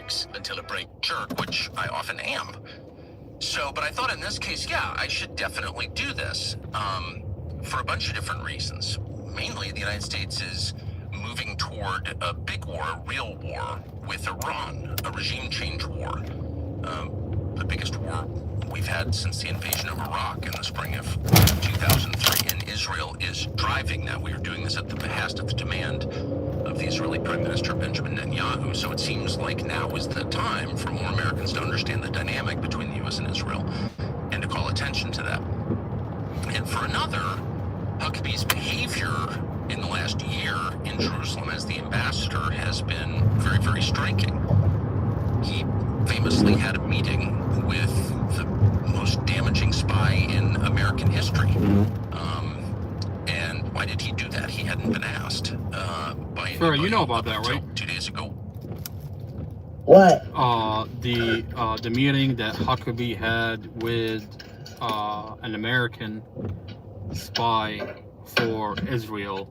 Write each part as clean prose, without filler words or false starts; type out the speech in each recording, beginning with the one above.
politics until it breaks jerk, which I often am. So, but I thought in this case, yeah, I should definitely do this for a bunch of different reasons. Mainly, the United States is moving toward a big war, a real war with Iran, a regime change war. The biggest war we've had since the invasion of Iraq in the spring of 2003, and Israel is driving that. We are doing this at the behest of the demand of the Israeli Prime Minister Benjamin Netanyahu. So it seems like now is the time for more Americans to understand the dynamic between the U.S. and Israel and to call attention to that. And for another, Huckabee's behavior in the last year in Jerusalem as the ambassador has been very, very striking. He famously had a meeting with the most damaging spy in American history. And why did he do that? He hadn't been asked by anybody. Sure, you know about that, right? 2 days ago. What? The meeting that Huckabee had with an American spy for Israel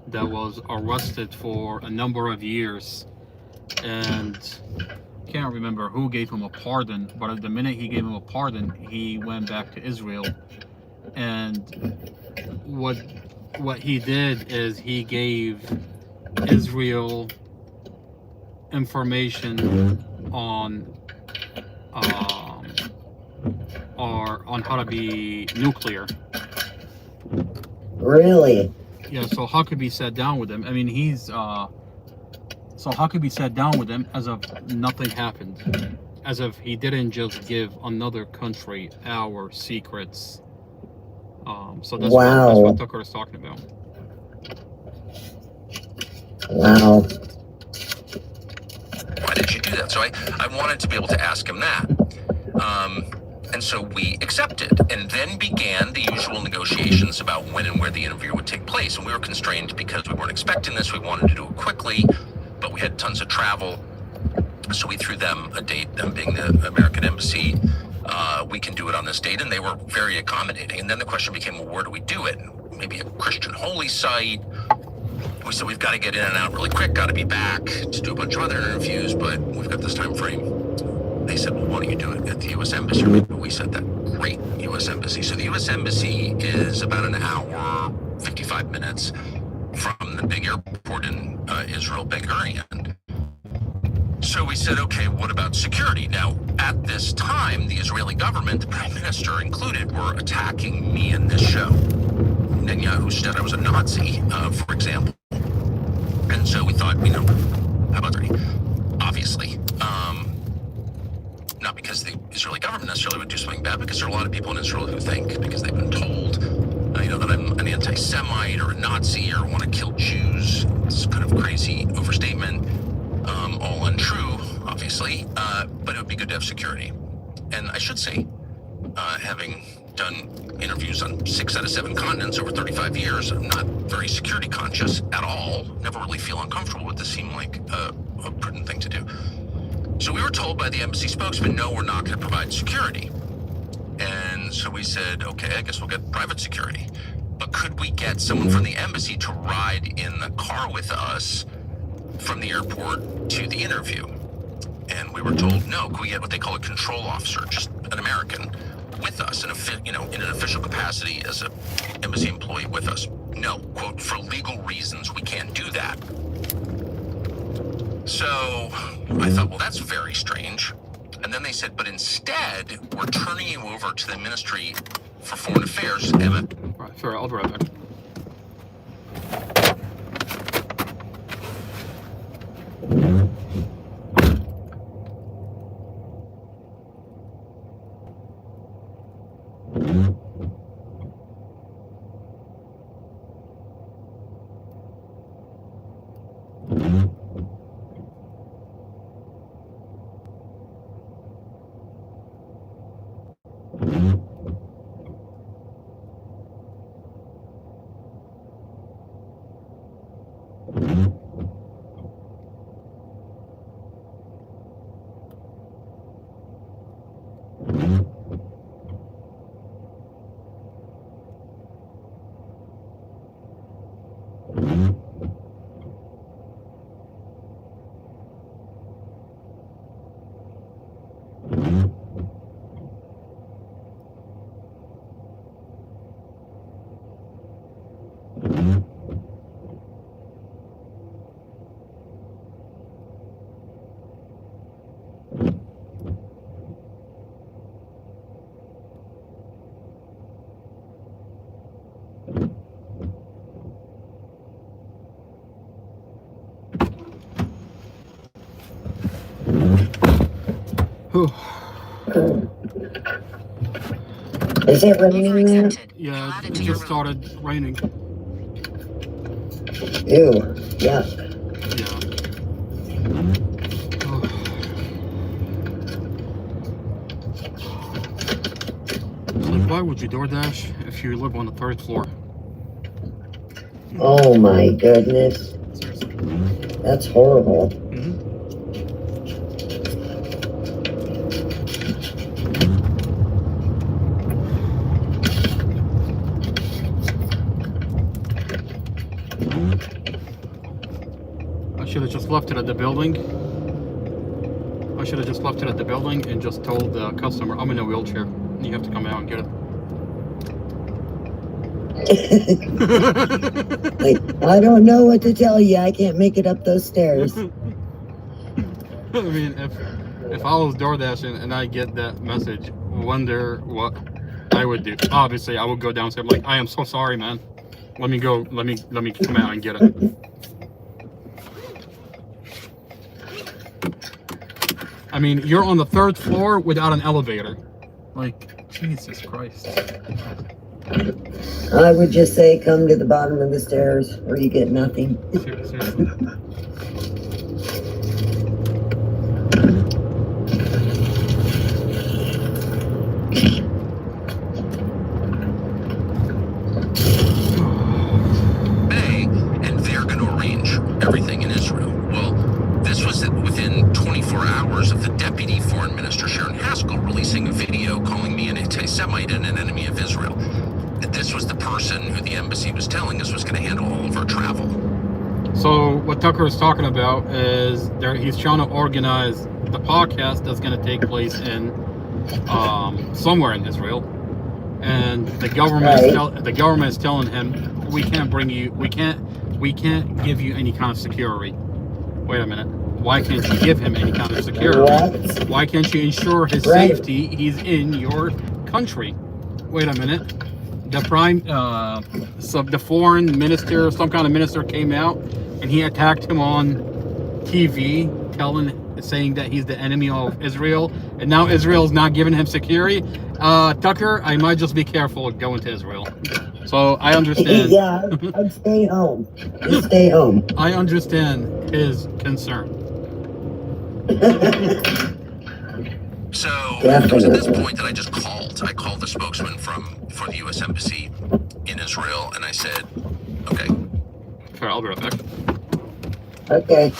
that was arrested for a number of years, and can't remember who gave him a pardon, but at the minute he gave him a pardon, he went back to Israel. And what he did is he gave Israel information on how to be nuclear. Really? Yeah, so Huckabee sat down with him. I mean, so Huckabee sat down with him as if nothing happened. As if he didn't just give another country our secrets. So that's what Tucker is talking about. Wow. Why did you do that? So I wanted to be able to ask him that. And so we accepted, and then began the usual negotiations about when and where the interview would take place. And we were constrained because we weren't expecting this. We wanted to do it quickly, but we had tons of travel. So we threw them a date, them being the American embassy. We can do it on this date, and they were very accommodating. And then the question became, well, where do we do it? Maybe a Christian holy site. We said, we've got to get in and out really quick, got to be back to do a bunch of other interviews, but we've got this time frame. They said, well, why don't you do it at the U.S. Embassy? Or maybe we said that. Great, U.S. Embassy. So the U.S. Embassy is about an hour, 55 minutes from the big airport in Israel, Ben Gurion. So we said, okay, what about security? Now, at this time, the Israeli government, the prime minister included, were attacking me in this show. Netanyahu said I was a Nazi, for example. And so we thought, how about 30? Obviously. Not because the Israeli government necessarily would do something bad, because there are a lot of people in Israel who think, because they've been told, that I'm an anti-Semite or a Nazi or want to kill Jews. It's kind of crazy overstatement. All untrue, obviously, but it would be good to have security. And I should say, having done interviews on 6 out of 7 continents over 35 years, I'm not very security conscious at all. Never really feel uncomfortable with this. Seemed like a prudent thing to do. So we were told by the embassy spokesman, no, we're not going to provide security. And so we said, okay, I guess we'll get private security. But could we get someone from the embassy to ride in the car with us from the airport to the interview? And we were told, no, could we get what they call a control officer, just an American, with us in an official capacity as an embassy employee with us? No, quote, for legal reasons, we can't do that. So I thought, well, that's very strange. And then they said, but instead, we're turning you over to the Ministry for Foreign Affairs, Emmett. Right, sure, I'll be right back. Is it raining there? Yeah, it just started raining. Ew. Yuck. Yeah. Like, why would you DoorDash if you live on the 3rd floor? Oh my goodness. Seriously. That's horrible. I should have just left it at the building. I should have just left it at the building and just told the customer, I'm in a wheelchair. You have to come out and get it. Like, I don't know what to tell you. I can't make it up those stairs. I mean, if I was DoorDashing and I get that message, wonder what I would do. Obviously, I would go downstairs. I'm like, I am so sorry, man. Let me go. Let me come out and get it. I mean, you're on the 3rd floor without an elevator. Like, Jesus Christ. I would just say come to the bottom of the stairs where you get nothing. Seriously. And they're going to arrange everything in Israel. Well, this was within 24 hours of the Deputy Foreign Minister Sharon Haskell releasing a video calling me an anti-Semite and an enemy of Israel. This was the person who the embassy was telling us was going to handle all of our travel. So what Tucker is talking about is he's trying to organize the podcast that's going to take place in somewhere in Israel, and the government is telling him we can't give you any kind of security. Wait a minute. Why can't you give him any kind of security? What? Why can't you ensure his safety? He's in your country. Wait a minute. The the foreign minister, some kind of minister came out and he attacked him on TV, saying that he's the enemy of Israel, and now Israel's not giving him security. Tucker, I might just be careful going to Israel. So I understand. Yeah, I'd stay home. Just stay home. I understand his concern. So it was at this point that I called the spokesman for the U.S. Embassy in Israel, and I said, okay. Sure, I'll be right back. Okay.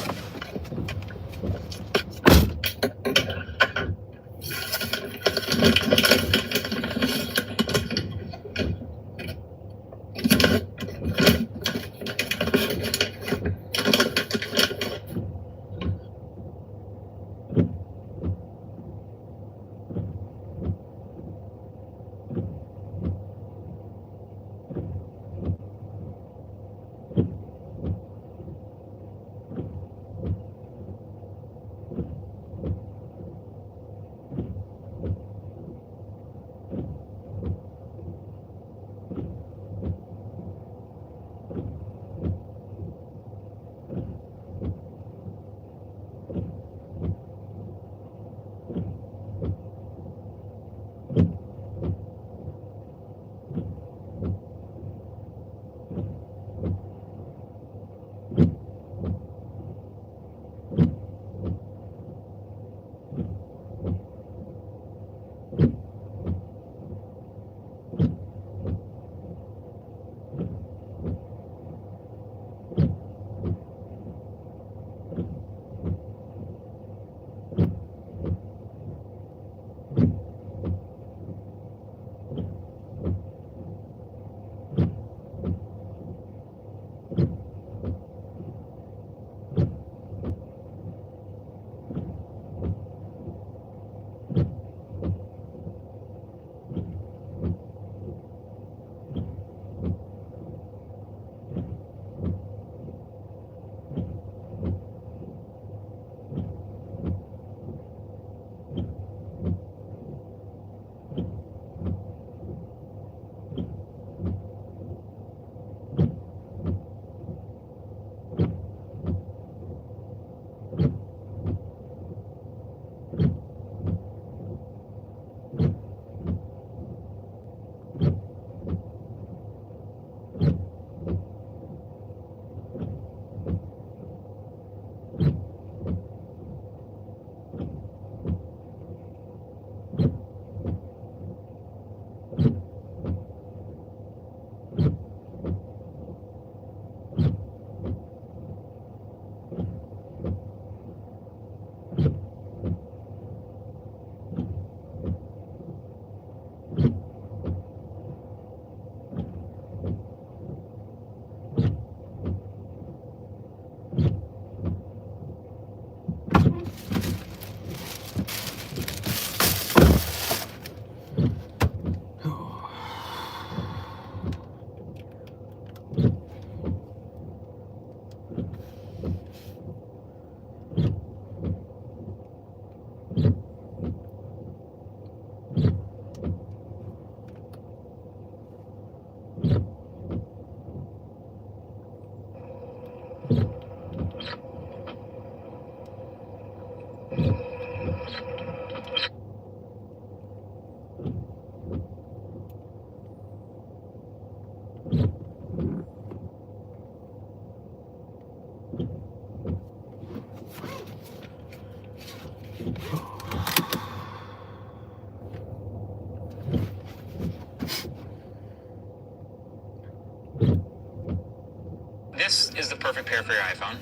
is the perfect pair for your iPhone,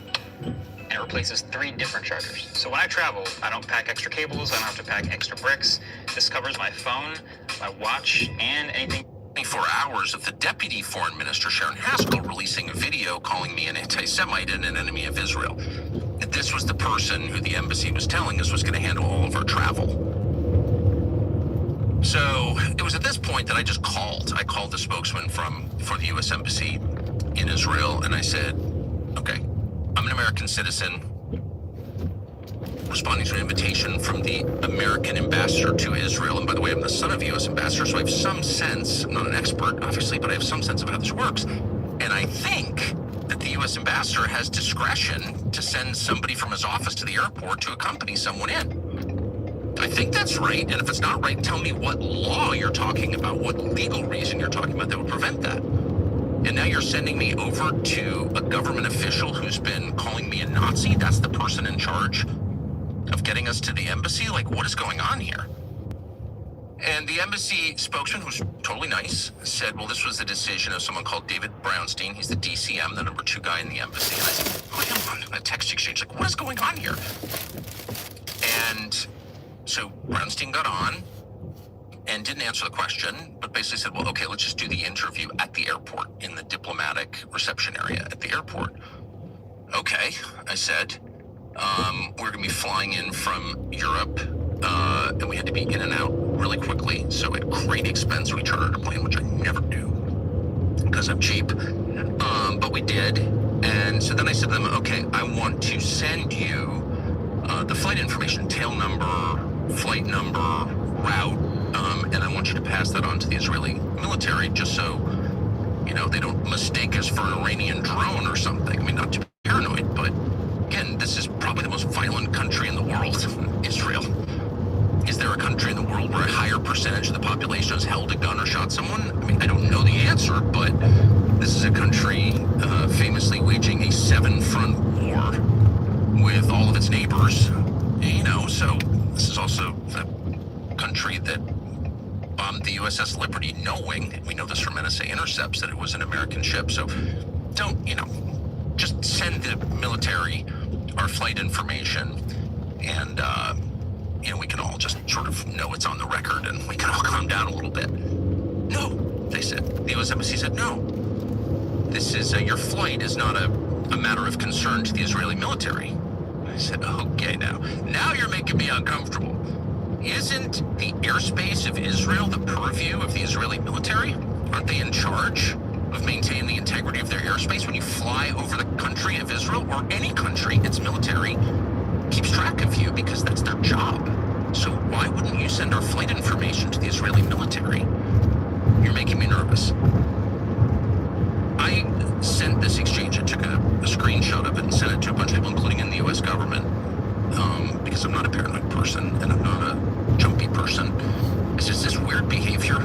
and it replaces 3 different chargers. So when I travel, I don't pack extra cables, I don't have to pack extra bricks. This covers my phone, my watch, and anything. 24 hours of the Deputy Foreign Minister Sharon Haskell releasing a video calling me an anti-Semite and an enemy of Israel. This was the person who the embassy was telling us was going to handle all of our travel. So it was at this point that I just called. I called the spokesman for the U.S. Embassy in Israel, and I said, okay, I'm an American citizen responding to an invitation from the American ambassador to Israel. And by the way, I'm the son of a U.S. ambassador, so I have some sense, I'm not an expert, obviously, but I have some sense of how this works. And I think that the U.S. ambassador has discretion to send somebody from his office to the airport to accompany someone in. I think that's right. And if it's not right, tell me what law you're talking about, what legal reason you're talking about that would prevent that. And now you're sending me over to a government official who's been calling me a Nazi? That's the person in charge of getting us to the embassy? Like, what is going on here? And the embassy spokesman, who's totally nice, said, well, this was the decision of someone called David Brownstein. He's the DCM, the number 2 guy in the embassy. And I said, oh, hang on, a text exchange. Like, what is going on here? And so Brownstein got on and didn't answer the question, but basically said, well, okay, let's just do the interview at the airport in the diplomatic reception area at the airport. Okay, I said, we're going to be flying in from Europe, and we had to be in and out really quickly. So at great expense, we chartered a plane, which I never do because I'm cheap. But we did. And so then I said to them, okay, I want to send you the flight information, tail number, flight number, route, and I want you to pass that on to the Israeli military just so, you know, they don't mistake us for an Iranian drone or something. I mean, not to be paranoid, but again, this is probably the most violent country in the world, Israel. Is there a country in the world where a higher percentage of the population has held a gun or shot someone? I mean, I don't know the answer, but this is a country famously waging a 7-front war with all of its neighbors. You know, so this is also a country that bombed the USS Liberty, knowing, we know this from NSA intercepts, that it was an American ship. So don't, you know, just send the military our flight information, and you know, we can all just sort of know it's on the record, and we can all calm down a little bit. No, they said. The U.S. Embassy said, no. This is, your flight is not a matter of concern to the Israeli military. I said, okay, now you're making me uncomfortable. Isn't the airspace of Israel the purview of the Israeli military? Aren't they in charge of maintaining the integrity of their airspace? When you fly over the country of Israel, or any country, its military keeps track of you because that's their job. So why wouldn't you send our flight information to the Israeli military? You're making me nervous. I sent this exchange. I took a screenshot of it and sent it to a bunch of people, including in the U.S. government, because I'm not a paranoid person and I'm not a jumpy person. Is this weird behavior?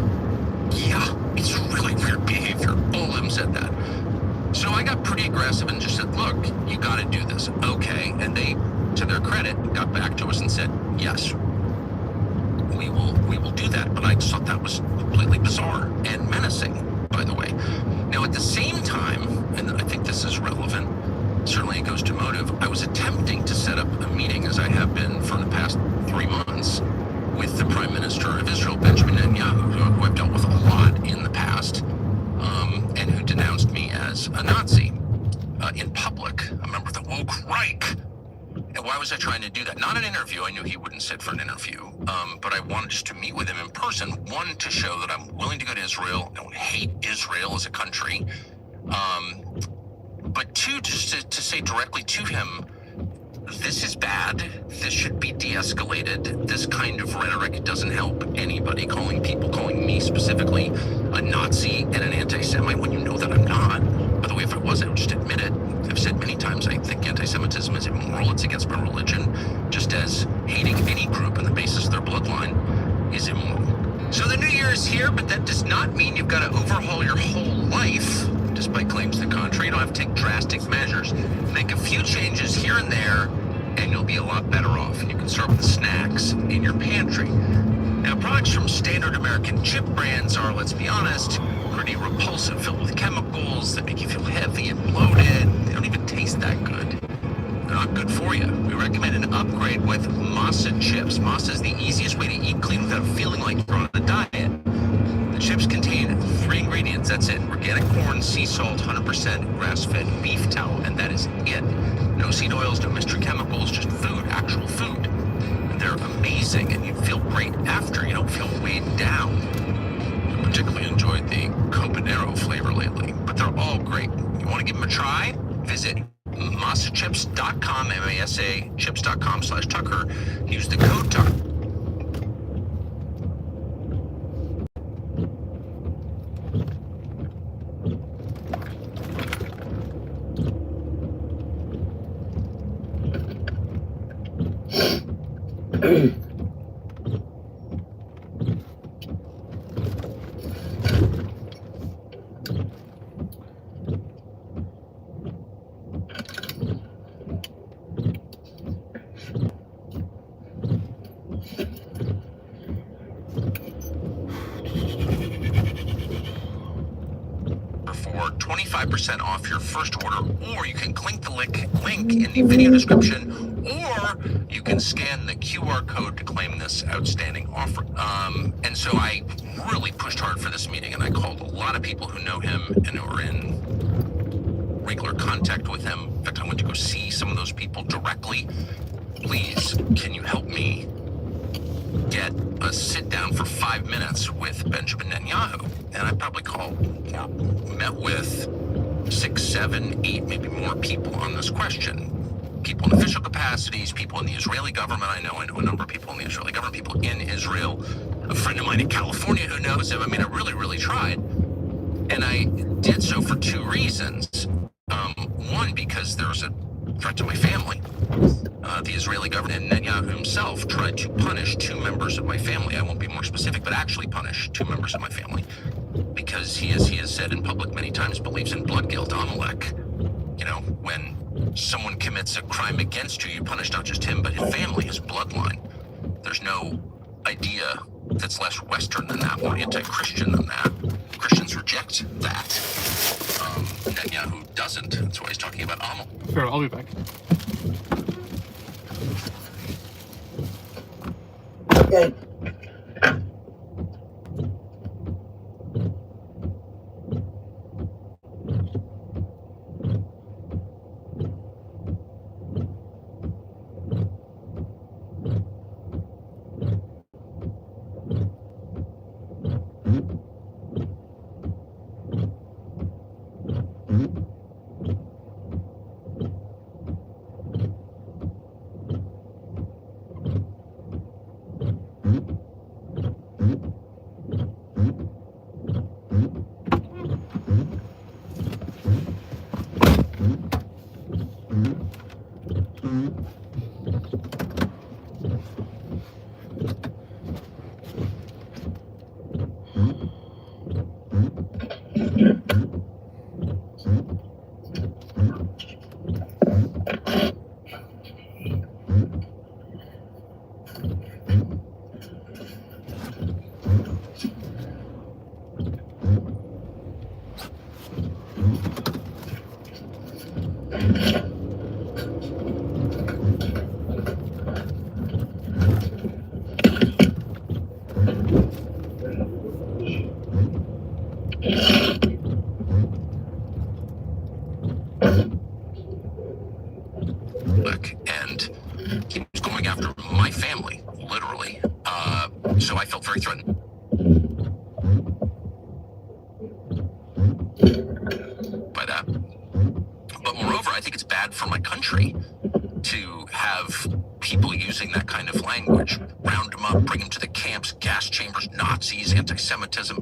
Yeah, it's really weird behavior. All of them said that. So I got pretty aggressive and just said, look, you got to do this. Okay. And they, to their credit, got back to us and said, yes, we will do that. But I just thought that was completely bizarre and menacing, by the way. Now, at the same time, and I think this is relevant, certainly it goes to motive, I was attempting to set up a meeting, as I have been for the past 3 months, with the Prime Minister of Israel, Benjamin Netanyahu, who I've dealt with a lot in the past, and who denounced me as a Nazi in public, a member of the woke Reich. And why was I trying to do that? Not an interview. I knew he wouldn't sit for an interview, but I wanted just to meet with him in person. One, to show that I'm willing to go to Israel. I don't hate Israel as a country. But two, just to say directly to him, this is bad. This should be de-escalated. This kind of rhetoric doesn't help anybody. Calling me specifically a Nazi and an anti-Semite when you know that I'm not. By the way, if I was, I would just admit it. I've said many times I think anti-Semitism is immoral. It's against my religion, just as hating any group on the basis of their bloodline is immoral. So the new year is here, but that does not mean you've got to overhaul your whole life. Despite claims to the contrary, you don't have to take drastic measures. Make a few changes here and there, and you'll be a lot better off. And you can start with the snacks in your pantry. Now, products from standard American chip brands are, let's be honest, pretty repulsive, filled with chemicals that make you feel heavy and bloated. They don't that good. They're not good for you. We recommend an upgrade with masa chips. Masa is the easiest way to eat clean without feeling like you're on a diet. The chips contain 3 ingredients. That's it. Organic corn, sea salt, 100% grass-fed beef tallow, and that is it. No seed oils, no mystery chemicals, just food, actual food. And they're amazing, and you feel great after. You don't feel weighed down. I particularly enjoyed the Campanero flavor lately, but they're all great. You want to give them a try? Visit masachips.com, M-A-S-A, chips.com/Tucker. Use the code Tucker. For 25% off your first order, or you can click the link in the video description, or you can scan the QR code to claim this outstanding offer. And so I really pushed hard for this meeting, and I called a lot of people who know him and who are in regular contact with him. In fact, I went to go see some of those people directly. Please, can you help me get a sit down for 5 minutes with Benjamin Netanyahu? And I probably met with 6, 7, 8, maybe more people on this question. People in official capacities, people in the Israeli government. I know a number of people in the Israeli government, people in Israel, a friend of mine in California who knows him. I mean, I really, really tried. And I did so for 2 reasons. One, because there was a threat to my family. The Israeli government and Netanyahu himself tried to punish 2 members of my family. I won't be more specific, but actually punish 2 members of my family, because he has said in public many times, believes in blood guilt, Amalek. You know, when someone commits a crime against you, you punish not just him, but his family, his bloodline. There's no idea that's less Western than that, more anti-Christian than that. Christians reject that. Netanyahu doesn't. That's why he's talking about Amalek. Sure, I'll be back. Okay. And he was going after my family, literally. So I felt very threatened by that. But moreover, I think it's bad for my country to have people using that kind of language. Round them up, bring them to the camps, gas chambers, Nazis, anti-Semitism.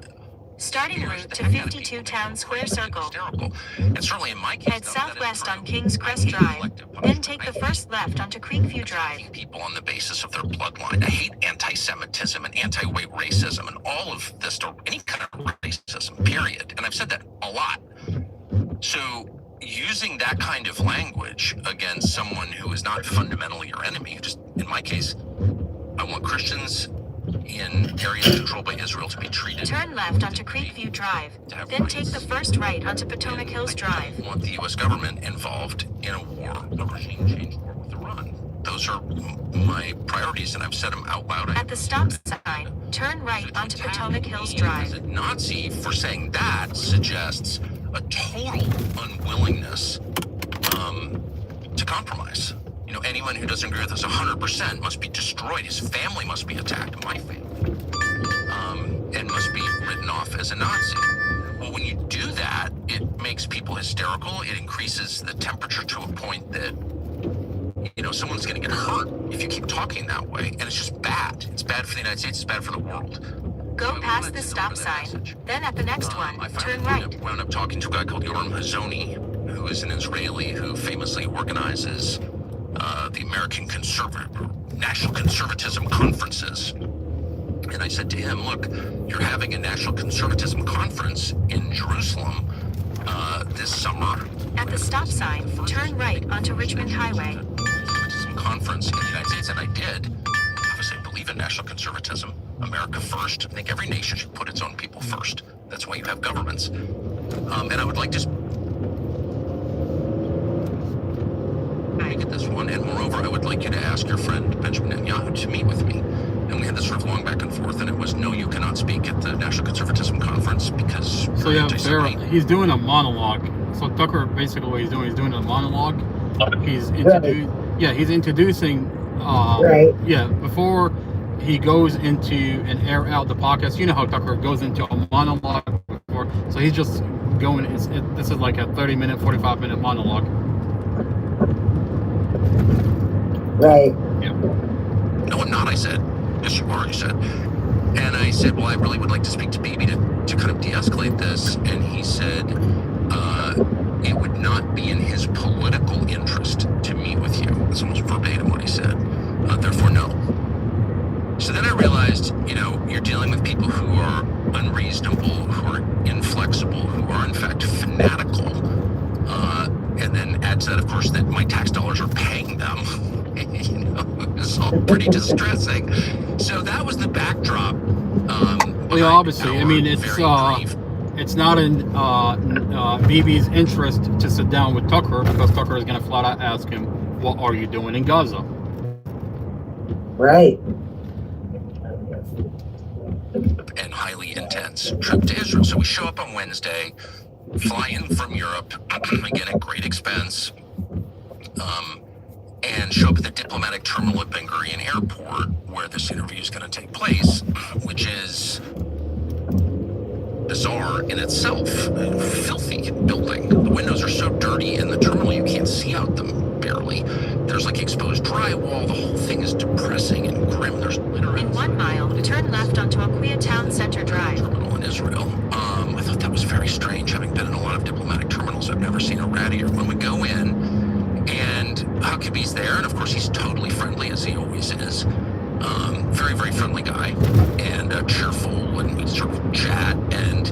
Starting route to 52 Town Square Circle. Hysterical. And certainly in my case, Head southwest on King's Crest Drive, then take the first left onto Creekview Drive. People on the basis of their bloodline. I hate anti-Semitism and anti-white racism and all of this, or any kind of racism, period. And I've said that a lot. So using that kind of language against someone who is not fundamentally your enemy, just in my case, I want Christians in areas controlled by Israel to be treated. Turn left onto Creekview Drive, then take the first right onto Potomac Hills Drive. I want the U.S. government involved in a war, a regime change war with Iran. Those are my priorities, and I've said them out loud. At the stop sign, turn right onto Potomac Hills Drive. As a Nazi for saying that suggests a total unwillingness to compromise. You know, anyone who doesn't agree with us 100% must be destroyed. His family must be attacked, my family, and must be written off as a Nazi. Well, when you do that, it makes people hysterical. It increases the temperature to a point that, you know, someone's going to get hurt if you keep talking that way. And it's just bad. It's bad for the United States. It's bad for the world. Go past the stop sign, then at the next one, turn right. I wound up talking to a guy called Yoram Hazony, who is an Israeli who famously organizes the American National Conservatism conferences. And I said to him, look, you're having a National Conservatism conference in Jerusalem this summer. At the stop sign, turn right onto Richmond Highway. Conservatism conference in the United States, and I did. Obviously, I believe in national conservatism. America first. I think every nation should put its own people first. That's why you have governments. And I would like to get this one, and moreover, I would like you to ask your friend Benjamin Netanyahu to meet with me. And we had this sort of long back and forth, and it was, no, you cannot speak at the National Conservatism Conference because So yeah, he's doing a monologue. So Tucker, basically what he's doing a monologue. He's he's introducing before he goes into and air out the podcast. You know how Tucker goes into a monologue before, so he's just going. This is like a 30-minute, 45-minute monologue. Right. Yeah. No, I'm not, I said. Yes, you are, you said. And I said, well, I really would like to speak to Bibi to kind of de-escalate this. And he said, it would not be in his political interest to meet with you. That's almost verbatim what he said. Therefore, no. So then I realized, you know, you're dealing with people who are unreasonable, who are inflexible, who are in fact fanatical. And then add to that, of course, that my tax dollars are paying them. You know, it's all pretty distressing. So that was the backdrop. Well, yeah, obviously, I mean, it's not in Bibi's interest to sit down with Tucker because Tucker is going to flat out ask him, "What are you doing in Gaza?" Right. And highly intense trip to Israel. So we show up on Wednesday, fly in from Europe, again at great expense. And show up at the diplomatic terminal at Ben Gurion Airport where this interview is going to take place, which is bizarre in itself. A filthy building. The windows are so dirty in the terminal you can't see out them barely. There's like exposed drywall. The whole thing is depressing and grim. There's literally In 1 mile, turn left onto Aquia Town Center Drive. Terminal in Israel. I thought that was very strange. Having been in a lot of diplomatic terminals, I've never seen a rattier. When we go in, and Huckabee's there, and of course he's totally friendly as he always is. Very, very friendly guy, and cheerful, and we sort of chat, and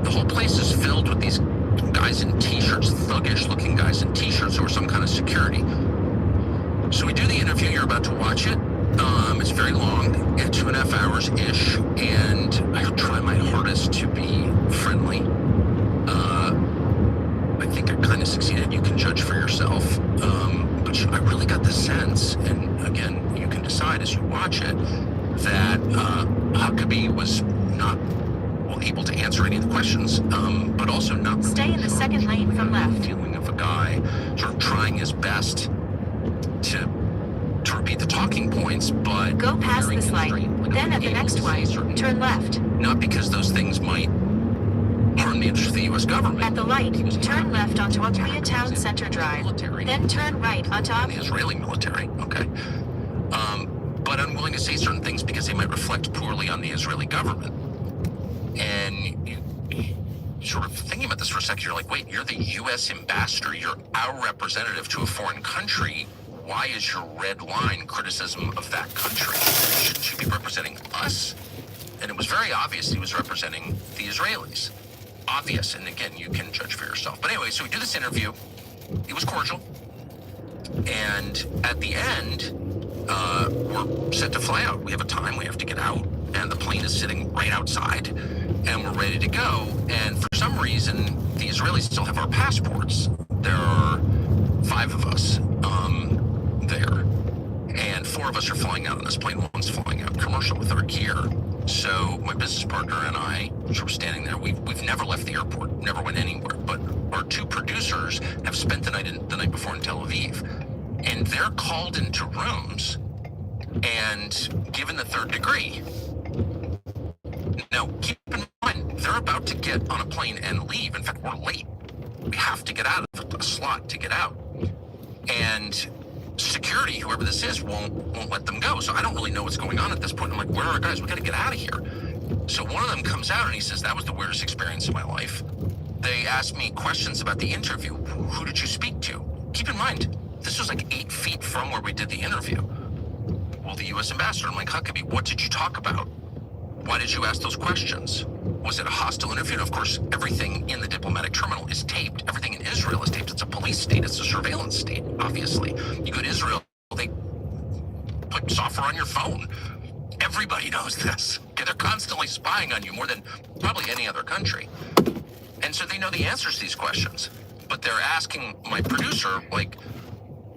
the whole place is filled with these guys in t-shirts, thuggish looking guys in t-shirts who are some kind of security. So we do the interview, you're about to watch it. It's very long, 2.5 hours-ish, and I try my hardest to be friendly. I think I kind of succeeded. You can judge for yourself. But I really got the sense, and again, you can decide as you watch it, that Huckabee was not able to answer any of the questions, but also not. Stay in the second lane from left. Feeling of a guy sort of trying his best to repeat the talking points, but Go past this light, then at the next one, turn left. Not because those things might harm the interest of the U.S. government. At the light, turn left onto Aquia Town Center Drive, then turn right onto the Israeli military, okay? But unwilling to say certain things because they might reflect poorly on the Israeli government. And you sort of thinking about this for a second, you're like, wait, you're the U.S. ambassador, you're our representative to a foreign country. Why is your red line criticism of that country? Shouldn't you be representing us? And it was very obvious he was representing the Israelis. Obvious, and again, you can judge for yourself. But anyway, so we do this interview. It was cordial. And at the end, we're set to fly out. We have a time, we have to get out. and the plane is sitting right outside, and we're ready to go. And for some reason, the Israelis still have our passports. There are 5 of us there, and 4 of us are flying out on this plane. One's flying out commercial with our gear. So my business partner and I, which were standing there, we've never left the airport, never went anywhere. But our 2 producers have spent the night before in Tel Aviv, and they're called into rooms and given the 3rd degree. Now, keep in mind, they're about to get on a plane and leave. In fact, we're late. We have to get out of a slot to get out. And security, whoever this is, won't let them go. So I don't really know what's going on at this point. I'm like, where are our guys? We got to get out of here. So one of them comes out and he says, that was the weirdest experience of my life. They asked me questions about the interview. Who did you speak to? Keep in mind, this was like 8 feet from where we did the interview. Well, the U.S. ambassador. I'm like, Huckabee, what did you talk about? Why did you ask those questions? Was it a hostile interview? And of course, everything in the diplomatic terminal is taped. Everything in Israel is taped. It's a police state. It's a surveillance state, obviously. You go to Israel, they put software on your phone. Everybody knows this. They're constantly spying on you more than probably any other country. And so they know the answers to these questions. But they're asking my producer, like,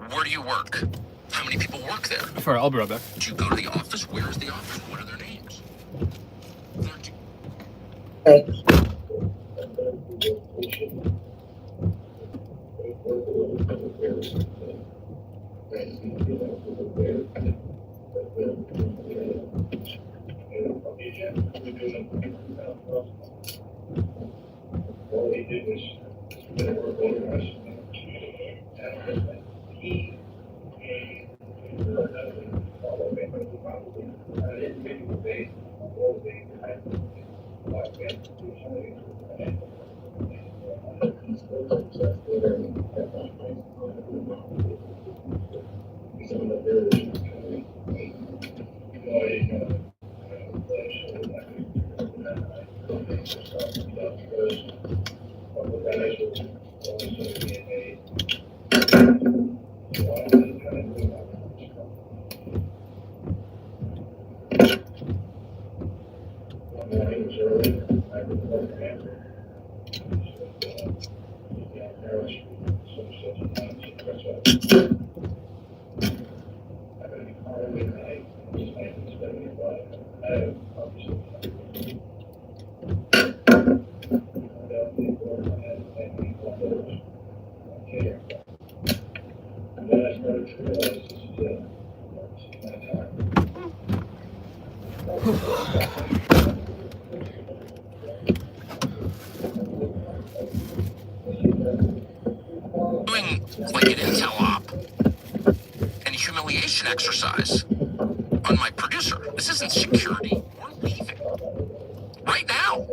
where do you work? How many people work there? Sorry, I'll be right back. Do you go to the office? Where is the office? What are their names? Okay. Doing like an intel op and a humiliation exercise on my producer. This isn't security. We're leaving right now.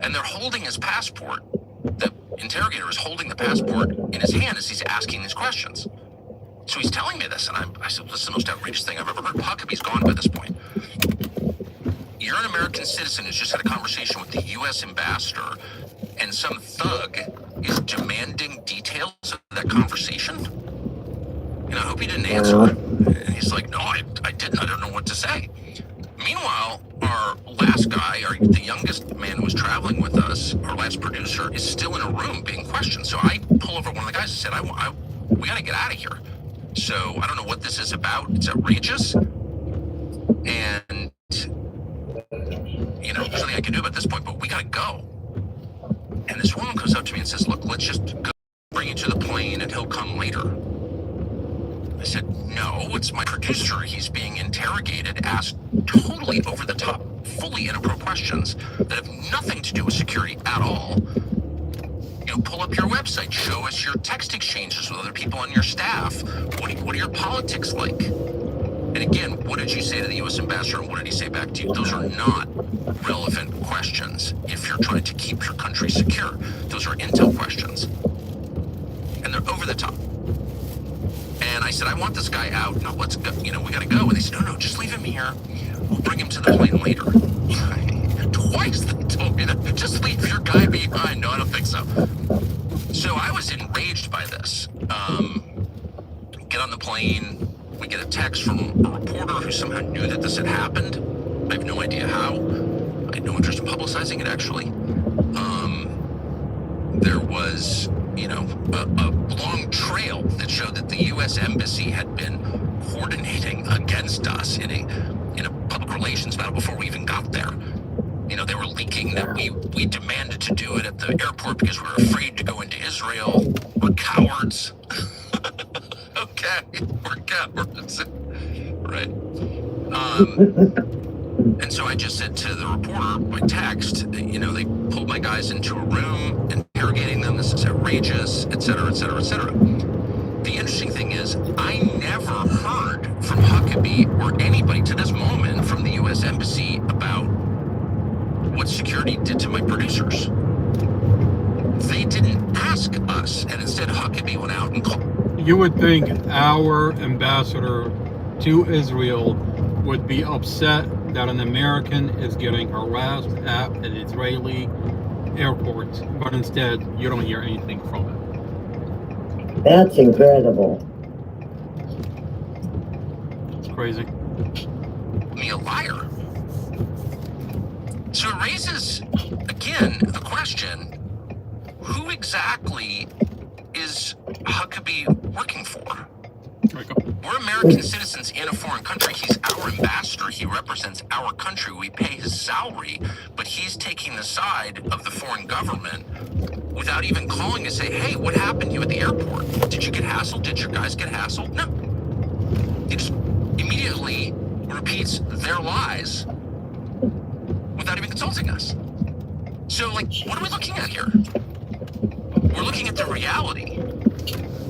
And they're holding his passport. The interrogator is holding the passport in his hand as he's asking these questions. So he's telling me this, and I said, this is the most outrageous thing I've ever heard. Huckabee's gone by this point. You're an American citizen who's just had a conversation with the U.S. ambassador, and some thug is demanding details of that conversation? And I hope he didn't answer. And he's like, no, I didn't. I don't know what to say. Meanwhile, our last guy, the youngest man who was traveling with us, our last producer, is still in a room being questioned. So I pull over one of the guys and said, we got to get out of here. So I don't know what this is about. It's outrageous. And, there's nothing I can do about this point, but we got to go. And this woman comes up to me and says, look, let's just go bring you to the plane and he'll come later. I said, no, it's my producer. He's being interrogated, asked totally over the top, fully inappropriate questions that have nothing to do with security at all. Pull up your website, show us your text exchanges with other people on your staff. What are your politics like? And again, what did you say to the U.S. ambassador and what did he say back to you? Those are not relevant questions if you're trying to keep your country secure. Those are intel questions. And they're over the top. And I said, I want this guy out. No, let's go. We got to go. And they said, no, just leave him here. We'll bring him to the plane later. Twice they told me that. Just leave your guy behind. No, I don't think so. So I was enraged by this. Get on the plane. We get a text from a reporter who somehow knew that this had happened. I have no idea how. I had no interest in publicizing it, actually. There was, a long trail that showed that the U.S. Embassy had been coordinating against us in a public relations battle before we even got there. They were leaking that we demanded to do it at the airport because we were afraid to go into Israel. We're cowards. Okay, we're cowards. Right. And so I just said to the reporter by text, they pulled my guys into a room, interrogating them. This is outrageous, et cetera, et cetera, et cetera. The interesting thing is, I never heard from Huckabee or anybody to this moment from the U.S. Embassy about what security did to my producers. They didn't ask us, and instead Huckabee went out and called. You would think our ambassador to Israel would be upset that an American is getting harassed at an Israeli airport, but instead you don't hear anything from it. That's incredible. It's crazy. Me a liar. So it raises, again, the question, who exactly is Huckabee working for? We're American citizens in a foreign country. He's our ambassador. He represents our country. We pay his salary, but he's taking the side of the foreign government without even calling to say, hey, what happened to you at the airport? Did you get hassled? Did your guys get hassled? No. He just immediately repeats their lies without even consulting us. So, what are we looking at here? We're looking at the reality,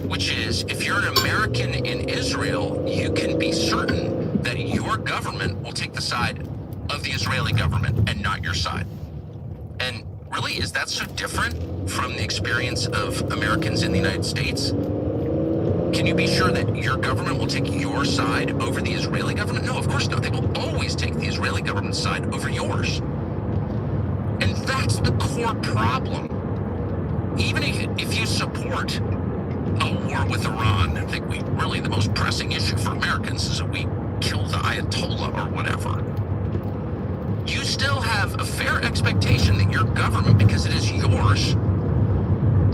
which is, if you're an American in Israel, you can be certain that your government will take the side of the Israeli government and not your side. And really, is that so different from the experience of Americans in the United States? Can you be sure that your government will take your side over the Israeli government? No, of course not. They will always take the Israeli government's side over yours. And that's the core problem. Even if you support a war with Iran, I think the most pressing issue for Americans is that we kill the Ayatollah or whatever. You still have a fair expectation that your government, because it is yours,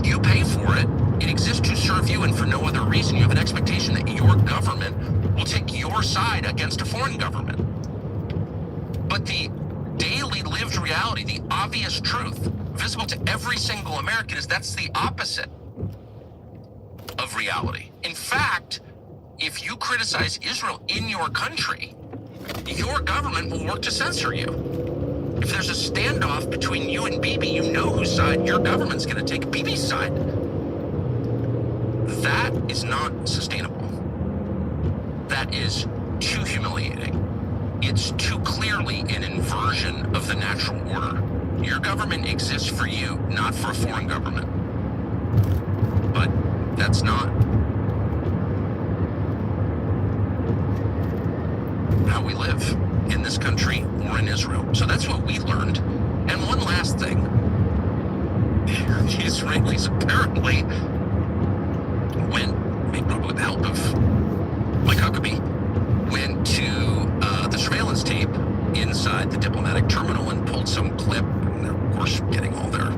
you pay for it, it exists to serve you, and for no other reason, you have an expectation that your government will take your side against a foreign government. But the daily lived reality, the obvious truth, visible to every single American, is that's the opposite of reality. In fact, if you criticize Israel in your country, your government will work to censor you. If there's a standoff between you and Bibi, you know whose side your government's going to take, Bibi's side. That is not sustainable. That is too humiliating. It's too clearly an inversion of the natural order. Your government exists for you, not for a foreign government. But that's not how we live in this country or in Israel. So that's what we learned. And one last thing. The Israelis apparently went, probably with the help of Mike Huckabee, went to the surveillance tape inside the diplomatic terminal and pulled some clip. And they're, of course, getting all their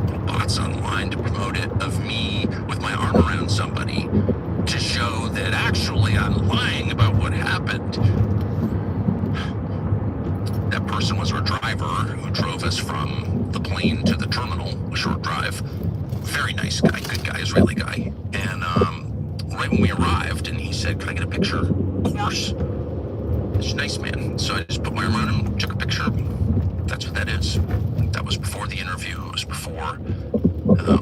little bots online to promote it, of me with my arm around somebody to show that actually I'm lying about what happened. That person was our driver who drove us from the plane to the terminal, a short drive. Very nice guy, good guy, Israeli guy. And right when we arrived, and he said, "Can I get a picture?" Of course. He's a nice man. So I just put my arm around him, took a picture. That's what that is. That was before the interview. It was before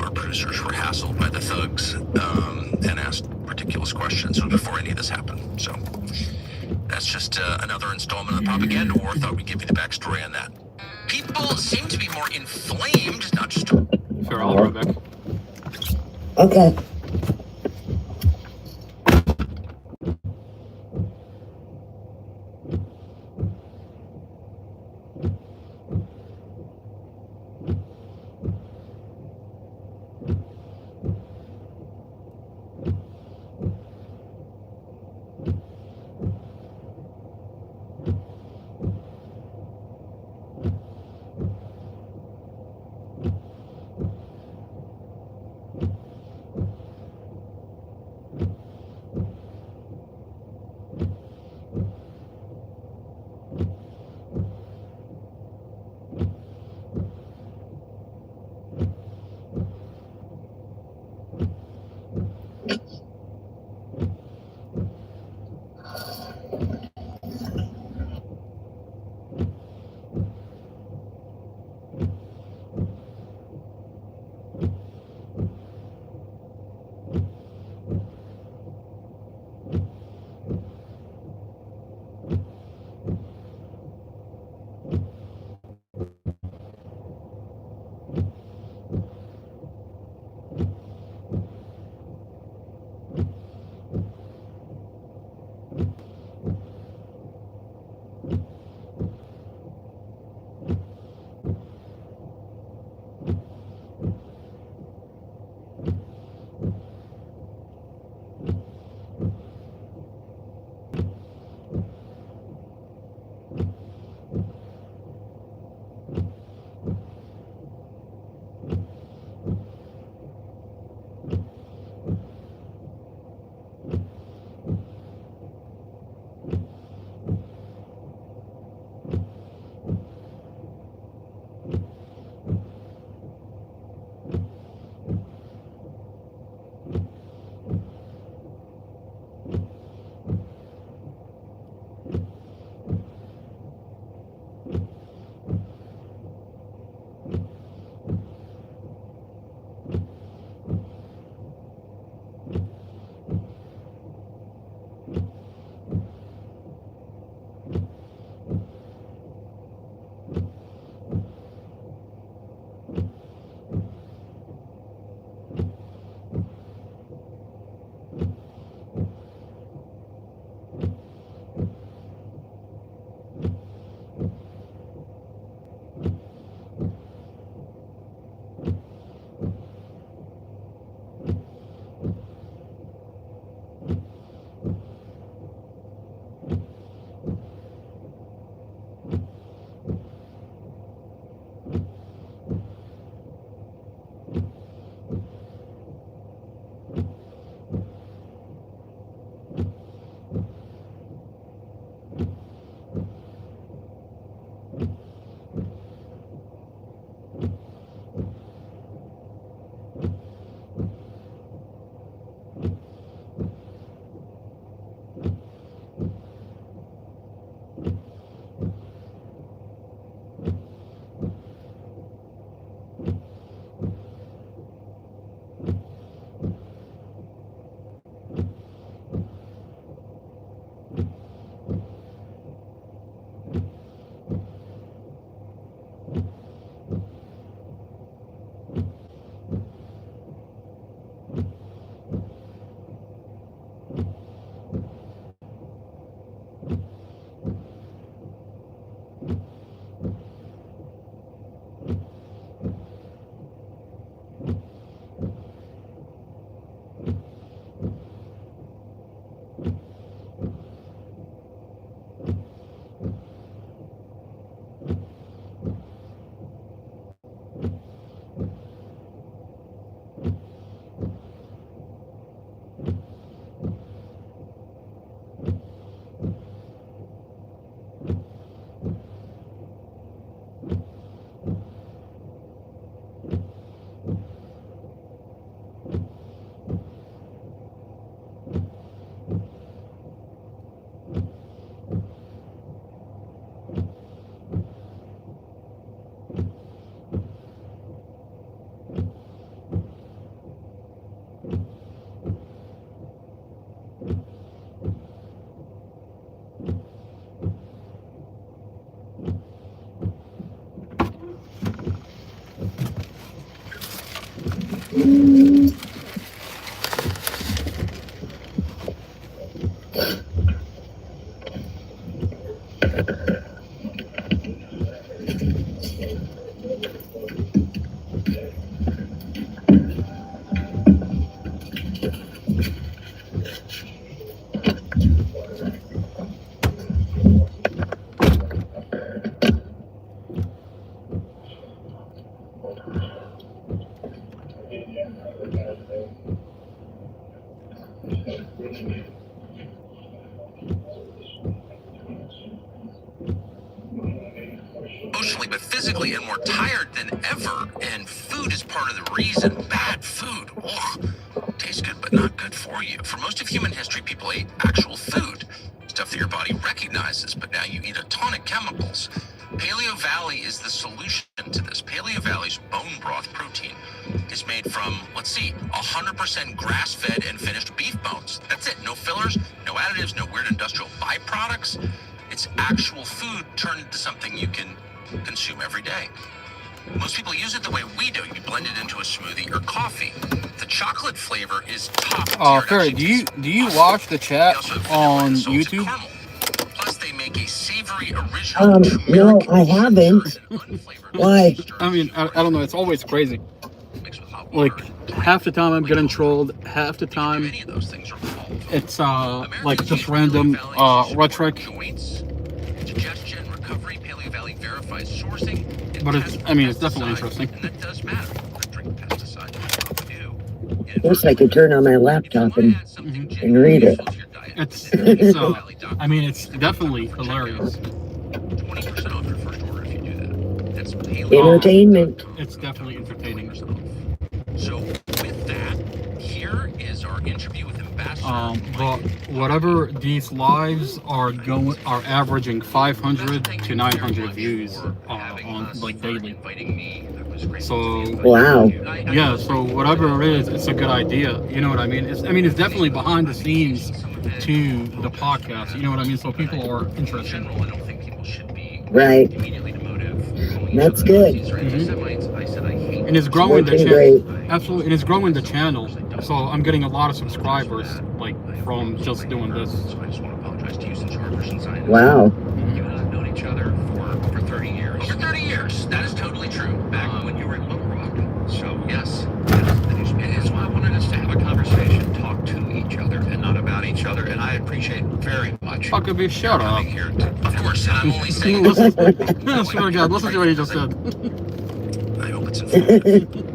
our producers were hassled by the thugs and asked ridiculous questions. It was before any of this happened. So that's just another installment of the propaganda war. Thought we'd give you the backstory on that. People seem to be more inflamed, not just... Sure, I'll be right back. Okay. Emotionally, but physically, and more tired than ever. And food is part of the reason. Bad food. Ugh. Tastes good, but not good for you. For most of human history, people ate actual food. Stuff that your body recognizes, but now you eat a ton of chemicals. Paleo Valley is the solution to this. Paleo Valley's bone broth protein is made from, 100% grass-fed and finished beef bones. That's it. No fillers, no additives, no weird industrial byproducts. It's actual food turned into something you can consume every day. Most people use it the way we do. You blend it into a smoothie or coffee. The chocolate flavor is top tier. Ferry, do you watch the chat on YouTube? Plus, they make a savory original no, I haven't. Why? I mean, I don't know. It's always crazy. Like, half the time I'm getting trolled, half the time it's like just random rhetoric. But it's definitely interesting. I wish I could turn on my laptop and read it. It's definitely hilarious. 20% off your first order if you do that. That's Entertainment. It's definitely entertaining. So with that, here is our interview with Ambassador. But whatever these lives are averaging 500 to 900 views on like daily. So wow. Yeah, so whatever it is, it's a good idea. You know what I mean? It's definitely behind the scenes to the podcast. You know what I mean? So people are interested. Right. That's good. Mm-hmm. And it's growing the channel. Absolutely, and it's growing the channel. So I'm getting a lot of subscribers, like from just doing this. So I just want to apologize to you since you are Christian Zionist. Wow. You and I have known each other for over 30 years. Over 30 years. That is totally true. Back when you were in Little Rock. So yes, it's why I wanted us to have a conversation, talk to each other, and not about each other. And I appreciate very much. Huckabee, shut up. Here of course, and I'm only saying. Listen, I swear to God, listen to what he just said. I hope it's informative.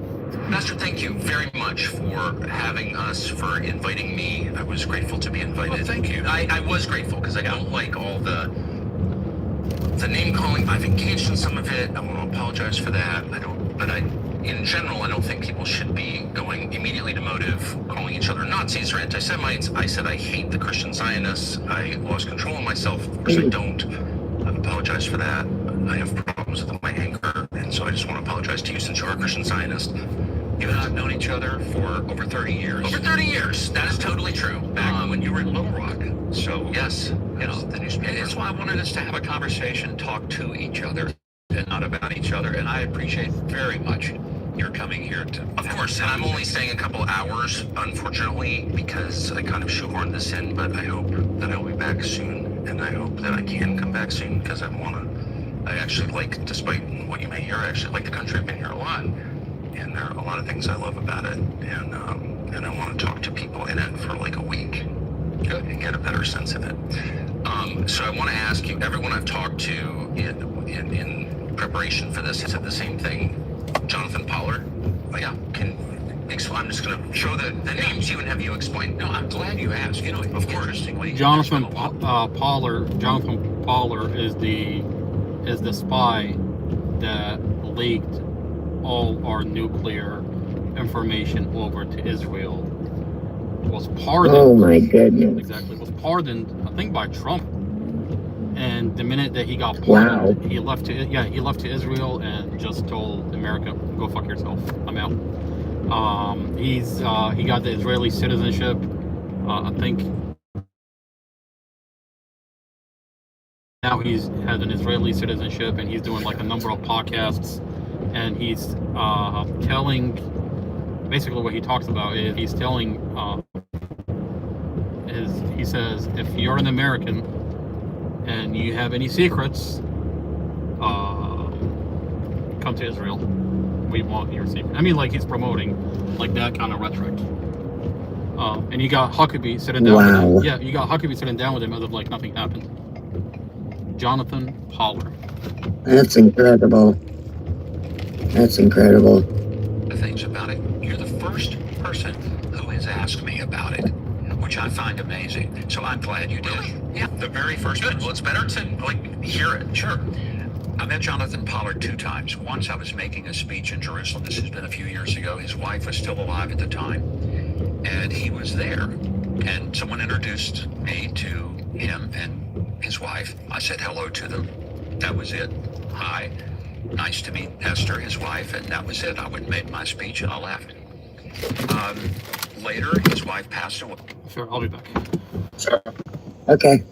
Master, thank you very much for having us, for inviting me. I was grateful to be invited. Well, thank you. I was grateful because I don't like all the name calling. I've engaged in some of it. I want to apologize for that. In general, I don't think people should be going immediately to motive, calling each other Nazis or anti-Semites. I said I hate the Christian Zionists. I lost control of myself. Of course, I don't. I apologize for that. I have problems with my anger, and so I just want to apologize to you since you're a Christian Zionist. You and I have known each other for over 30 years. Over 30 years. That is totally true. Back when you were in Little Rock. So yes, the newspaper. It's why I wanted us to have a conversation, talk to each other, and not about each other. And I appreciate very much your coming here to. Of course, and I'm only staying a couple hours, unfortunately, because I kind of shoehorned this in. But I hope that I'll be back soon, and I hope that I can come back soon because I actually like, despite what you may hear, I actually like the country. I've been here a lot. And there are a lot of things I love about it, and I want to talk to people in it for like a week and get a better sense of it. So I want to ask you, everyone I've talked to in preparation for this said the same thing. Jonathan Pollard. Yeah, I'm just going to show the names to you and have you explain. No, I'm glad you asked. Of course. Interestingly, Jonathan Pollard is the spy that leaked all our nuclear information over to Israel. Was pardoned. Oh my goodness. Exactly. Was pardoned, I think, by Trump. And the minute that he got pardoned, he left to Israel and just told America, "Go fuck yourself. I'm out." He got the Israeli citizenship. I think now he's had an Israeli citizenship, and he's doing like a number of podcasts. And he's telling basically what he talks about is he's telling, he says, if you're an American and you have any secrets, come to Israel. We want your secret. I mean, like he's promoting like that kind of rhetoric. And you got Huckabee sitting down with him. Yeah, you got Huckabee sitting down with him as if like nothing happened. Jonathan Pollard. That's incredible. That's incredible. The things about it. You're the first person who has asked me about it, which I find amazing. So I'm glad you did. Really? Yeah, the very first one. Well, it's better to like hear it. Sure. I met Jonathan Pollard 2 times. Once I was making a speech in Jerusalem. This has been a few years ago. His wife was still alive at the time. And he was there. And someone introduced me to him and his wife. I said hello to them. That was it. Hi. Nice to meet Esther, his wife. And that was it. I went and made my speech and I left. Later, his wife passed away. Sure, I'll be back. Sure. Okay.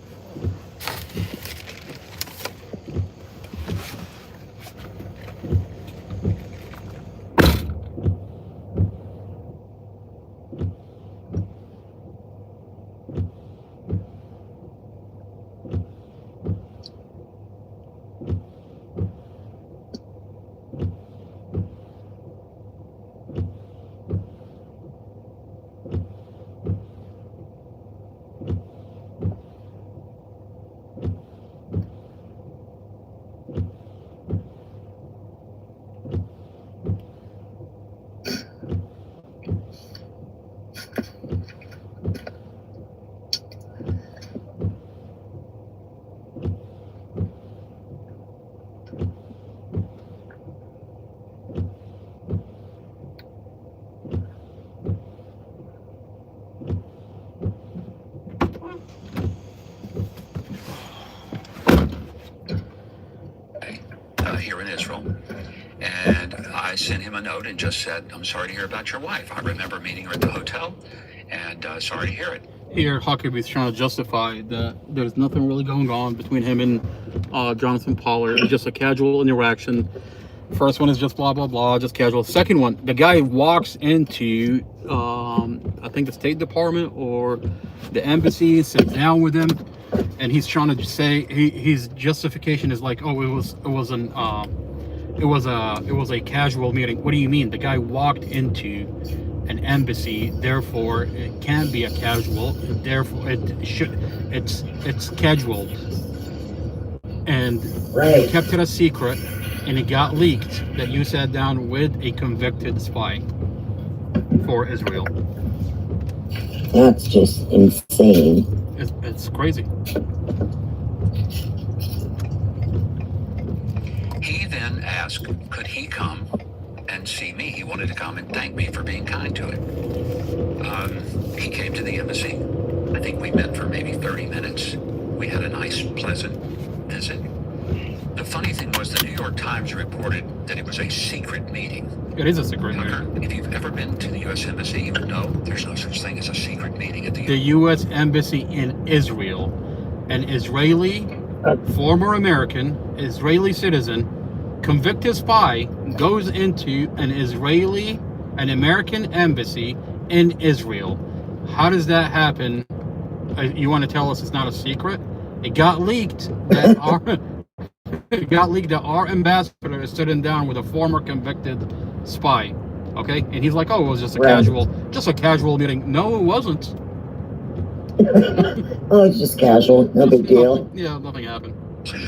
Here in Israel. And I sent him a note and just said, I'm sorry to hear about your wife. I remember meeting her at the hotel and sorry to hear it. Here, Huckabee's trying to justify that there's nothing really going on between him and Jonathan Pollard. It's just a casual interaction. First one is just blah, blah, blah, just casual. Second one, the guy walks into, I think the State Department or the embassy, sits down with him, and he's trying to say his justification is like, oh, it was a casual meeting. What do you mean? The guy walked into an embassy, therefore it can't be a casual. Therefore it's scheduled, and Right. he kept it a secret, and it got leaked that you sat down with a convicted spy for Israel. That's just insane. It's crazy. He then asked, could he come and see me? He wanted to come and thank me for being kind to him. He came to the embassy. I think we met for maybe 30 minutes. We had a nice, pleasant visit. The funny thing was the New York Times reported that it was a secret meeting. It is a secret Tucker, meeting. if you've ever been to the U.S. Embassy, you would know there's no such thing as a secret meeting at the The U.S. Embassy in Israel, an Israeli, former American, Israeli citizen, convicted spy, goes into an American embassy in Israel. How does that happen? You want to tell us it's not a secret? It got leaked that our ambassador is sitting down with a former convicted spy. Okay, and he's like, "Oh, it was just a casual meeting." No, it wasn't. Oh, it's just casual. No big deal. Yeah, nothing happened. Sure,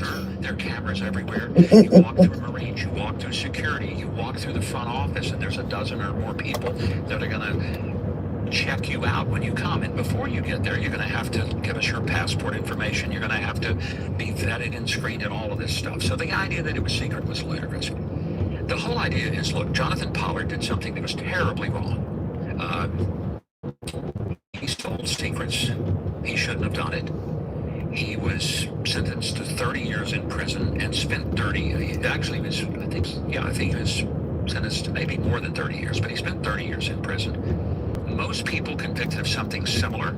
there are cameras everywhere. You walk through Marines, you walk through security, you walk through the front office, and there's a dozen or more people that are going to check you out when you come. And before you get there, you're going to have to give us your passport information. You're going to have to be vetted and screened and all of this stuff. So the idea that it was secret was ludicrous. The whole idea is, look, Jonathan Pollard did something that was terribly wrong. He stole secrets. He shouldn't have done it. He was sentenced to 30 years in prison and spent 30. I think he was sentenced to maybe more than 30 years, but he spent 30 years in prison. Most people convicted of something similar,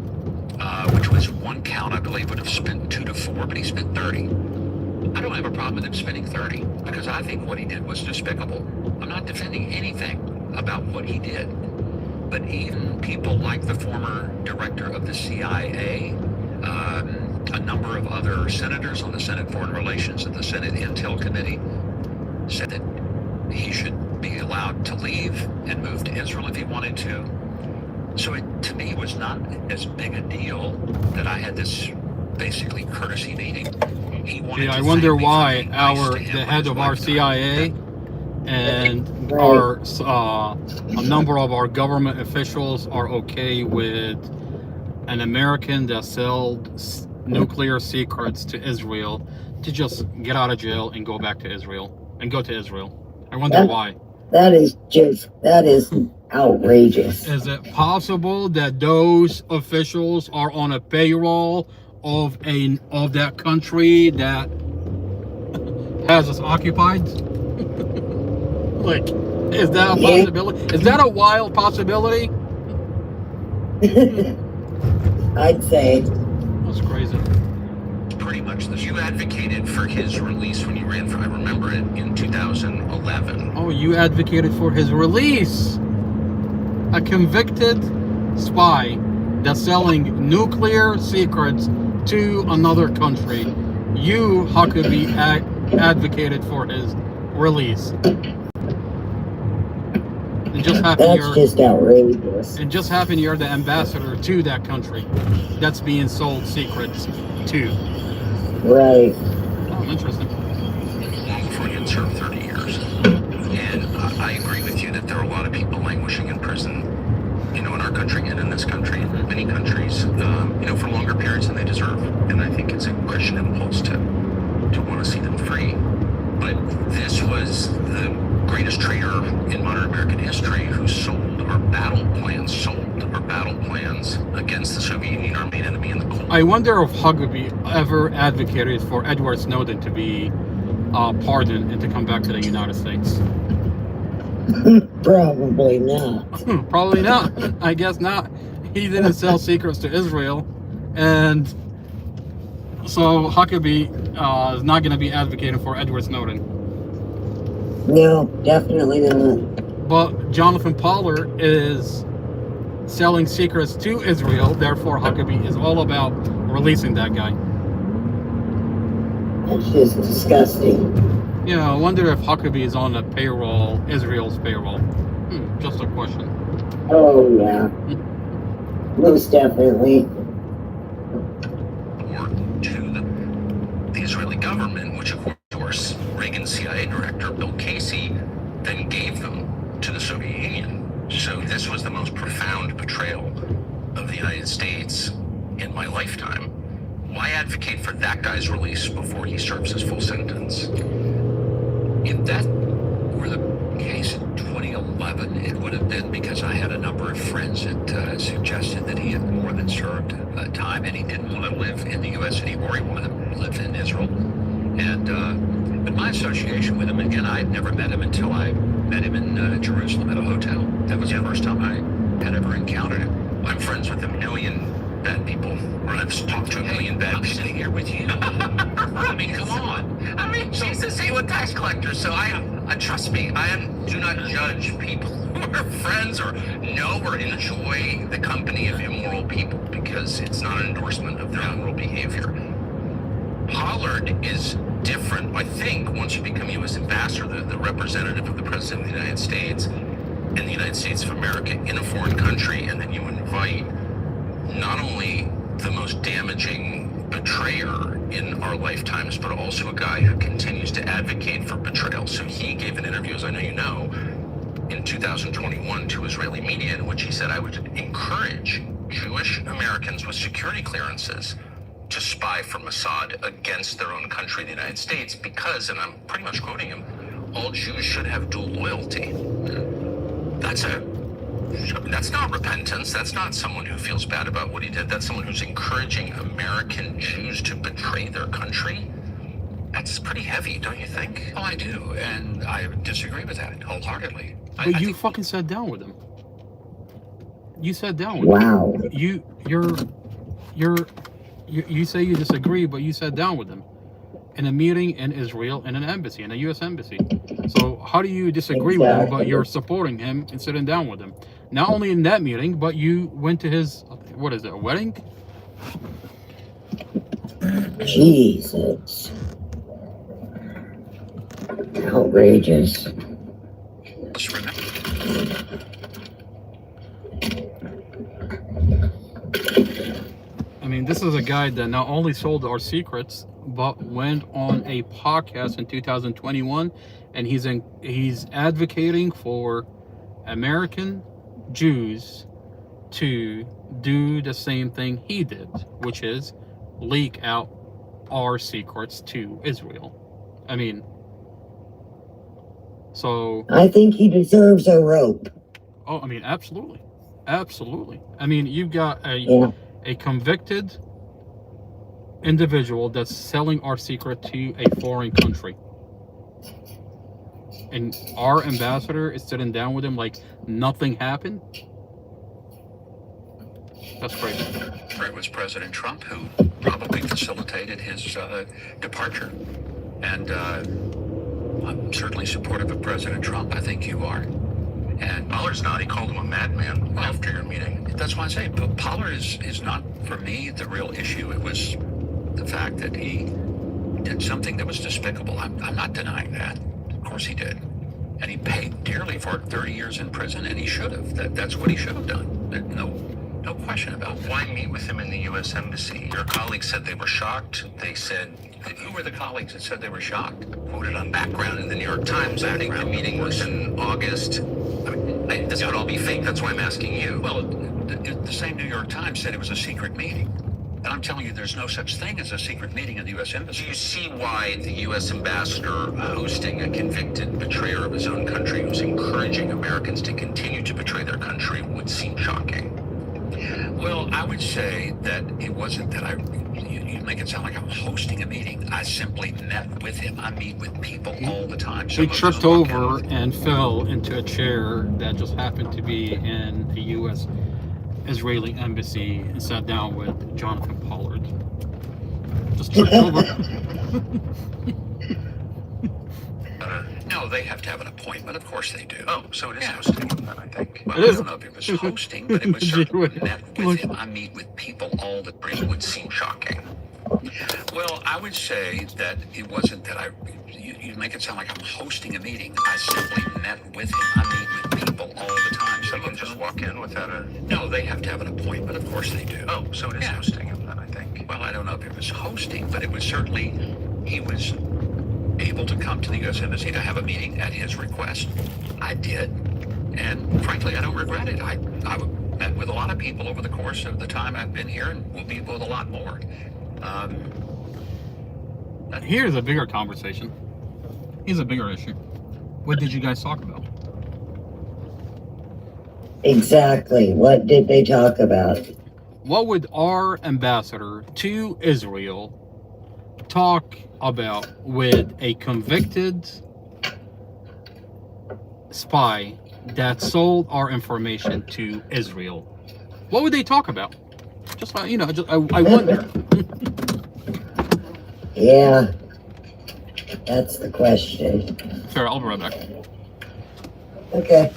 which was one count, I believe, would have spent 2 to 4, but he spent 30. I don't have a problem with him spending 30 because I think what he did was despicable. I'm not defending anything about what he did. but even people like the former director of the CIA, a number of other senators on the Senate Foreign Relations and the Senate Intel Committee said that he should be allowed to leave and move to Israel if he wanted to. So it, to me, was not as big a deal that I had this basically courtesy meeting. He wanted I to wonder thank me for why being nice our to him the when head his of our wife died. CIA and Right. our a number of our government officials are okay with an American that sold nuclear secrets to Israel to just get out of jail and go back to Israel and go to Israel. I wonder That- why. That is outrageous. Is it possible that those officials are on a payroll of that country that has us occupied? Like, is that a Yeah. possibility? Is that a wild possibility? I'd say. That's crazy. Pretty much this. You advocated for his release when you ran for, I remember it, in 2011. Oh, you advocated for his release. A convicted spy that's selling nuclear secrets to another country. You, Huckabee, advocated for his release. It just happened That's just outrageous. it just happened you're the ambassador to that country that's being sold secrets to. Right. Oh, interesting. Long before he had served 30 years. And I agree with you that there are a lot of people languishing in prison, in our country and in this country, and in many countries, for longer periods than they deserve. And I think it's a Christian impulse to want to see them free. But this was the greatest traitor in modern American history who sold our battle plans against the Soviet Union, our main enemy in the Cold War. I wonder if Huckabee ever advocated for Edward Snowden to be pardoned and to come back to the United States. Probably not. Probably not. I guess not. He didn't sell secrets to Israel, and so Huckabee is not going to be advocating for Edward Snowden. No, definitely not. But Jonathan Pollard is selling secrets to Israel, therefore Huckabee is all about releasing that guy. That's just disgusting. I wonder if Huckabee is on the payroll, Israel's payroll. Just a question. Oh, yeah. Most definitely. Or to the Israeli government, which of course Reagan's CIA director Bill Casey then gave them to the Soviet Union. So this was the most profound betrayal of the United States in my lifetime. Why advocate for that guy's release before he serves his full sentence? If that were the case in 2011, it would have been because I had a number of friends that suggested that he had more than served time and he didn't want to live in the U.S. anymore. He wanted to live in Israel. And but my association with him, again, I had never met him until I met him in Jerusalem at a hotel. That was the first time I had ever encountered him. I'm friends with a million bad people, or I've talked to a million bad people. I'm sitting here with you. I mean, come on. I mean, Jesus, he was a tax collector, so I trust me, do not judge people who are friends or know or enjoy the company of immoral people because it's not an endorsement of their immoral behavior. Pollard is different, I think, once you become U.S. ambassador, the representative of the President of the United States and the United States of America in a foreign country, and then you invite not only the most damaging betrayer in our lifetimes, but also a guy who continues to advocate for betrayal. So he gave an interview, as I know you know, in 2021 to Israeli media in which he said, I would encourage Jewish Americans with security clearances to spy for Mossad against their own country, the United States, because, and I'm pretty much quoting him, all Jews should have dual loyalty. That's not repentance. That's not someone who feels bad about what he did. That's someone who's encouraging American Jews to betray their country. That's pretty heavy, don't you think? Oh, I do, and I disagree with that wholeheartedly. But you fucking sat down with him. You sat down with him. Wow. You say you disagree, but you sat down with him. in a meeting in Israel in an embassy, in a U.S. embassy. So how do you disagree with him, but you're supporting him and sitting down with him? Not only in that meeting, but you went to his, what is it, a wedding? Jesus. Outrageous. Let's remember. I mean, this is a guy that not only sold our secrets, but went on a podcast in 2021, and he's advocating for American Jews to do the same thing he did, which is leak out our secrets to Israel. I mean, so I think he deserves a rope. oh, I mean, absolutely, absolutely. I mean, you've got Yeah. a convicted individual that's selling our secret to a foreign country, and our ambassador is sitting down with him like nothing happened. That's crazy. It was President Trump who probably facilitated his departure. And I'm certainly supportive of President Trump. I think you are. And Pollard's not. He called him a madman after your meeting. That's why I say Pollard is not, for me, the real issue. It was the fact that he did something that was despicable. I'm not denying that. Of course he did. And he paid dearly for it, 30 years in prison, and he should have. That's what he should have done. No question about that. Why meet with him in the U.S. Embassy? Your colleagues said they were shocked. They said, who were the colleagues that said they were shocked? Quoted on background in the New York Times. I think the meeting was in August. I mean, this could all be fake. That's why I'm asking you. Well, the same New York Times said it was a secret meeting. And I'm telling you, there's no such thing as a secret meeting in the U.S. Embassy. Do you see why the U.S. ambassador hosting a convicted betrayer of his own country who's encouraging Americans to continue to betray their country would seem shocking? Well, I would say that it wasn't that you make it sound like I'm hosting a meeting. I simply met with him. I meet with people all the time. He tripped over and fell into a chair that just happened to be in the U.S. Israeli embassy and sat down with Jonathan Pollard. Just tripped over. No, they have to have an appointment. Of course they do. Oh, so it is hosting, then, I think. Well, It is. I don't know if it was hosting, but it was certainly met with him. I meet with people all the time. Would seem shocking. Well, I would say that it wasn't that you make it sound like I'm hosting a meeting. I simply met with him. I meet with people all the time. Someone just walk in without a... No, they have to have an appointment. Of course they do. Oh, so it is hosting him then, I think. Well, I don't know if it was hosting, but it was certainly... He was able to come to the U.S. Embassy to have a meeting at his request. I did. And frankly, I don't regret it. I met with a lot of people over the course of the time I've been here, and we'll be with a lot more. Here's a bigger conversation. Here's a bigger issue. What did you guys talk about? Exactly. What did they talk about? What would our ambassador to Israel talk about with a convicted spy that sold our information to Israel? What would they talk about? Just I wonder. Yeah, that's the question. Sure, I'll be right back. Okay.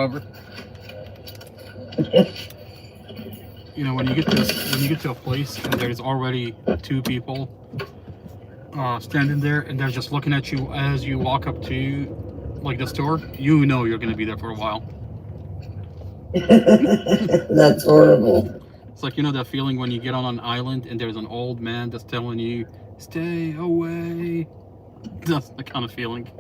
forever. You know, when you get to a place and there's already two people standing there and they're just looking at you as you walk up to like the store, you know you're gonna be there for a while. That's horrible. It's like, you know, that feeling when you get on an island and there's an old man that's telling you, stay away. That's the kind of feeling.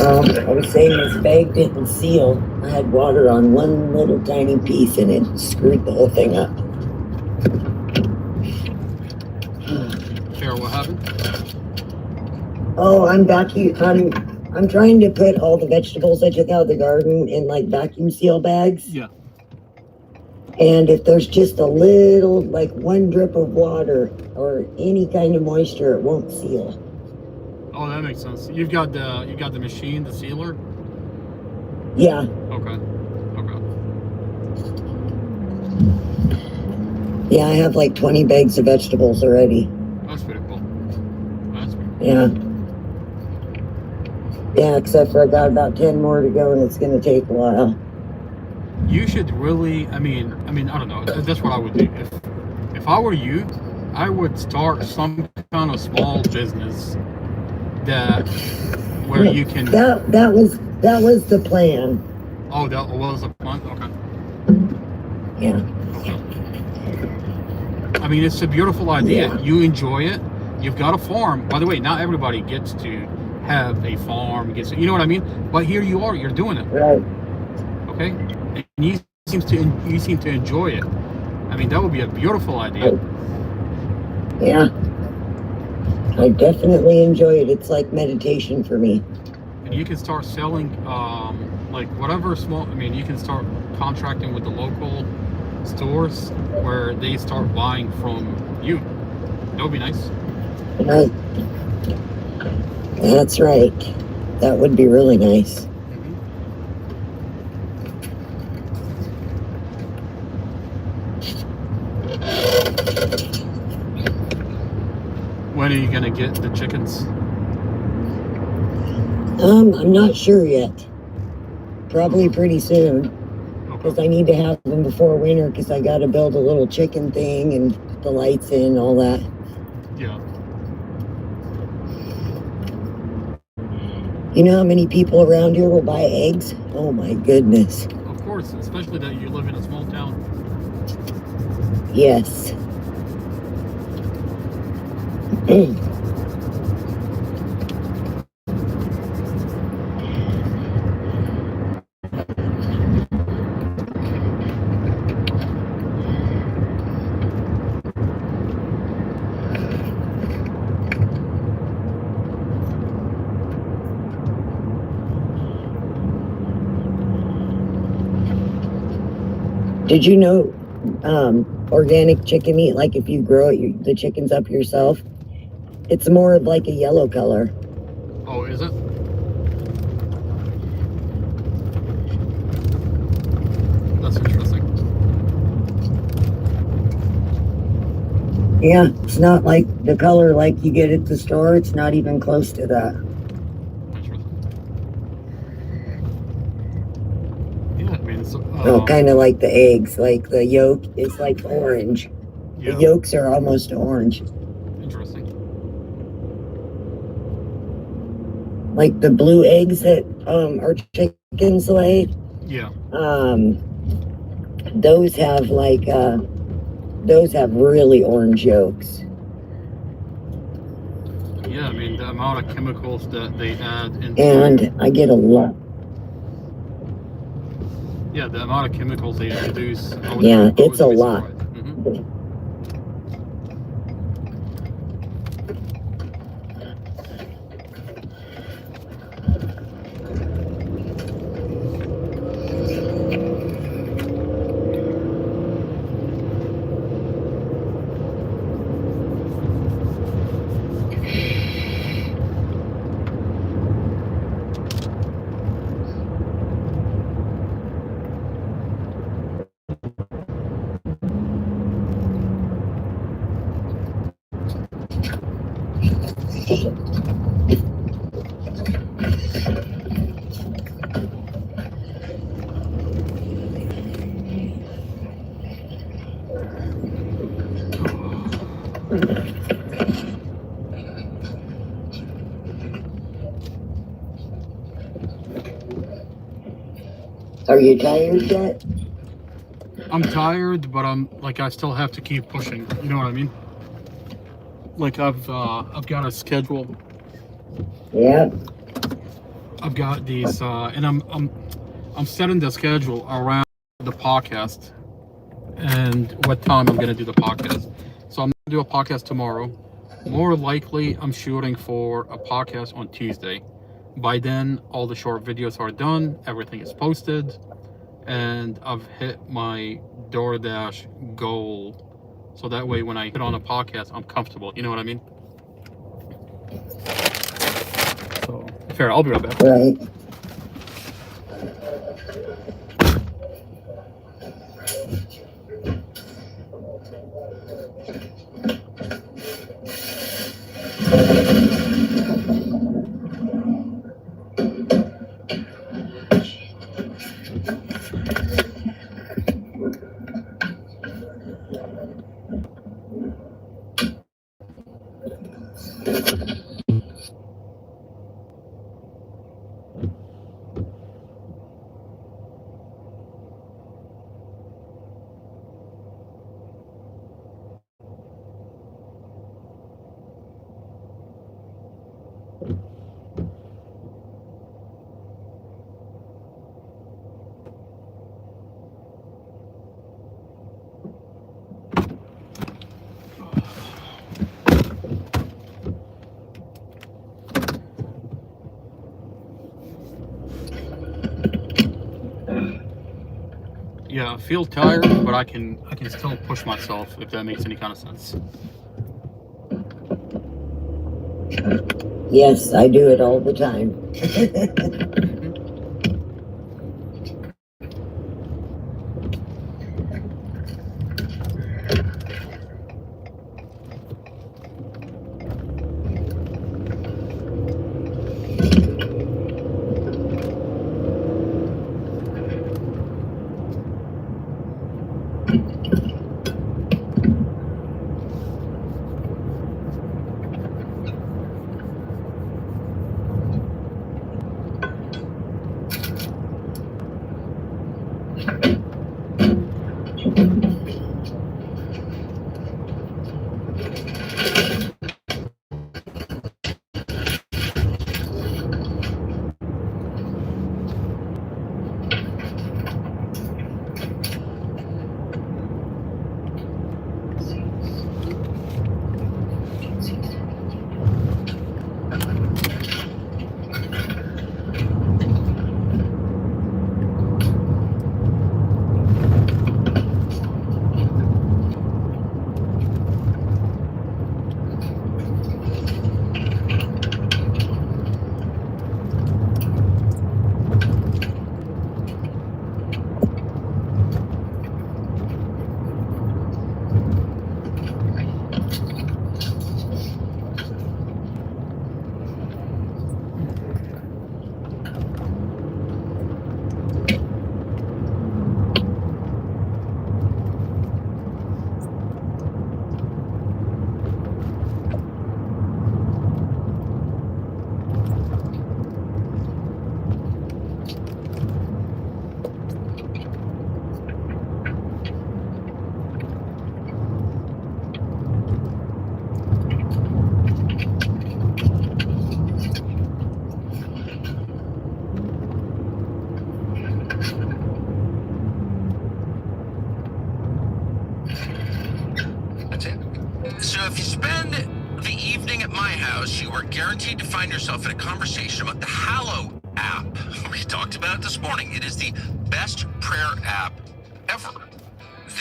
I was saying this bag didn't seal. I had water on one little tiny piece and it screwed the whole thing up. Sarah, what happened? Oh, I'm trying to put all the vegetables I took out of the garden in like vacuum seal bags. Yeah. And if there's just a little, like one drip of water or any kind of moisture, it won't seal. Oh, that makes sense. You've got the machine, the sealer? Yeah. Okay. Yeah, I have like 20 bags of vegetables already. That's pretty cool. Yeah. Yeah, except for I got about 10 more to go and it's going to take a while. You should really, I mean, I don't know. That's what I would do. If I were you, I would start some kind of small business where you can. That was the plan. Oh, that was the plan. Okay. Yeah. I mean, it's a beautiful idea. Yeah. You enjoy it. You've got a farm. By the way, not everybody gets to have a farm. You know what I mean? But here you are. You're doing it. Right. Okay. And you seem to enjoy it. I mean, that would be a beautiful idea. Yeah. I definitely enjoy it. It's like meditation for me. And you can start selling, like whatever small. I mean, you can start contracting with the local stores where they start buying from you. That would be nice. Right. That's right. That would be really nice. When are you gonna get the chickens? I'm not sure yet. Probably pretty soon. Because I need to have them before winter because I got to build a little chicken thing and put the lights in and all that. Yeah. You know how many people around here will buy eggs? Oh my goodness. Of course, especially that you live in a small town. Yes. Did you know organic chicken meat, like if you grow it, the chickens up yourself, it's more of like a yellow color. Oh, is it? That's interesting. Yeah, it's not like the color like you get at the store. It's not even close to that. Interesting. Yeah, I mean, it's, Oh, kind of like the eggs. Like the yolk is like orange. yeah, The yolks are almost orange. interesting. Like the blue eggs that our chickens lay. Yeah. Those have like those have really orange yolks. Yeah, I mean, the amount of chemicals that they add into... And I get a lot. Yeah, the amount of chemicals they introduce. Yeah, it's a lot. Mm-hmm. Are you tired yet? I'm tired, but I still have to keep pushing. You know what I mean? Like I've got a schedule. Yeah. I've got these, and I'm setting the schedule around the podcast and what time I'm gonna do the podcast. So I'm gonna do a podcast tomorrow. More likely, I'm shooting for a podcast on Tuesday. By then, all the short videos are done. Everything is posted. And I've hit my DoorDash goal, so that way when I get on a podcast, I'm comfortable. You know what I mean? So, fair. I'll be right back. Right. Yeah, I feel tired, but I can still push myself, if that makes any kind of sense. Yes, I do it all the time. So if you spend the evening at my house, you are guaranteed to find yourself in a conversation about the Hallow app. We talked about it this morning. It is the best prayer app ever.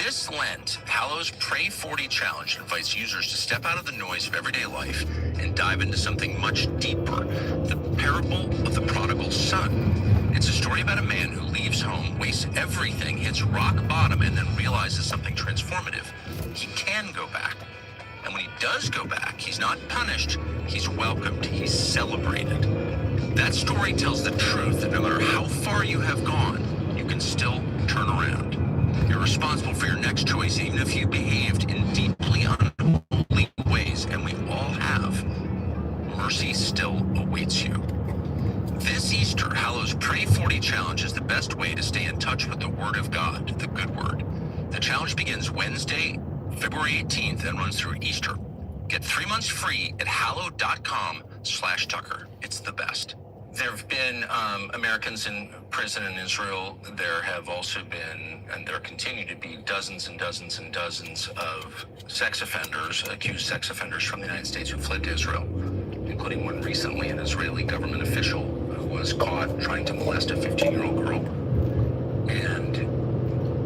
This Lent, Hallow's Pray 40 Challenge invites users to step out of the noise of everyday life and dive into something much deeper, the parable of the prodigal son. It's a story about a man who leaves home, wastes everything, hits rock bottom, and then realizes something transformative. He can go back. And when he does go back, he's not punished, he's welcomed, he's celebrated. That story tells the truth that no matter how far you have gone, you can still turn around. You're responsible for your next choice, even if you behaved in deeply unholy ways, and we all have. Mercy still awaits you. This Easter, Hallow's Pray 40 Challenge is the best way to stay in touch with the Word of God, the good word. The challenge begins Wednesday, February 18th, and runs through Easter. Get 3 months free at hallow.com/Tucker. It's the best. There have been Americans in prison in Israel. There have also been, and there continue to be, dozens and dozens and dozens of sex offenders, accused sex offenders from the United States who fled to Israel, including one recently, an Israeli government official who was caught trying to molest a 15-year-old girl. And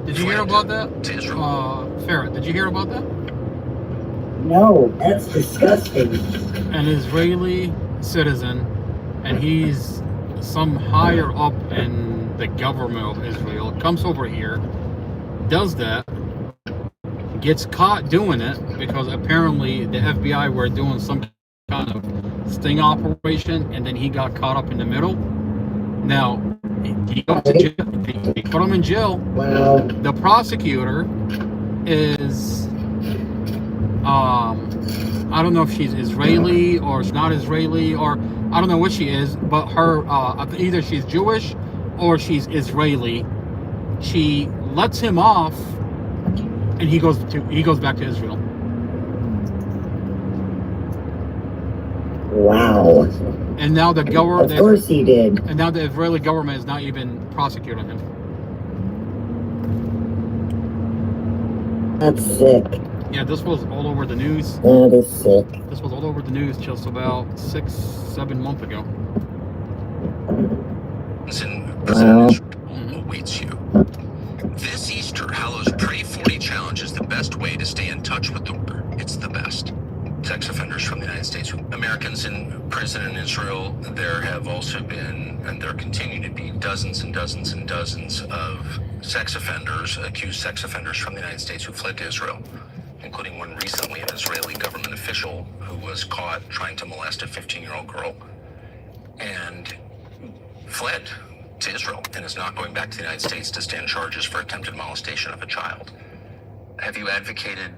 did you hear about that? To Israel. Farrah, did you hear about that? No, that's disgusting. An Israeli citizen, and he's some higher up in the government of Israel, comes over here, does that, gets caught doing it because apparently the FBI were doing some kind of sting operation, and then he got caught up in the middle. Now, he got to jail. They put him in jail. Wow. The prosecutor is, I don't know if she's Israeli or she's not Israeli, or I don't know what she is, but her, either she's Jewish or she's Israeli. She lets him off, and he goes back to Israel. Wow. And now the government, Of course he did. and now the Israeli government is not even prosecuting him. That's sick. Yeah, this was all over the news. That is sick. This was all over the news just about 6-7 months ago. Wow. Awaits you. This Easter, Hallow's Pray 40 Challenge is the best way to stay in touch with the Word. It's the best. Sex offenders from the United States. Americans in prison in Israel. There have also been, and there continue to be, dozens and dozens and dozens of sex offenders, accused sex offenders from the United States who fled to Israel, including one recently, an Israeli government official who was caught trying to molest a 15-year-old girl and fled to Israel and is not going back to the United States to stand charges for attempted molestation of a child. Have you advocated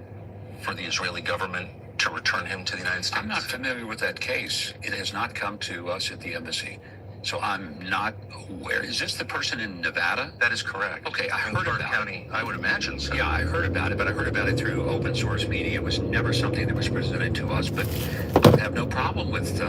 for the Israeli government to return him to the United States? I'm not familiar with that case. It has not come to us at the embassy. So I'm not aware. Is this the person in Nevada? That is correct. Okay, I heard Clark about County, I would imagine so. Yeah, I heard about it, but I heard about it through open source media. It was never something that was presented to us, but I have no problem with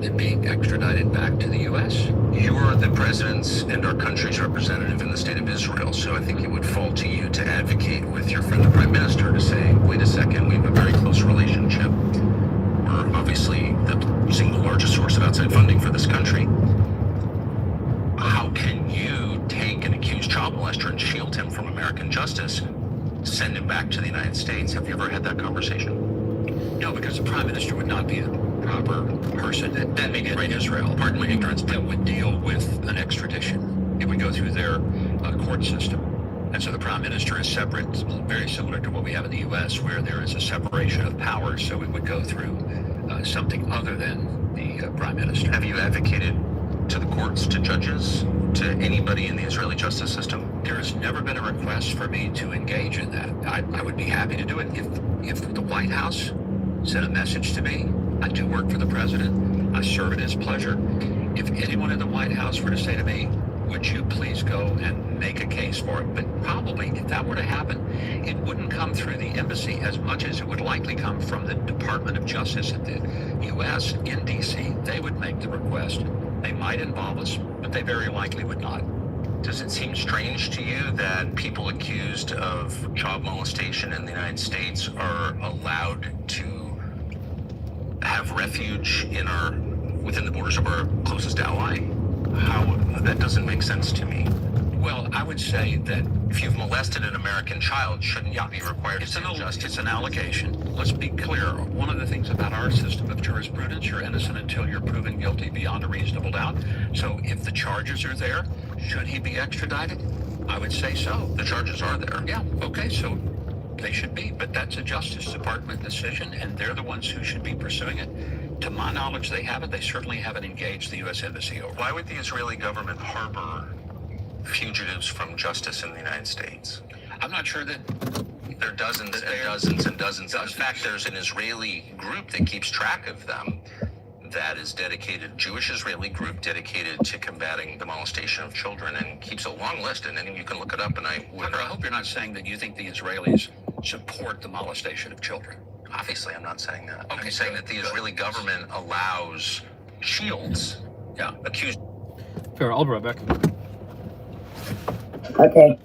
it being extradited back to the U.S. You're the president's and our country's representative in the state of Israel, so I think it would fall to you to advocate with your friend the Prime Minister to say, wait a second, we have a very close relationship. We're obviously the single largest source of outside funding for this country. How can you take an accused child molester and shield him from American justice, send him back to the United States? Have you ever had that conversation? No, because the Prime Minister would not be the proper person that may be in Israel. Pardon my ignorance, that would deal with an extradition. It would go through their court system. And so the Prime Minister is separate, very similar to what we have in the U.S., where there is a separation of powers, so it would go through something other than the Prime Minister. Have you advocated to the courts, to judges, to anybody in the Israeli justice system? There has never been a request for me to engage in that. I would be happy to do it if the White House sent a message to me. I do work for the president. I serve at his pleasure. If anyone in the White House were to say to me, would you please go and make a case for it? But probably, if that were to happen, it wouldn't come through the embassy as much as it would likely come from the Department of Justice at the U.S. in D.C. They would make the request. They might involve us, but they very likely would not. Does it seem strange to you that people accused of child molestation in the United States are allowed to have refuge within the borders of our closest ally? How that doesn't make sense to me. Well, I would say that If you've molested an American child, shouldn't you be required to seek justice? it's an allegation. Let's be clear. One of the things about our system of jurisprudence, you're innocent until you're proven guilty beyond a reasonable doubt. So if the charges are there, should he be extradited? I would say so. The charges are there. Yeah, okay, so they should be, but that's a Justice Department decision, and they're the ones who should be pursuing it. To my knowledge, they haven't. They certainly haven't engaged the U.S. Embassy over. Why would the Israeli government harbor fugitives from justice in the United States? I'm not sure that There are dozens and dozens and dozens. In fact, there's an Israeli group that keeps track of them that is dedicated, Jewish Israeli group dedicated to combating the molestation of children, and keeps a long list, and then you can look it up. And I hope you're not saying that you think the Israelis support the molestation of children. obviously I'm not saying that. Okay, I'm saying that the Israeli government allows shields accused. Fair, I'll be right back. Okay.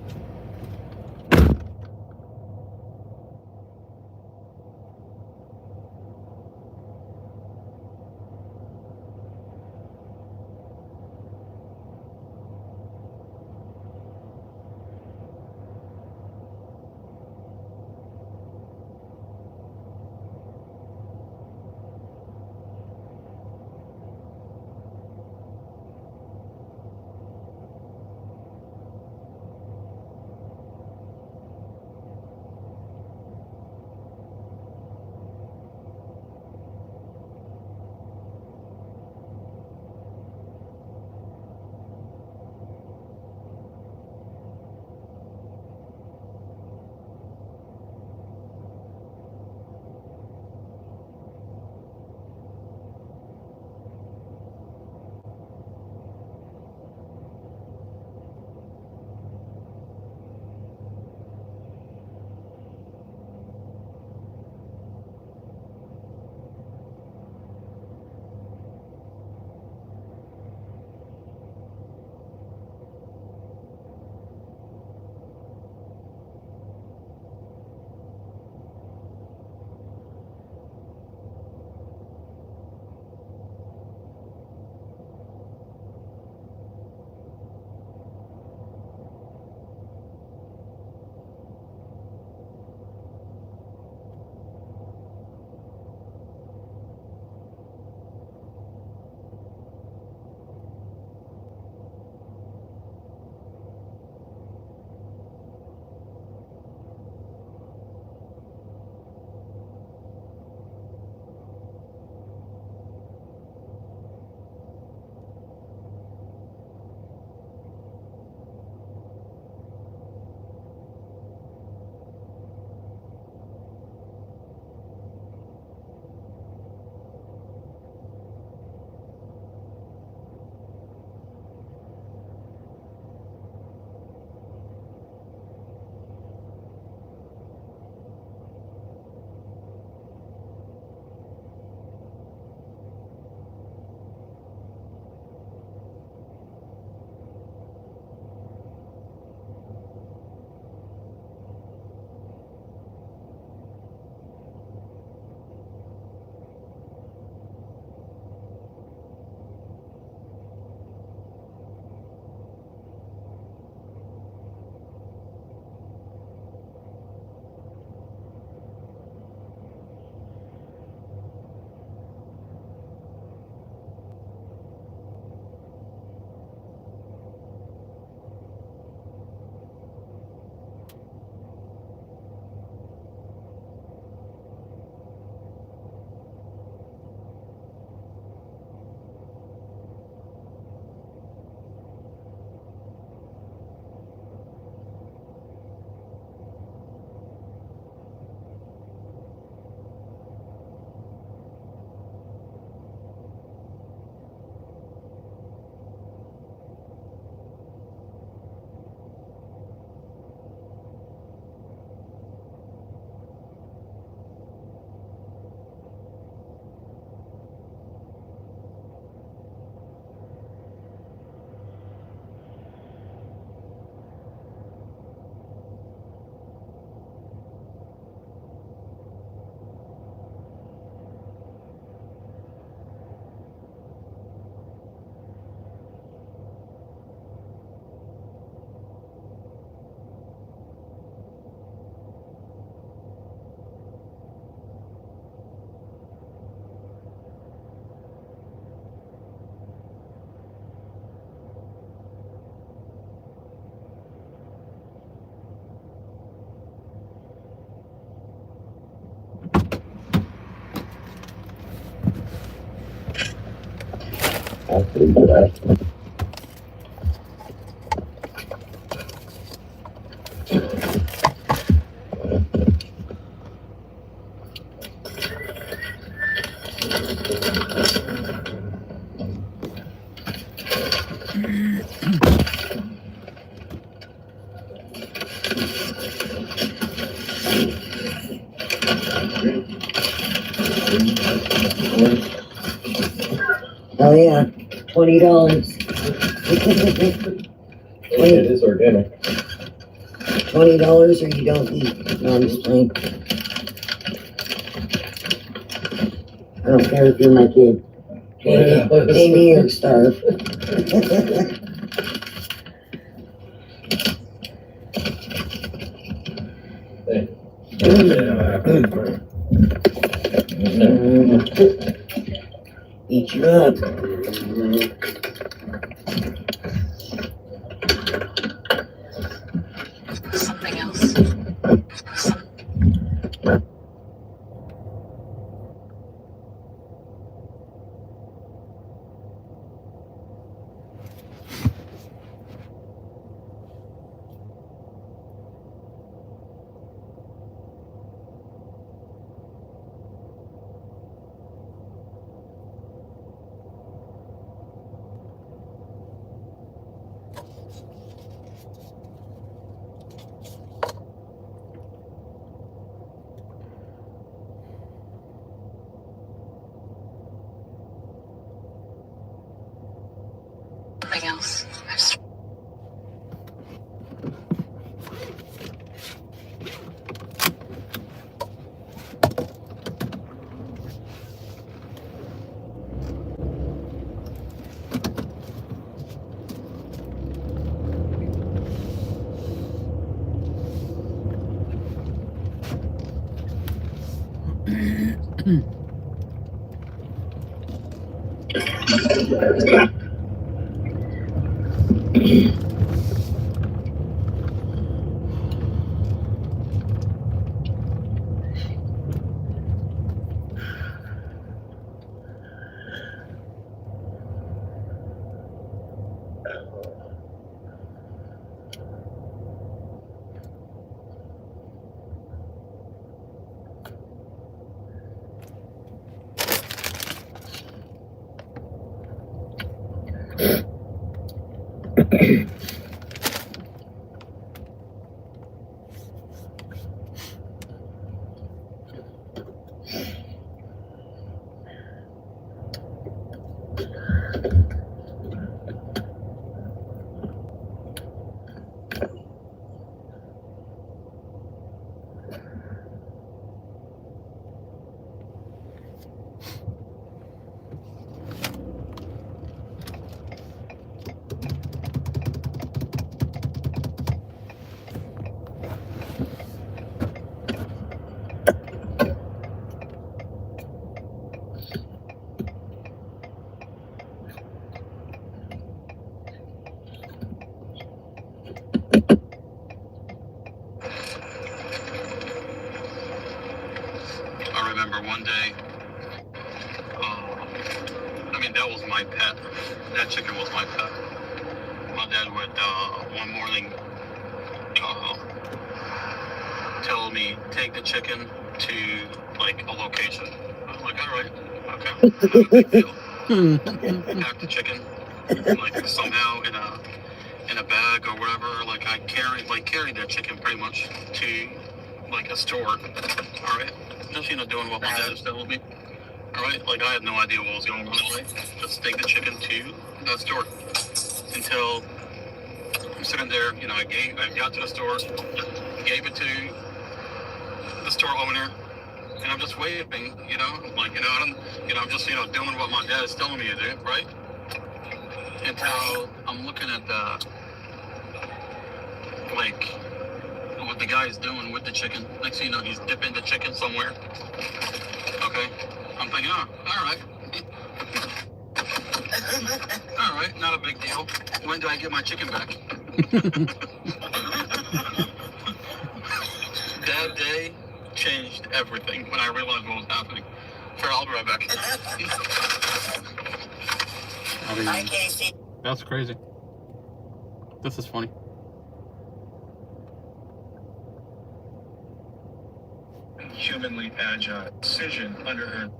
Oh yeah, $20. It is organic. $20 or you don't eat. No, I'm just playing. I don't care if you're my kid. Pay me or starve. Eat you up. Something else. Something else. I remember one day, that was my pet. That chicken was my pet. My dad would, one morning, tell me, take the chicken to, like, a location. I'm like, all right, okay, not a big deal. Pack the chicken, like, somehow in a bag or whatever. Like, I carried that chicken pretty much to, like, a store. All right, just, doing what my dad is telling me. All right, like, I had no idea what was going on. Right? Just take the chicken to that store until I'm sitting there. I got to the store, gave it to the store owner, and I'm just waiting. I'm just doing what my dad is telling me to do, right? Until I'm looking at what the guy is doing with the chicken. Next thing you know, he's dipping the chicken somewhere. Okay. I'm thinking, all right. All right, not a big deal. When do I get my chicken back? That day changed everything when I realized what was happening. Fair, I'll be right back. I mean, Hi, Casey. that's crazy. This is funny. Humanly agile decision under her.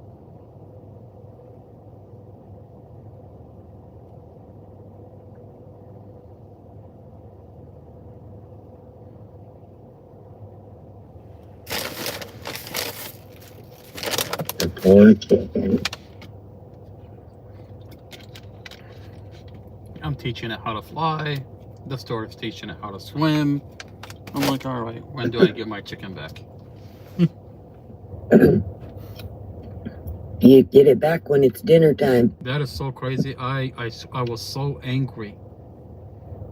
I'm teaching it how to fly. The store is teaching it how to swim. I'm like, all right, when do I get my chicken back? You get it back when it's dinner time. That is so crazy. I was so angry.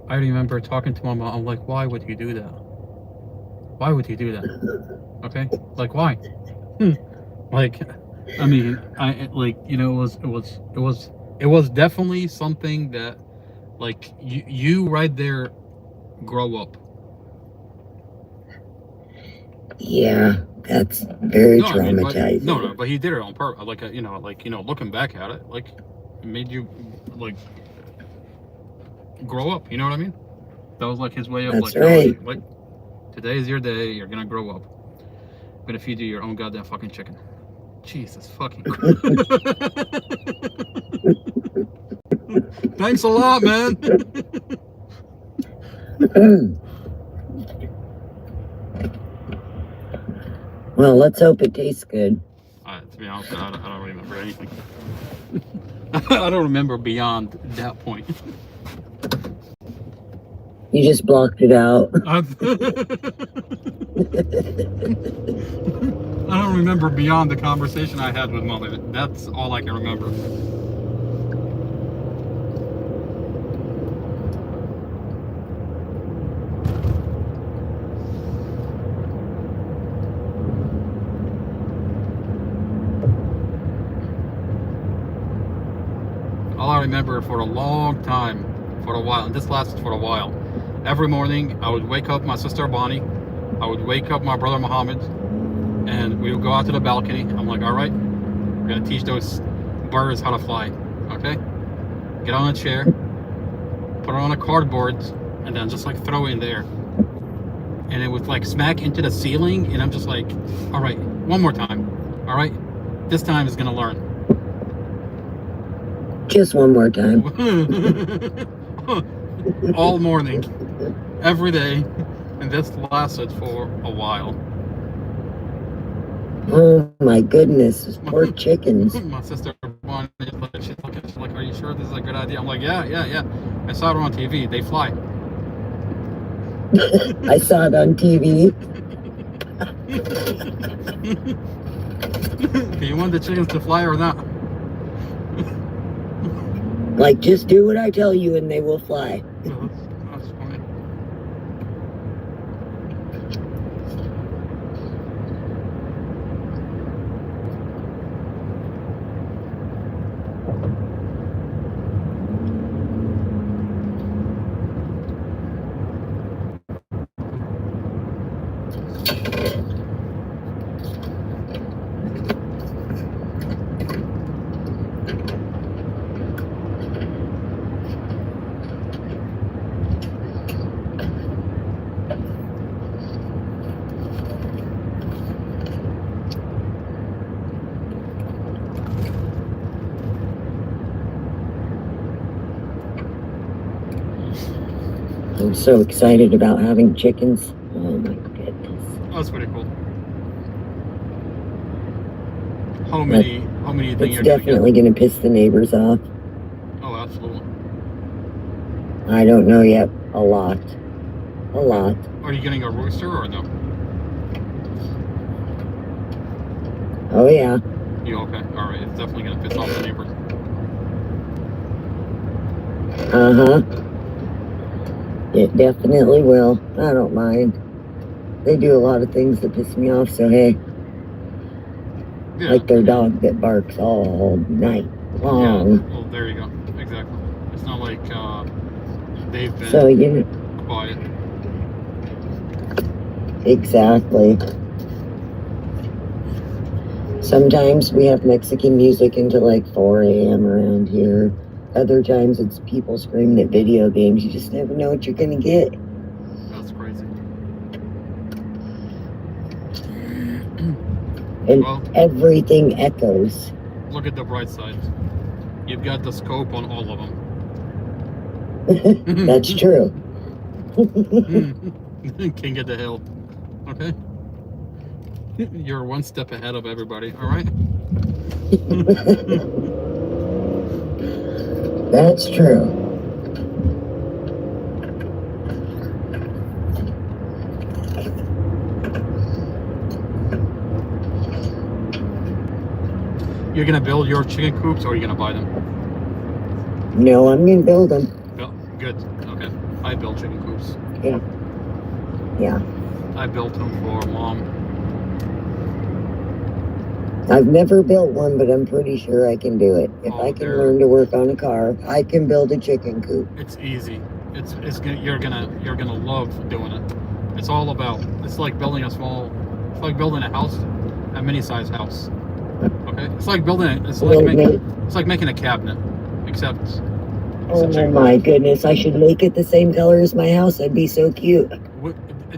I remember talking to my mom. I'm like, why would you do that? Why would you do that? Okay, like why? Like, I mean, it was definitely something that, like, you right there, grow up. Yeah, that's very No, I mean, traumatizing. no, but he did it on purpose. Like, looking back at it, like, it made you, like, grow up. You know what I mean? That was like his way of, That's like, right. like, today is your day. You're gonna grow up. I'm gonna feed you your own goddamn fucking chicken. Jesus fucking Christ. Thanks a lot, man. Well, let's hope it tastes good. To be honest, I don't remember anything. I don't remember beyond that point. You just blocked it out. I don't remember beyond the conversation I had with Mother. That's all I can remember. All I remember for a long time, for a while, and this lasted for a while, every morning I would wake up my sister Bonnie, I would wake up my brother Muhammad, and we would go out to the balcony. I'm like, all right, we're gonna teach those birds how to fly, okay? Get on a chair, put it on a cardboard, and then just like throw it in the air. And it would like smack into the ceiling, and I'm just like, all right, one more time, all right? This time is gonna learn. Just one more time. All morning, every day, and this lasted for a while. Oh my goodness, those poor chickens. My sister wanted, she's like, are you sure this is a good idea? I'm like, yeah. I saw it on TV. They fly. I saw it on TV. Do you want the chickens to fly or not? Like, just do what I tell you and they will fly. That's funny. I'm so excited about having chickens. Oh my goodness. That's pretty cool. How many do you think It's you're gonna definitely going to piss the neighbors off. get? Oh, absolutely. I don't know yet. A lot. A lot. Are you getting a rooster or no? Oh yeah. You okay? All right. It's definitely gonna piss off the neighbors. Uh-huh. It definitely will. I don't mind. They do a lot of things that piss me off, so hey. Yeah. Like their dog that barks all night long. Yeah. Well, there you go. Exactly. It's not like they've been So, you know, quiet. exactly. Sometimes we have Mexican music until like 4 a.m. around here. Other times it's people screaming at video games. You just never know what you're gonna get. That's crazy. And Well, everything echoes. look at the bright side. You've got the scope on all of them. That's true. King of the hill. Okay? You're one step ahead of everybody, alright? That's true. You're gonna build your chicken coops or are you gonna buy them? No, I'm gonna build them. Well, good. Okay. I built chicken coops. Yeah. Yeah. I built them for Mom. I've never built one, but I'm pretty sure I can do it. If Oh, I can they're- learn to work on a car, I can build a chicken coop. It's easy. You're gonna love doing it. It's all about. It's like building a house, a mini-sized house. Okay. It's like building. It's like making a cabinet, except. It's a Oh chicken my goodness, I should make it the same color as my house. That'd be so cute.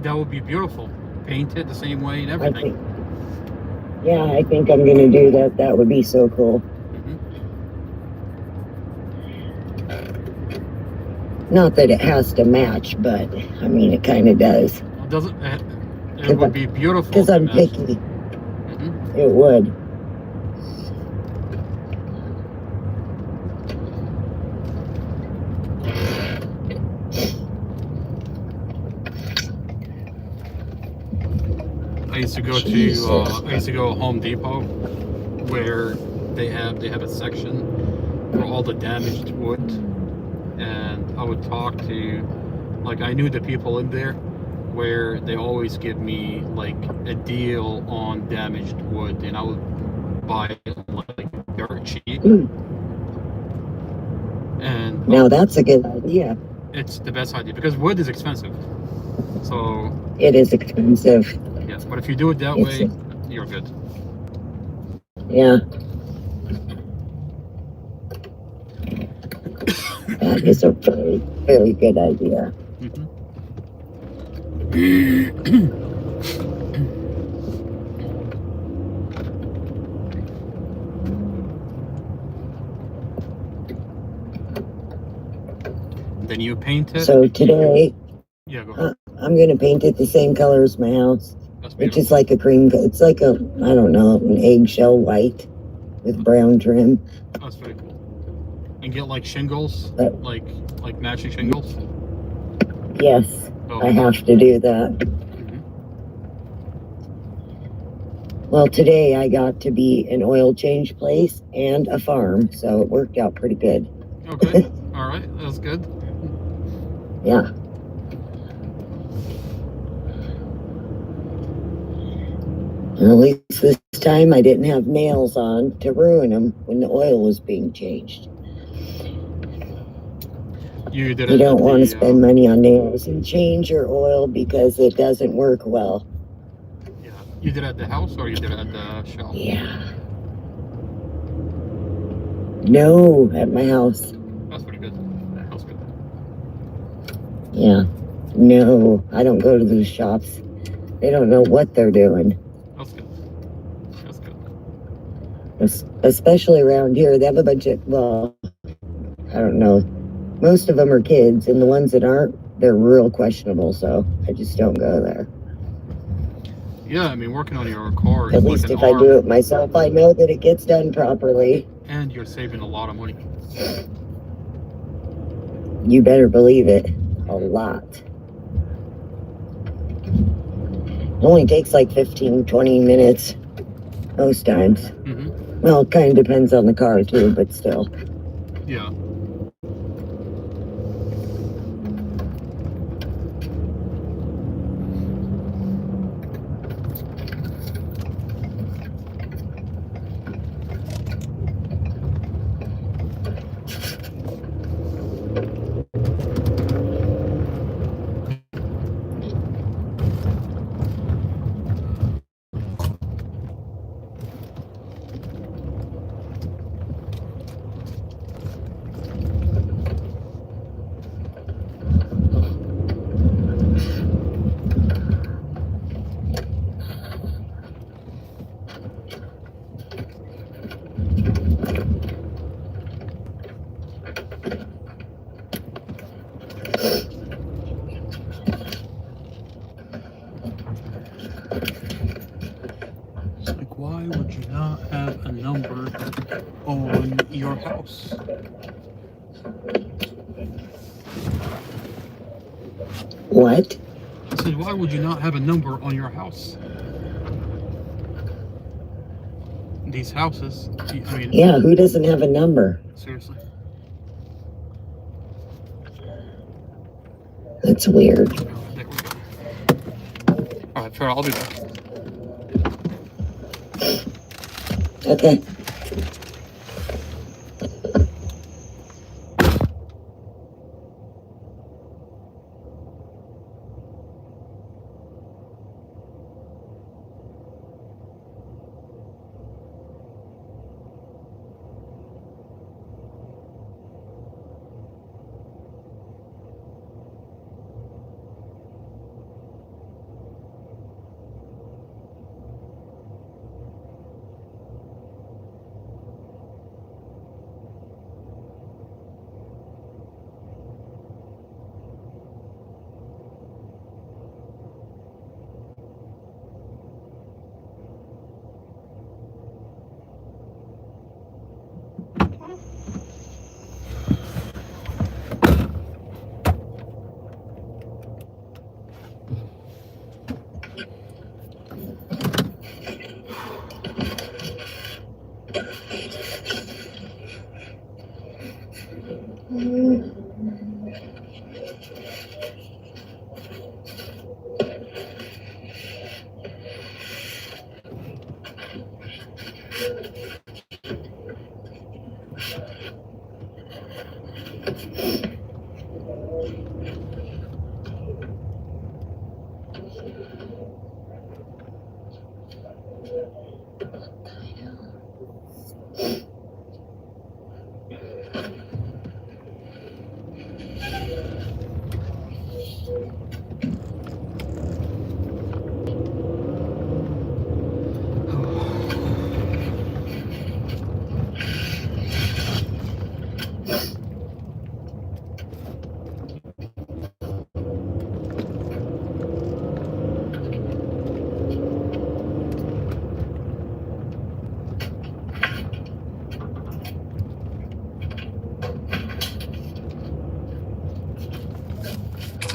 That would be beautiful. Paint it the same way and I everything. think, yeah, I think I'm gonna do that. That would be so cool. Not that it has to match, but I mean, it kind of does. Doesn't it would be beautiful. Because to I'm match. picky. Mhm. It would. I used to go Jesus. to Home Depot, where they have a section for all the damaged wood, and I would talk to, like, I knew the people in there, where they always give me like a deal on damaged wood, and I would buy it like dirt cheap. And Now that's a good idea. it's the best idea because wood is expensive. So It is expensive. yes, but if you do it that It's way, you're good. Yeah. That is a very, very good idea. Then you paint it. So today, Yeah, go ahead. I'm going to paint it the same color as my house, That's which beautiful. is like a cream. It's like a, I don't know, an eggshell white with brown trim. That's very cool. And get like shingles, But- like matching shingles. Yes, Oh, I have to do that. mhm. Well, today I got to be an oil change place and a farm, so it worked out pretty good. Okay. All right. That's good. Yeah. And at least this time I didn't have nails on to ruin them when the oil was being changed. You did it. You don't at want to the, spend money on nails and change your oil because it doesn't work well. Yeah. You did it at the house or you did it at the shop? Yeah. No, at my house. That's pretty good. That's good. Yeah. No, I don't go to those shops. They don't know what they're doing. That's good. That's good. Especially around here, they have a bunch of, well, I don't know. Most of them are kids, and the ones that aren't, they're real questionable, so I just don't go there. Yeah, I mean, working on your car At is least like if an I art, do it myself, I know that it gets done properly. and you're saving a lot of money. You better believe it. A lot. It only takes like 15, 20 minutes most times. Mm-hmm. Well, it kind of depends on the car too, but still. Yeah. would you not have a number on your house? What? I said, why would you not have a number on your house? These houses, I mean... Yeah, who doesn't have a number? Seriously. That's weird. There we go. Alright, Farrell, I'll be back. Okay.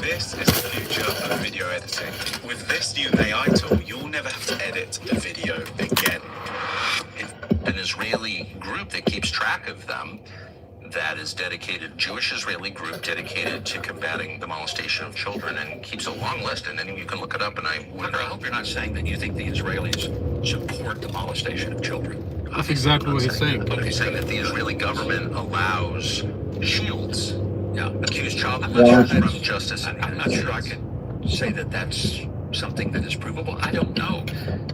This is the future of video editing. With this new AI tool, you'll never have to edit a video again. An Israeli group that keeps track of them, that is dedicated, Jewish Israeli group dedicated to combating the molestation of children, and keeps a long list, and then you can look it up. And I hope you're not saying that you think the Israelis support the molestation of children. That's exactly what he's saying. But he's saying that the Israeli government allows shields, accused child I'm molesters not from sure justice. I'm not sure I can say that that's something that is provable. I don't know.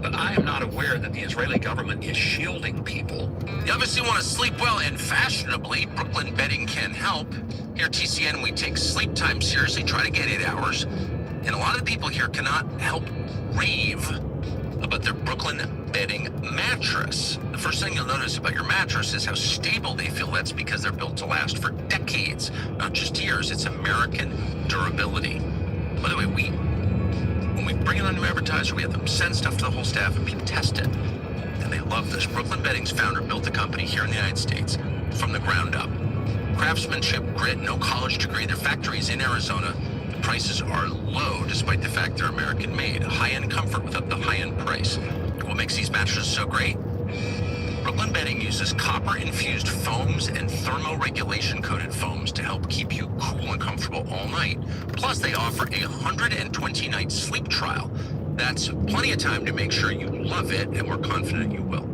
But I am not aware that the Israeli government is shielding people. You obviously want to sleep well and fashionably. Brooklyn bedding can help. Here at TCN, we take sleep time seriously, try to get 8 hours. And a lot of the people here cannot help rave about their Brooklyn bedding mattress. The first thing you'll notice about your mattress is how stable they feel. That's because they're built to last for decades, not just years. It's American durability. By the way, when we bring in a new advertiser, we have them send stuff to the whole staff and people test it. And they love this. Brooklyn Bedding's founder built the company here in the United States from the ground up. Craftsmanship, grit, no college degree. Their factory's in Arizona. The prices are low despite the fact they're American made. High-end comfort without the high-end price. What makes these mattresses so great? Brooklyn Bedding uses copper-infused foams and thermoregulation-coated foams to help keep you cool and comfortable all night. Plus, they offer a 120-night sleep trial. That's plenty of time to make sure you love it, and we're confident you will.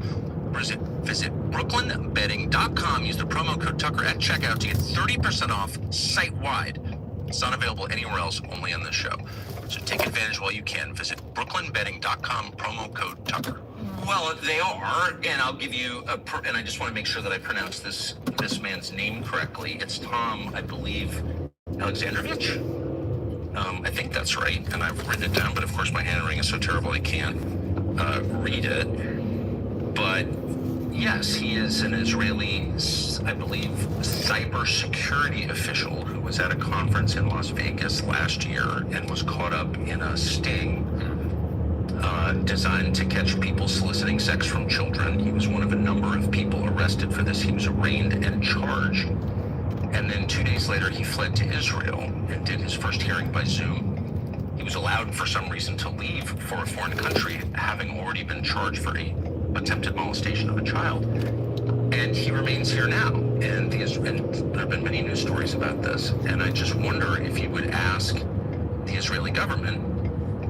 Visit brooklynbedding.com. Use the promo code Tucker at checkout to get 30% off site-wide. It's not available anywhere else, only on this show. So take advantage while you can. Visit brooklynbedding.com, promo code Tucker. Well, they are, and I'll give you and I just want to make sure that I pronounce this man's name correctly. It's Tom, I believe, Alexandrovich. I think that's right, and I've written it down, but of course my handwriting is so terrible I can't read it. But yes, he is an Israeli, I believe, cybersecurity official who was at a conference in Las Vegas last year and was caught up in a sting designed to catch people soliciting sex from children. He was one of a number of people arrested for this. He was arraigned and charged. And then 2 days later, he fled to Israel and did his first hearing by Zoom. He was allowed for some reason to leave for a foreign country, having already been charged for attempted molestation of a child. And he remains here now. And there have been many news stories about this. And I just wonder if you would ask the Israeli government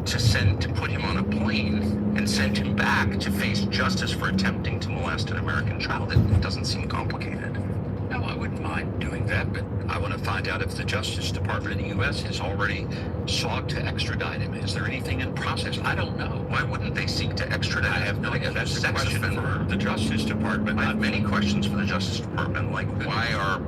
to put him on a plane and send him back to face justice for attempting to molest an American child. It doesn't seem complicated. No, I wouldn't mind doing that, but I want to find out if the Justice Department in the U.S. has already sought to extradite him. Is there anything in process? I don't know. Why wouldn't they seek to extradite? I have no idea. That's the question for the Justice Department. I have many questions for the Justice Department, like why are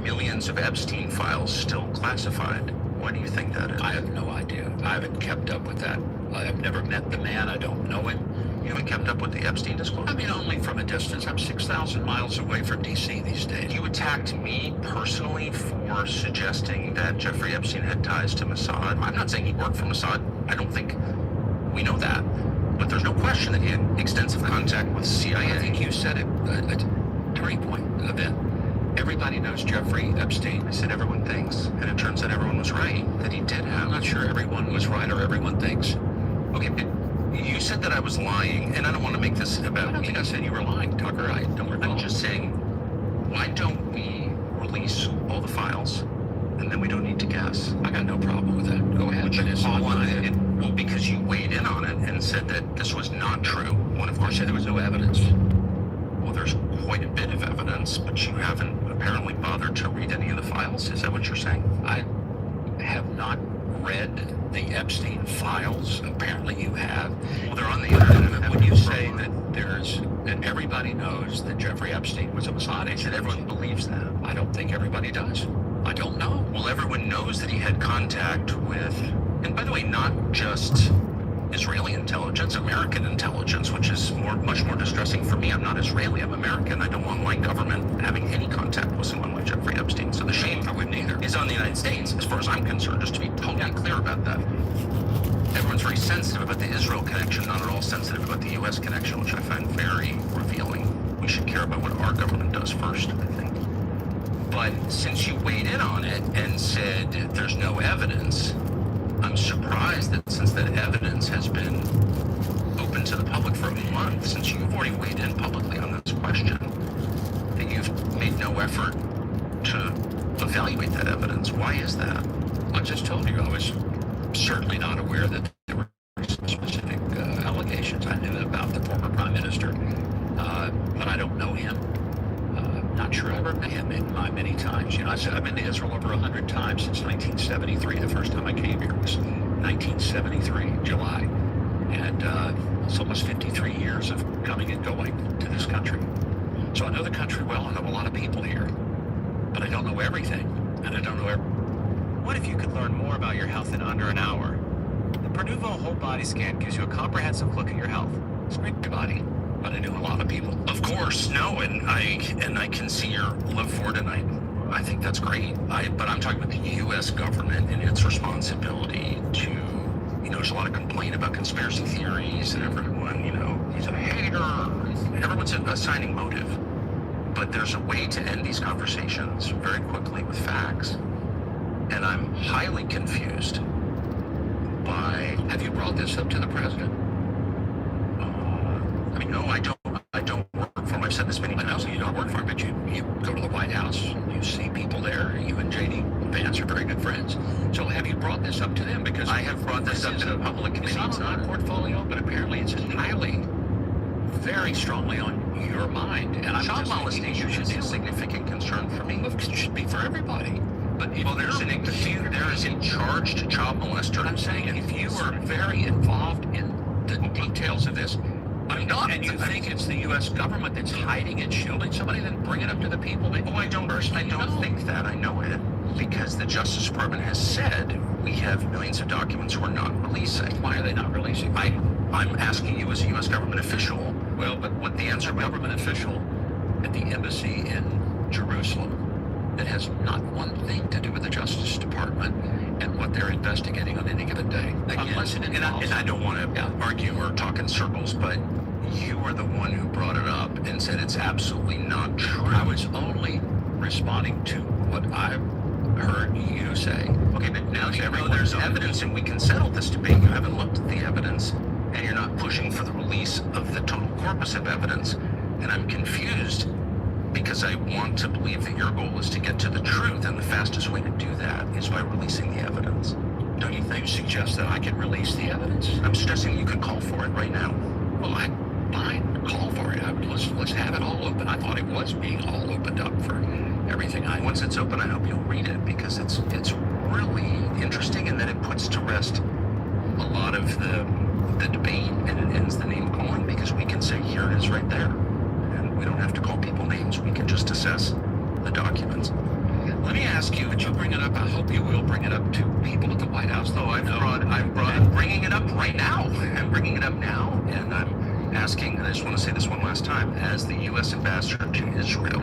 millions of Epstein files still classified? Why do you think that is? I have no idea. I haven't kept up with that. I have never met the man. I don't know him. You haven't kept up with the Epstein disclosure? I mean, only from a distance. I'm 6,000 miles away from D.C. these days. You attacked me personally for suggesting that Jeffrey Epstein had ties to Mossad. I'm not saying he worked for Mossad. I don't think we know that. But there's no question that he had extensive contact with CIA. I think you said it, a turning point event. Everybody knows Jeffrey Epstein. I said everyone thinks, and it turns out everyone was right, that he did have. I'm not sure everyone was right or everyone thinks. Okay, but you said that I was lying, and I don't want to make this about I don't think I said you were lying, Tucker. I don't recall. I'm just saying, why don't we release all the files, and then we don't need to guess? I got no problem with that. Go ahead. But it's Well, on it. well, because you weighed in on it and said that this was not true. When of course said there was no evidence. Well, there's quite a bit of evidence, but you haven't apparently bothered to read any of the files. Is that what you're saying? I have not read the Epstein files. Apparently you have. Well, they're on the internet. When you say that and everybody knows that Jeffrey Epstein was a Mossad agent, Everyone believes that. I don't think everybody does. I don't know. Well, everyone knows that he had contact with, and by the way, not just Israeli intelligence, American intelligence, which is much more distressing for me. I'm not Israeli, I'm American. I don't want my government having any contact with someone like Jeffrey Epstein. So the shame, I wouldn't either, is on the United States, as far as I'm concerned, just to be totally clear about that. Everyone's very sensitive about the Israel connection, not at all sensitive about the U.S. connection, which I find very revealing. We should care about what our government does first, I think. But since you weighed in on it and said there's no evidence, I'm surprised that since that evidence has been open to the public for a month, since you've already weighed in publicly on this question, that you've made no effort to evaluate that evidence. Why is that? I just told you I was certainly not aware that there were some specific allegations. I knew about the former prime minister, but I don't know him. Not sure I ever met him in my many times. You know, I said I've been to Israel over 100 times since 1973. The first time I came here was 1973, July. And it's almost 53 years of coming and going to this country. So I know the country well. I know a lot of people here. But I don't know everything. And I don't know What if you could learn more about your health in under an hour? The Pernuvo whole body scan gives you a comprehensive look at your health. It's great body. But I knew a lot of people. Of course, no, and I can see your love for it, and I think that's great. But I'm talking about the U.S. government and its responsibility to, you know, there's a lot of complaint about conspiracy theories and everyone, you know, he's a hater. Everyone's assigning motive, but there's a way to end these conversations very quickly with facts, and I'm highly confused by. Have you brought this up to the president? I mean, no, I don't work for him. I've said this many I know times. you don't work for him, but you go to the White House, you see people there. You and J.D. Vance are very good friends. So have you brought this up to them? Because I have brought this up to the public It's committee. not on my portfolio, but apparently it's very strongly on your mind. And I'm Child just molestation thinking is a significant concern for me. It should be for everybody. But if Well, there is a charged child molester. I'm saying if you are very involved in the details of this, I'm not. and you think it's the U.S. government that's hiding and shielding somebody, then bring it up to the people. I don't think that. I know it because the Justice Department has said we have millions of documents we're not releasing. Why are they not releasing? I'm asking you as a U.S. government official. Well, but what the answer a government official at the embassy in Jerusalem that has not one thing to do with the Justice Department at what they're investigating on any given day. Unless it involves. And I don't want to argue or talk in circles, but you are the one who brought it up and said it's absolutely not true. I was only responding to what I've heard you say. Okay, but now you know there's evidence and we can settle this debate. You haven't looked at the evidence and you're not pushing for the release of the total corpus of evidence. And I'm confused because I want to believe that your goal is to get to the truth, and the fastest way to do that is by releasing the evidence. Don't you think suggest that I can release the evidence? I'm suggesting you could call for it right now. Well, fine, call for it. Let's have it all open. I thought it was being all opened up for everything. Once it's open, I hope you'll read it because it's really interesting, and then it puts to rest a lot of the debate, and it ends the name calling because we can say here it is right there, and we don't have to call people names. We can just assess the documents. Let me ask you, would you bring it up? I hope you will bring it up to people at the White House. No, I'm bringing it up right now. I'm bringing it up now, and I'm asking, and I just want to say this one last time, as the U.S. ambassador to Israel,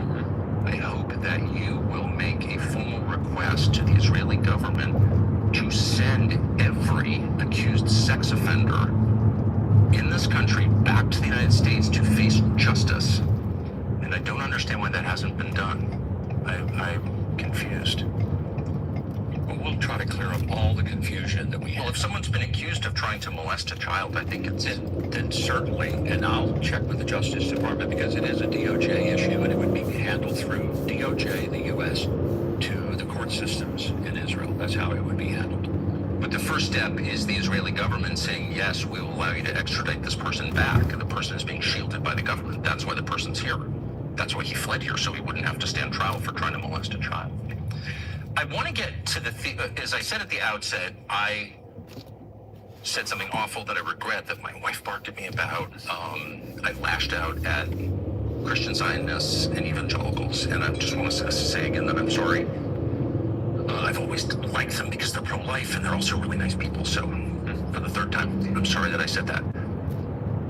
I hope that you will make a formal request to the Israeli government to send every accused sex offender in this country back to the United States to face justice. And I don't understand why that hasn't been done. I'm confused. Well, we'll try to clear up all the confusion that we have. Well, if someone's been accused of trying to molest a child, I think it's... Then certainly, and I'll check with the Justice Department because it is a DOJ issue and it would be handled through DOJ, the U.S., to the court systems in Israel. That's how it would be handled. But the first step is the Israeli government saying, yes, we will allow you to extradite this person back. And the person is being shielded by the government. That's why the person's here. That's why he fled here, so he wouldn't have to stand trial for trying to molest a child. I want to get to as I said at the outset, I said something awful that I regret that my wife barked at me about. I lashed out at Christian Zionists and evangelicals, and I just want to say again that I'm sorry. I've always liked them because they're pro-life and they're also really nice people. So for the third time, I'm sorry that I said that.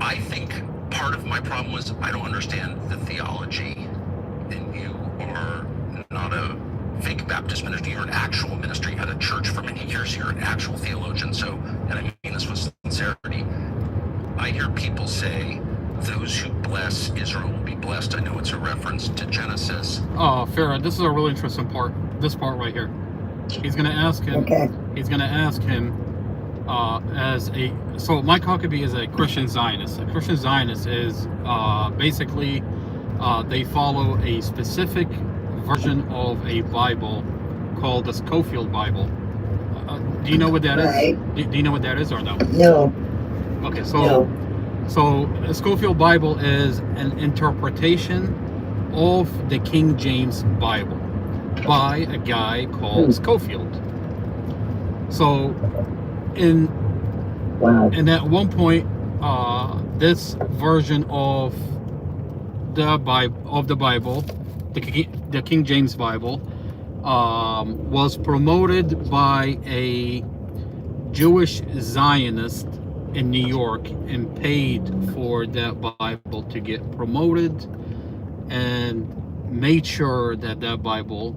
I think part of my problem was I don't understand the theology, and you are not a fake Baptist ministry. You're an actual ministry. You had a church for many years. You're an actual theologian. So, and I mean this with sincerity, I hear people say, those who bless Israel will be blessed. I know it's a reference to Genesis. Oh, Farah, this is a really interesting part. This part right here. He's going to ask him. Okay. He's going to ask him so Mike Huckabee is a Christian Zionist. A Christian Zionist is basically they follow a specific version of a Bible called the Scofield Bible. Do you know what that is? Do you know what that is or no? No. Okay, so the Scofield Bible is an interpretation of the King James Bible by a guy called Scofield. So and at one point this version of the Bible, the King James Bible, was promoted by a Jewish Zionist in New York and paid for that Bible to get promoted and made sure that Bible,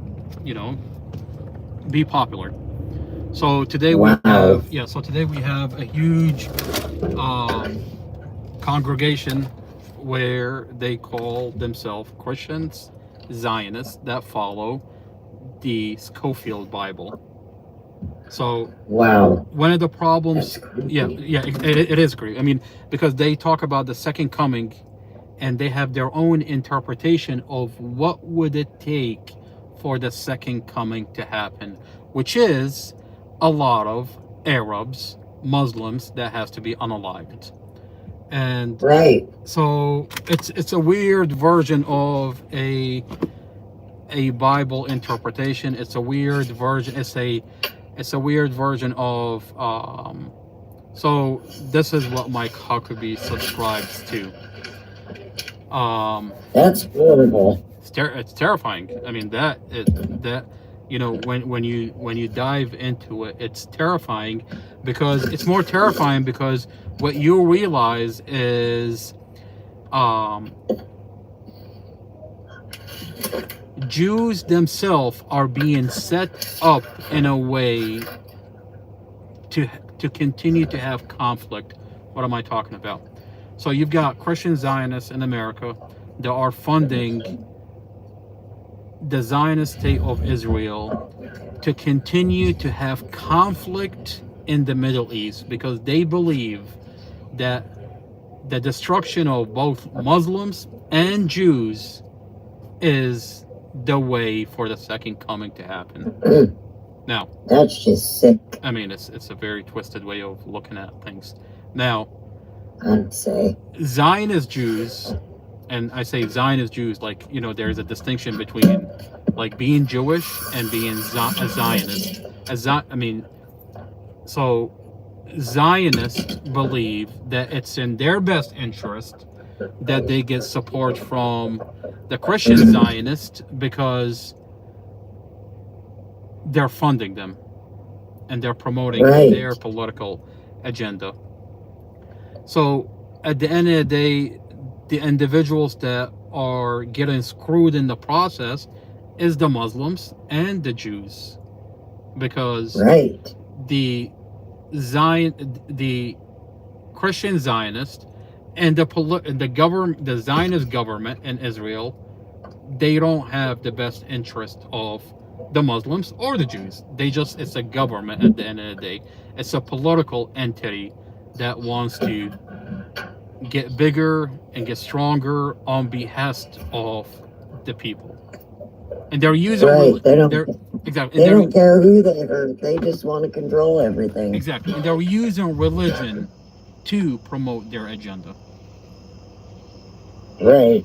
be popular. So today we have a huge congregation where they call themselves Christians Zionists that follow the Scofield Bible. So one of the problems, it is great. I mean, because they talk about the second coming and they have their own interpretation of what would it take for the second coming to happen, which is a lot of Arabs, Muslims that has to be unalived. And so it's a weird version of a Bible interpretation. It's a weird version. It's a weird version of so this is what Mike Huckabee subscribes to. That's horrible. It's terrifying. I mean when you dive into it, it's terrifying because it's more terrifying because what you realize is Jews themselves are being set up in a way to continue to have conflict. What am I talking about? So you've got Christian Zionists in America that are funding the Zionist state of Israel to continue to have conflict in the Middle East, because they believe that the destruction of both Muslims and Jews is the way for the second coming to happen. Now, That's just sick, I mean, it's a very twisted way of looking at things. Now, I'd say. Zionist Jews, and I say Zionist Jews, like, you know, there's a distinction between like being Jewish and being a Zionist. So Zionists believe that it's in their best interest that they get support from the Christian Zionists because they're funding them and they're promoting their political agenda. So at the end of the day, the individuals that are getting screwed in the process is the Muslims and the Jews, because the Christian Zionist and the Zionist government in Israel, they don't have the best interest of the Muslims or the Jews. It's a government at the end of the day. It's a political entity that wants to get bigger and get stronger on behest of the people. And they're using They don't care who they hurt. They just want to control everything. Exactly. And they're using religion to promote their agenda. Right.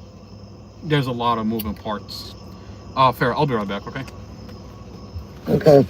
There's a lot of moving parts. Fair. I'll be right back, okay? Okay.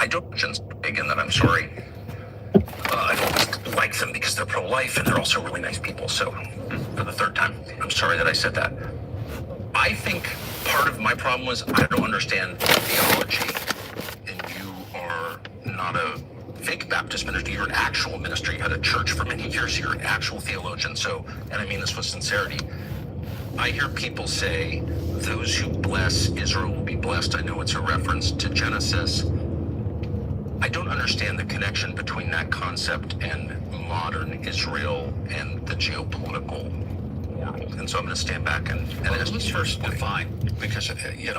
I don't again that I'm sorry. I don't like them because they're pro-life and they're also really nice people. So, for the third time, I'm sorry that I said that. I think part of my problem was I don't understand theology, and you are not a fake Baptist minister. You're an actual minister. You had a church for many years. You're an actual theologian. So, and I mean this with sincerity, I hear people say, those who bless Israel will be blessed. I know it's a reference to Genesis. I don't understand the connection between that concept and modern Israel and the geopolitical world. And so I'm going to stand back and let's first define, because,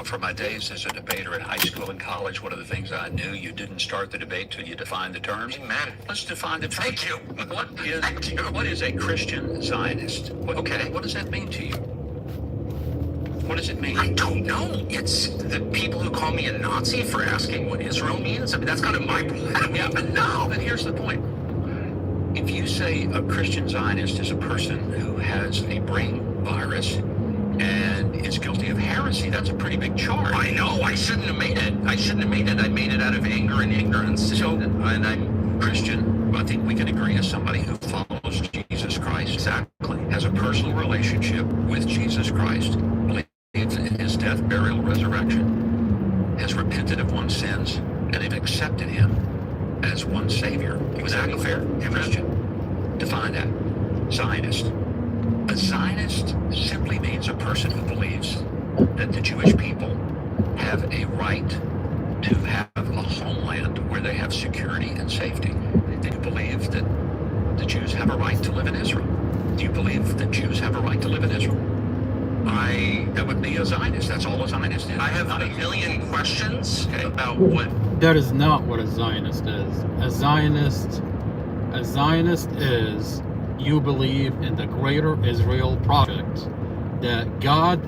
from my days as a debater in high school and college, one of the things I knew, you didn't start the debate till you defined the terms. Amen. Let's define the terms. Thank you. What is a Christian Zionist? What does that mean to you? What does it mean? I don't know. It's the people who call me a Nazi for asking what Israel means. I mean, that's kind of my problem. Yeah, but no. But here's the point. If you say a Christian Zionist is a person who has a brain virus and is guilty of heresy, that's a pretty big charge. I know. I shouldn't have made it. I made it out of anger and ignorance. So, and I'm Christian. I think we can agree as somebody who follows Jesus Christ. exactly. Has a personal relationship with Jesus Christ. Believes in his death, burial, resurrection. has repented of one's sins and have accepted him as one Savior. Was that fair? Christian. Define that. Zionist. A Zionist simply means a person who believes that the Jewish people have a right to have a homeland where they have security and safety. Do you believe that the Jews have a right to live in Israel? Do you believe that Jews have a right to live in Israel? That would be a Zionist. That's all a Zionist is. I have a million questions about what. That is not what a Zionist is. A Zionist is, you believe in the greater Israel project, that God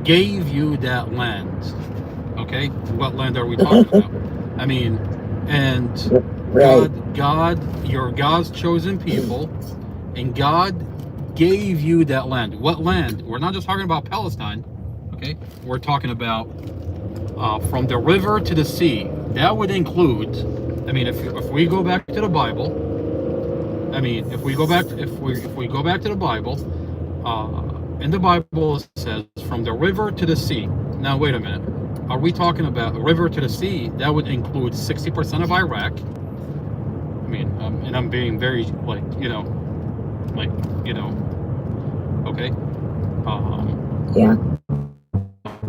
gave you that land. Okay, what land are we talking about? I mean, and Right. you're God's chosen people, and God gave you that land. What land? We're not just talking about Palestine. Okay, we're talking about from the river to the sea. That would include. I mean, if we go back to the Bible. I mean, if we go back to the Bible, in the Bible it says from the river to the sea. Now wait a minute. Are we talking about a river to the sea? That would include 60% of Iraq. I mean, and I'm being very okay, Yeah.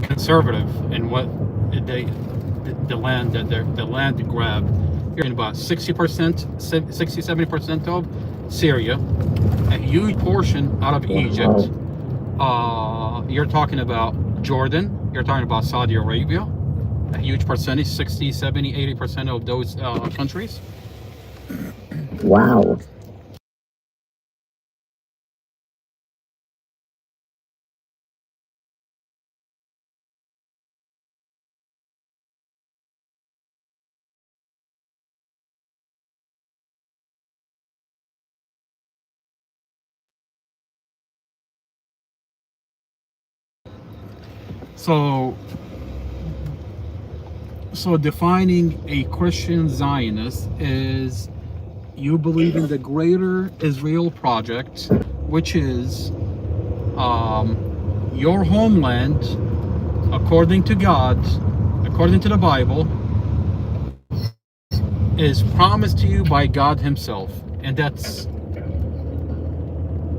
conservative in what the land that the land grab. You're in about 60%, 60-70% of Syria, a huge portion out of Egypt. You're talking about Jordan. You're talking about Saudi Arabia, a huge percentage, 60, 70, 80% of those countries. Wow. So defining a Christian Zionist is you believe in the greater Israel project, which is your homeland, according to God, according to the Bible, is promised to you by God himself. And that's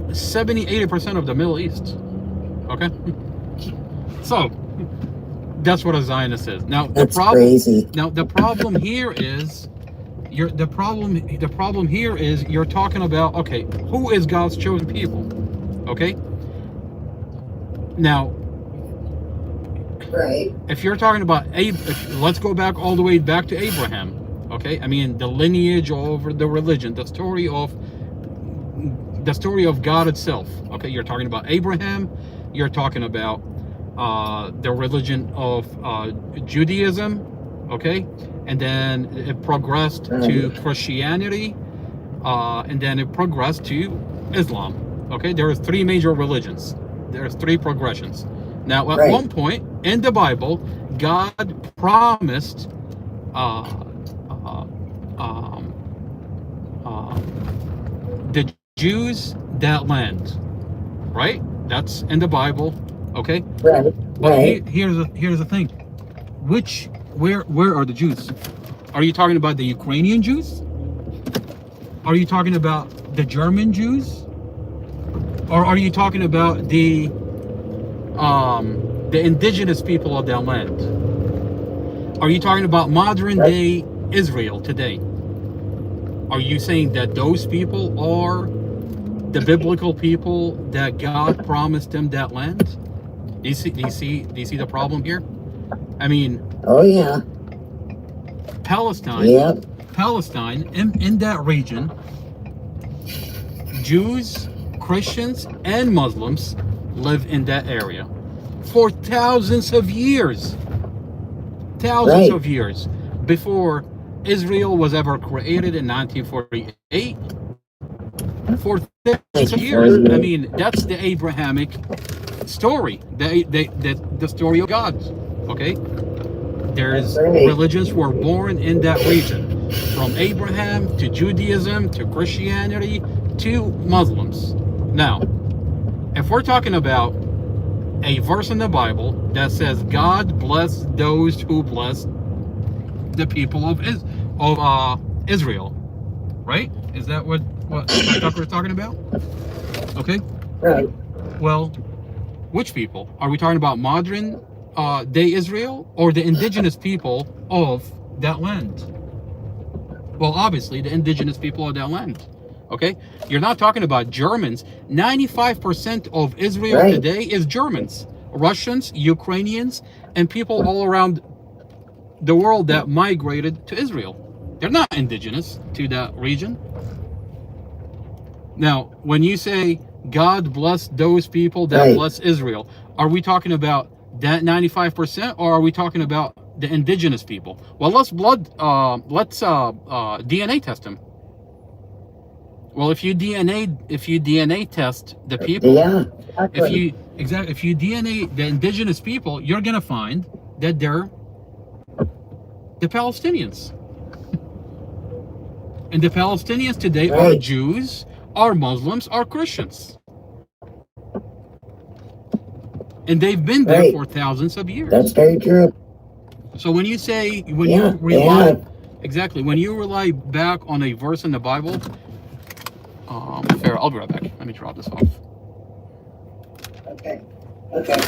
70-80% of the Middle East. Okay? So that's what a Zionist is. Now That's crazy. Now the problem here is you're talking about, okay, who is God's chosen people? Okay? Now, Right. if you're talking about let's go back all the way back to Abraham. Okay? I mean, the lineage over the religion, the story of God itself. Okay? You're talking about Abraham, you're talking about the religion of Judaism, okay, and then it progressed to Christianity, and then it progressed to Islam. Okay, there are three major religions. There's three progressions. Now, at one point in the Bible, God promised the Jews that land. Right? That's in the Bible. Okay. Right. But here's the thing. Where are the Jews? Are you talking about the Ukrainian Jews? Are you talking about the German Jews? Or are you talking about the indigenous people of that land? Are you talking about modern day Israel today? Are you saying that those people are the biblical people that God promised them that land? Do you see the problem here? I mean, oh yeah, Palestine, in that region, Jews, Christians, and Muslims live in that area for thousands of years. Thousands of years before Israel was ever created in 1948. For thousands of years. I mean, that's the Abrahamic story, the story of God. Okay, there's religions were born in that region, from Abraham to Judaism to Christianity to Muslims. Now, if we're talking about a verse in the Bible that says God bless those who bless the people of Israel, right? Is that what Tucker was talking about? Okay. Right. Well, which people are we talking about? Modern day Israel or the indigenous people of that land? Well, obviously the indigenous people of that land. Okay, you're not talking about Germans. 95% of Israel Right. today is Germans, Russians, Ukrainians, and people all around the world that migrated to Israel. They're not indigenous to that region. Now, when you say God bless those people that Right. bless Israel, are we talking about that 95% or are we talking about the indigenous people? Well, let's DNA test them. Well, if you DNA test the people, Yeah. if you DNA the indigenous people, you're gonna find that they're the Palestinians. And the Palestinians today are Right. Jews, are Muslims, are Christians. And they've been there Right. for thousands of years. That's very true. So when you say, when Yeah, you rely, yeah. exactly, when you rely back on a verse in the Bible, fair, I'll be right back. Let me drop this off. Okay. Okay.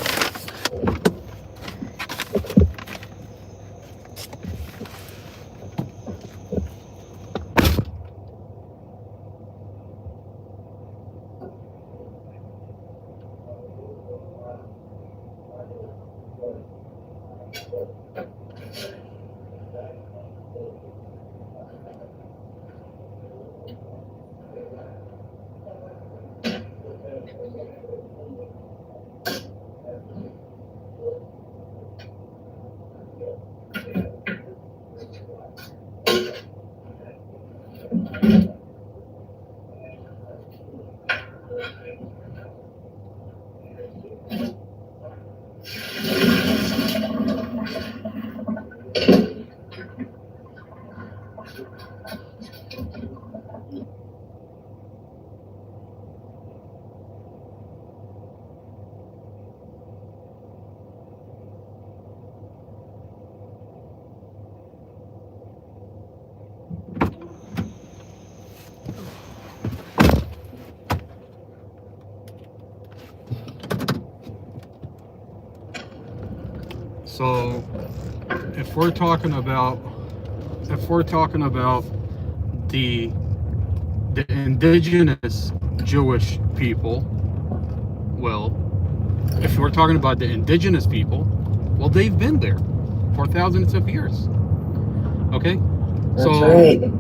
So if we're talking about the indigenous Jewish people, well, if we're talking about the indigenous people, well, they've been there for thousands of years. Okay? That's right.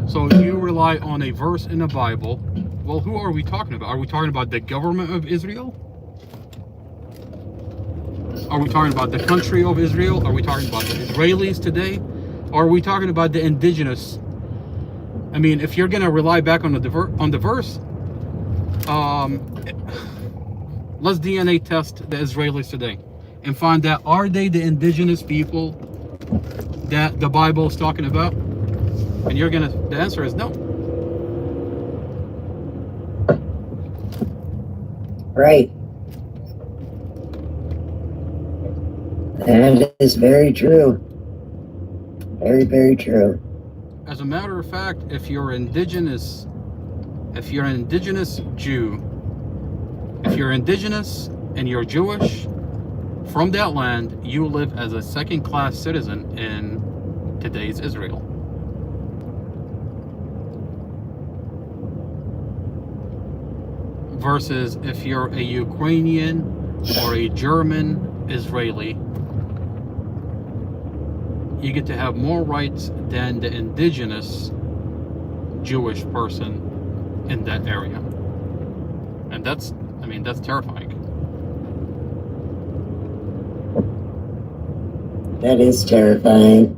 So you rely on a verse in the Bible. Well, who are we talking about? Are we talking about the government of Israel? Are we talking about the country of Israel? Are we talking about the Israelis today? Or are we talking about the indigenous? I mean, if you're going to rely back on the verse, let's DNA test the Israelis today and find out, are they the indigenous people that the Bible is talking about? And the answer is no. Right. That is very true. Very, very true. As a matter of fact, if you're an indigenous Jew, if you're indigenous and you're Jewish from that land, you live as a second-class citizen in today's Israel. Versus if you're a Ukrainian or a German Israeli, you get to have more rights than the indigenous Jewish person in that area. And that's terrifying. That is terrifying.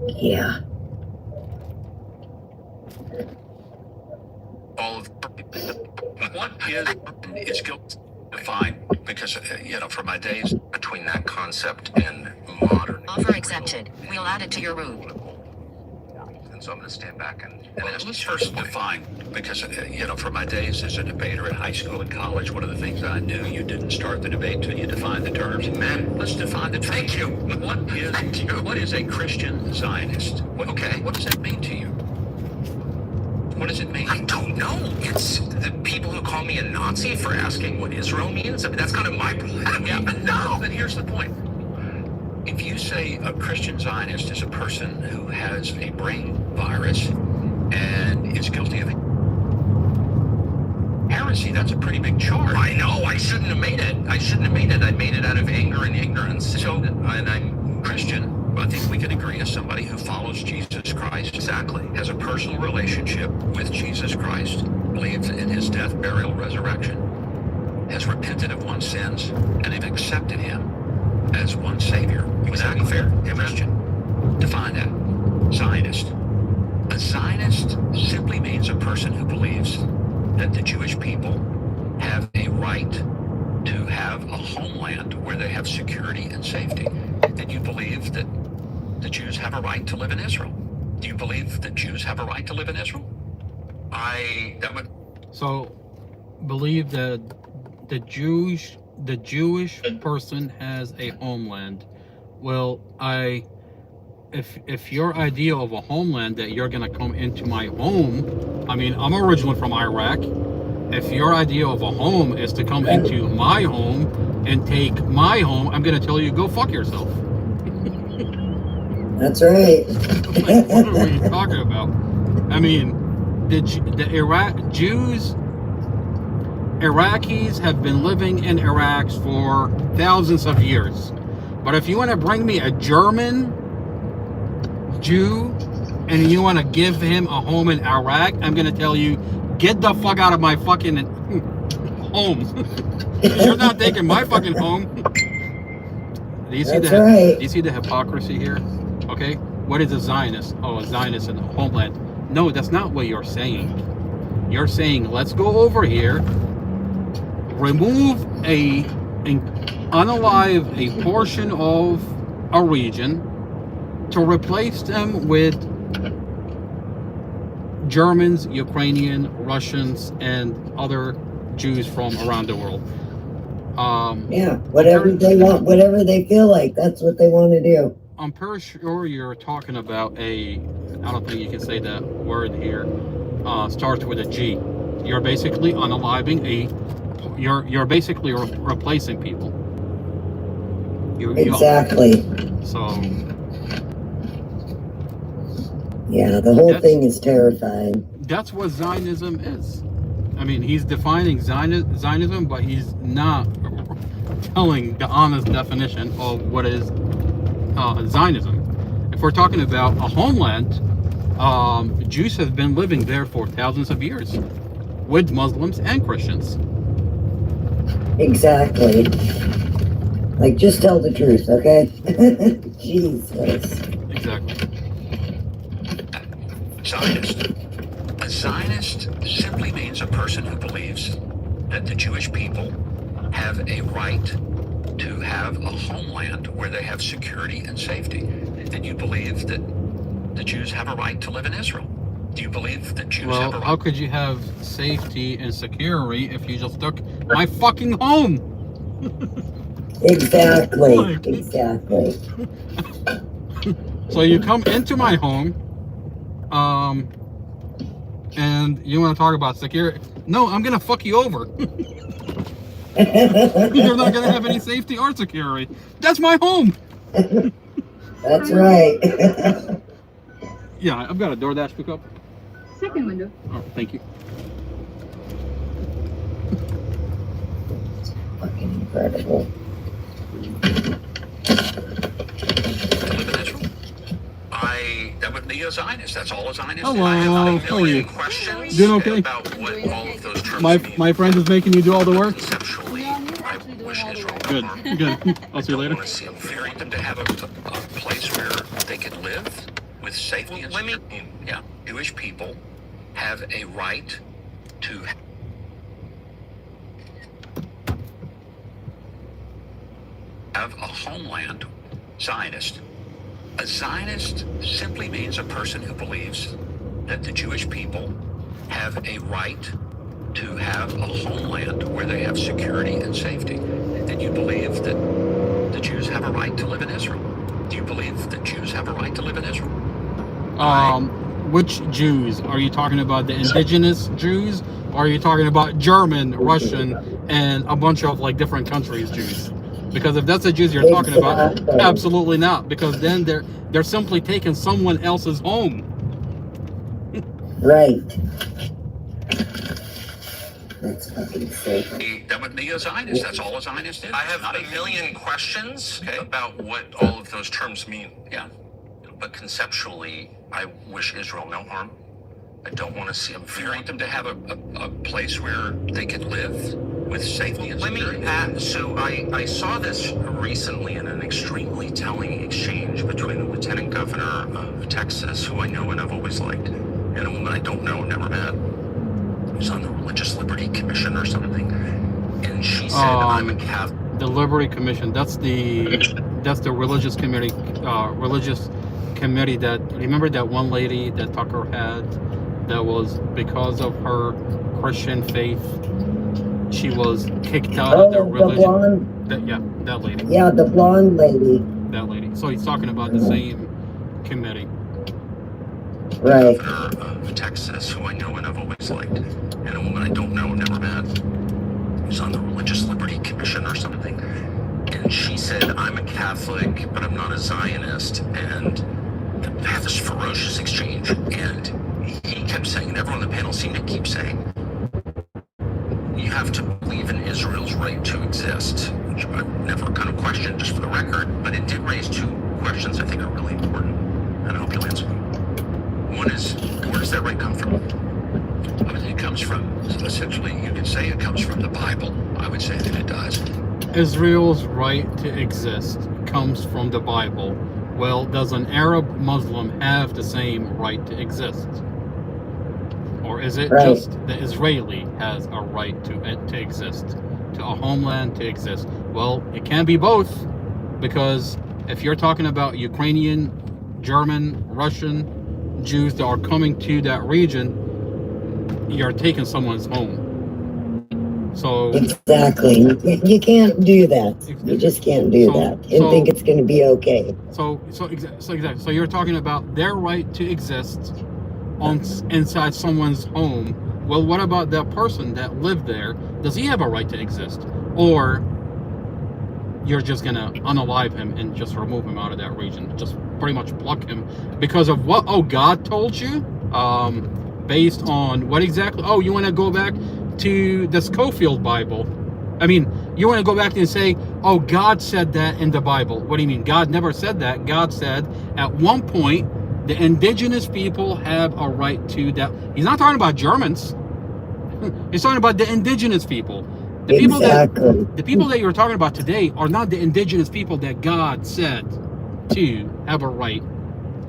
Yeah. All of what is guilt defined, because from my days Between that concept and modern Offer accepted. We'll add it to your route. And So I'm going to stand back and Well, ask let's you first this. define, because, from my days as a debater in high school and college, one of the things I knew, you didn't start the debate till you defined the terms. Amen. Let's define the terms. Thank you. What is a Christian Zionist? Okay. What does that mean to you? What does it mean? I don't know. It's the people who call me a Nazi for asking what Israel means. I mean, that's kind of my problem. I don't even know. But here's the point. If you say a Christian Zionist is a person who has a brain virus and is guilty of heresy, that's a pretty big charge. I know. I shouldn't have made it. I made it out of anger and ignorance. So, and I'm Christian, I think we can agree, as somebody who follows Jesus Christ, exactly. has a personal relationship with Jesus Christ, believes in his death, burial, resurrection, has repented of one's sins, and have accepted him as one Savior. Would that be fair? A Christian. Define that. Zionist. A Zionist simply means a person who believes that the Jewish people have a right to have a homeland where they have security and safety. And you believe that the Jews have a right to live in Israel. Do you believe that Jews have a right to live in Israel? So, believe that the Jewish person has a homeland. Well, if your idea of a homeland that you're gonna come into my home, I mean, I'm originally from Iraq. If your idea of a home is to come into my home and take my home, I'm gonna tell you, go fuck yourself. That's right. Like, what are we talking about? I mean, the Iraqis have been living in Iraq for thousands of years. But if you want to bring me a German Jew and you want to give him a home in Iraq, I'm going to tell you, get the fuck out of my fucking home. You're not taking my fucking home. Do you see Right. Do you see the hypocrisy here? Okay, what is a Zionist? Oh, a Zionist in the homeland. No, that's not what you're saying. You're saying, let's go over here, remove unalive a portion of a region to replace them with Germans, Ukrainian, Russians, and other Jews from around the world. Yeah, whatever they want, whatever they feel like, that's what they want to do. I'm pretty sure you're talking about I don't think you can say that word here, starts with a G. You're basically unaliving you're basically replacing people. Exactly. So. Yeah, the whole thing is terrifying. That's what Zionism is. I mean, he's defining Zionism, but he's not telling the honest definition of what is Zionism. If we're talking about a homeland, Jews have been living there for thousands of years with Muslims and Christians. Exactly. Like, just tell the truth, okay? Jesus. Exactly. Zionist. A Zionist simply means a person who believes that the Jewish people have a right to have a homeland where they have security and safety. And you believe that the Jews have a right to live in Israel. Do you believe that Jews have a right? How could you have safety and security if you just took my fucking home? Exactly. Exactly. So you come into my home, and you want to talk about security? No, I'm gonna fuck you over. You're not gonna have any safety or security. That's my home. That's right. Yeah, I've got a DoorDash pickup. Second window. Oh, thank you. Fucking incredible. That would be a Zionist. That's all a Zionist. Hello, I have how are you? questions Doing okay? about what all of those terms mean. My friend is making you do all the work. Conceptually, I wish Israel Good, good. I'll see you later. I want them to have a place where they can live with safety and security. Yeah, Jewish people have a right to have a homeland. Zionist. A Zionist simply means a person who believes that the Jewish people have a right to have a homeland where they have security and safety. And you believe that the Jews have a right to live in Israel. Do you believe that Jews have a right to live in Israel? Which Jews? Are you talking about the indigenous Jews? Or are you talking about German, Russian, and a bunch of like different countries Jews? Because if that's the Jews you're talking about, absolutely not. Because then they're simply taking someone else's home. Right. That's fucking sick. That would be a Zionist. That's all a Zionist is. I have Not a million questions Okay. about what all of those terms mean. Yeah. But conceptually, I wish Israel no harm. I don't want to see them Do you very. want them to have a place where they can live with safety and Let me security? add, so I saw this recently in an extremely telling exchange between the lieutenant governor of Texas, who I know and I've always liked, and a woman I don't know, never met, who's on the Religious Liberty Commission or something. And she said, I'm a Catholic. The Liberty Commission. That's the religious committee. Religious committee that, remember that one lady that Tucker had, that was because of her Christian faith, she was kicked out of the religion. That lady. Yeah, the blonde lady. That lady. So he's talking about the same committee. Right. Governor of Texas, who I know and I've always liked, and a woman I don't know, never met, who's on the Religious Liberty Commission or something. And she said, I'm a Catholic, but I'm not a Zionist. And they have this ferocious exchange. And he kept saying, and everyone on the panel seemed to keep saying, you have to believe in Israel's right to exist, which I've never kind of questioned, just for the record, but it did raise two questions I think are really important, and I hope you'll answer them. One is, where does that right come from? I mean, it comes from, essentially, you could say it comes from the Bible. I would say that it does. Israel's right to exist comes from the Bible. Well, does an Arab Muslim have the same right to exist? Or is it Right. just the Israeli has a right to exist, to a homeland to exist? Well, it can be both, because if you're talking about Ukrainian, German, Russian Jews that are coming to that region, you're taking someone's home. So Exactly. You can't do that. You just can't do that and think it's going to be okay. So exactly. So you're talking about their right to exist inside someone's home. Well, what about that person that lived there? Does he have a right to exist? Or you're just gonna unalive him and just remove him out of that region, just pretty much pluck him because of what? Oh, God told you? Based on what exactly? Oh, you want to go back to the Schofield Bible? I mean, you want to go back and say, oh, God said that in the Bible. What do you mean? God never said that. God said at one point the indigenous people have a right to that. He's not talking about Germans. He's talking about the indigenous people. The people that you're talking about today are not the indigenous people that God said to have a right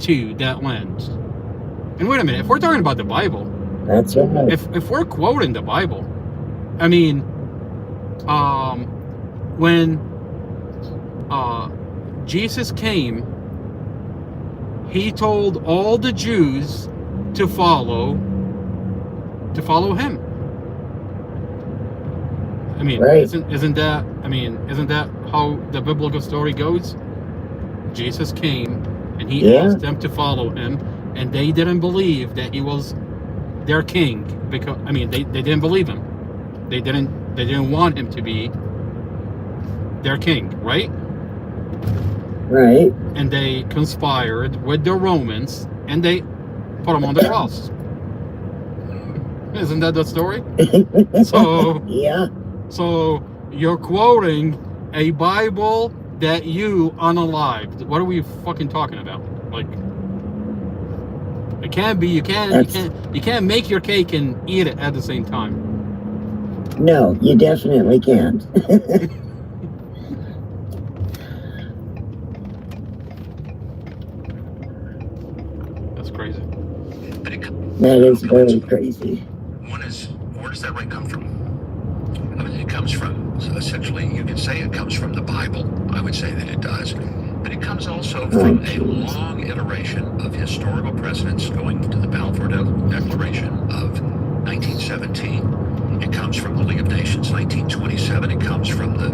to that land. And wait a minute, if we're talking about the Bible, that's right. If we're quoting the Bible, I mean, when Jesus came, he told all the Jews to follow him. I mean, right. isn't that how the biblical story goes? Jesus came and he asked them to follow him, and they didn't believe that he was their king, because they didn't believe him. They didn't want him to be their king, right? Right. And they conspired with the Romans and they put him on the cross. Isn't that the story? So yeah. So you're quoting a Bible that you unalived. What are we fucking talking about? Like, it can't be. You can't make your cake and eat it at the same time. No, you definitely can't. That's crazy. That is very crazy. One is, where does that right come from? I mean, it comes from, essentially, you could say it comes from the Bible. I would say that it does. But it comes also from a long iteration of historical precedents going to the Balfour Declaration of 1917. It comes from the League of Nations 1927. It comes from the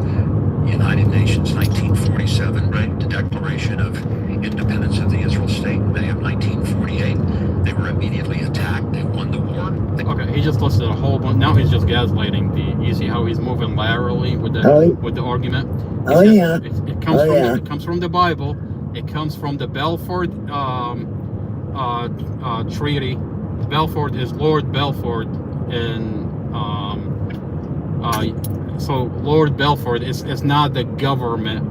United Nations 1947, right? The Declaration of Independence of the Israel State, May of 1948. They were immediately attacked. They won the war. Okay, he just listed a whole bunch. Now he's just gaslighting the. You see how he's moving laterally with the argument. Oh yeah. It comes it comes from the Bible. It comes from the Balfour Treaty. Balfour is Lord Balfour, and so Lord Balfour is not the government.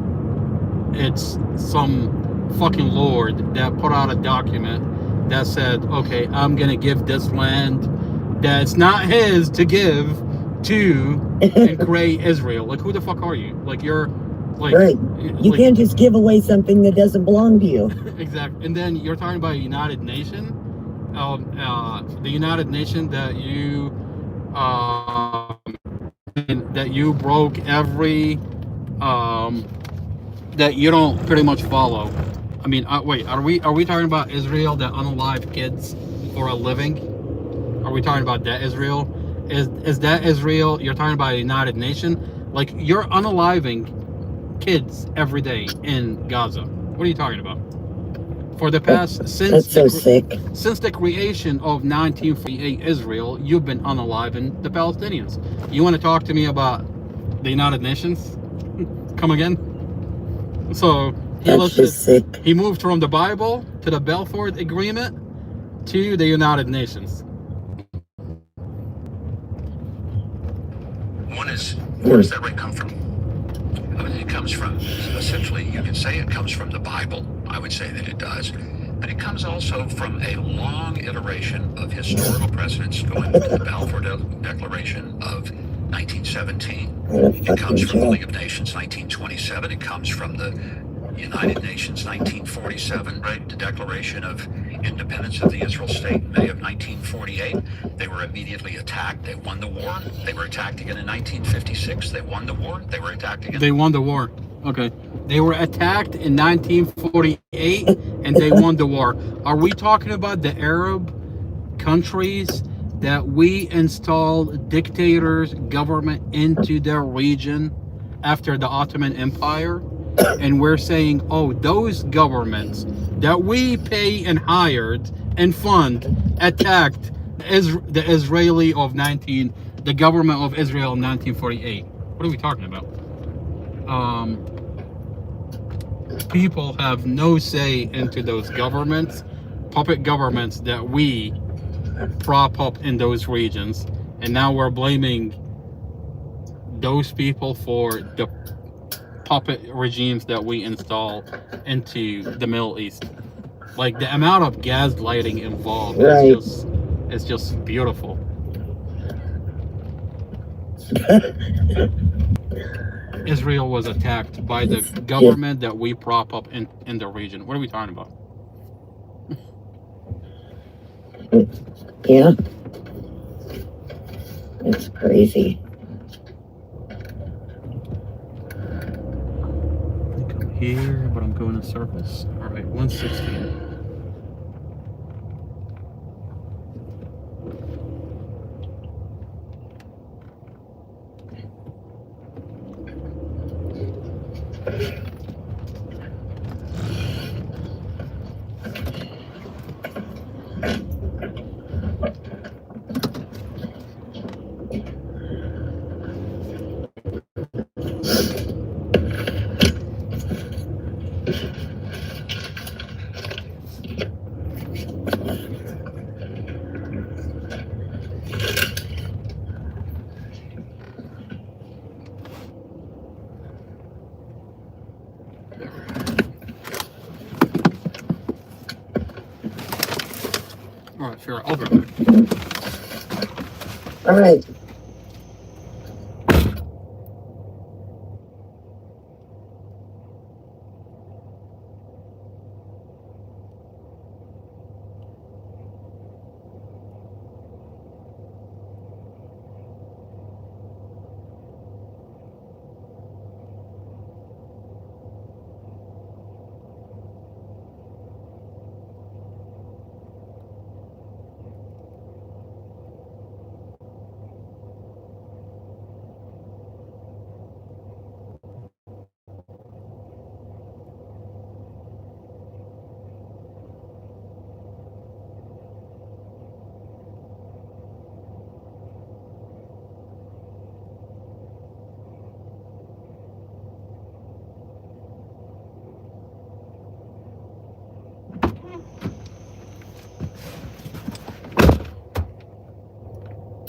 It's some fucking lord that put out a document that said, okay, I'm gonna give this land that's not his to give to and create Israel. Like, who the fuck are you? Like, you're like, right. You can't just give away something that doesn't belong to you. Exactly. And then you're talking about a United Nation, the United Nation that you broke every that you don't pretty much follow. I mean, wait, are we talking about Israel that unalive kids for a living? Are we talking about that Israel? Is that Israel? You're talking about a United Nation? Like, you're unaliving kids every day in Gaza. What are you talking about? For the past since the creation of 1948 Israel, you've been unaliving the Palestinians. You want to talk to me about the United Nations? Come again? So he moved from the Bible to the Balfour Agreement to the United Nations. Where does that right come from? I mean, it comes from, essentially, you can say it comes from the Bible. I would say that it does. But it comes also from a long iteration of historical precedents going to the Balfour Declaration of 1917. It comes from the League of Nations 1927. It comes from the United Nations 1947, right? The Declaration of Independence of the Israel State, May of 1948. They were immediately attacked. They won the war. They were attacked again in 1956. They won the war. They were attacked again. They won the war. Okay. They were attacked in 1948 and they won the war. Are we talking about the Arab countries that we installed dictators, government into their region after the Ottoman Empire? And we're saying, oh, those governments that we pay and hired and fund attacked the Israeli of the government of Israel in 1948. What are we talking about? People have no say into those governments, puppet governments that we prop up in those regions, and now we're blaming those people for the puppet regimes that we install into the Middle East. Like, the amount of gaslighting involved is just beautiful. Israel was attacked by the government that we prop up in the region. What are we talking about? Yeah. It's crazy. I think I'm here, but I'm going in circles. All right, 116. All right, sure, I'll be back. All right.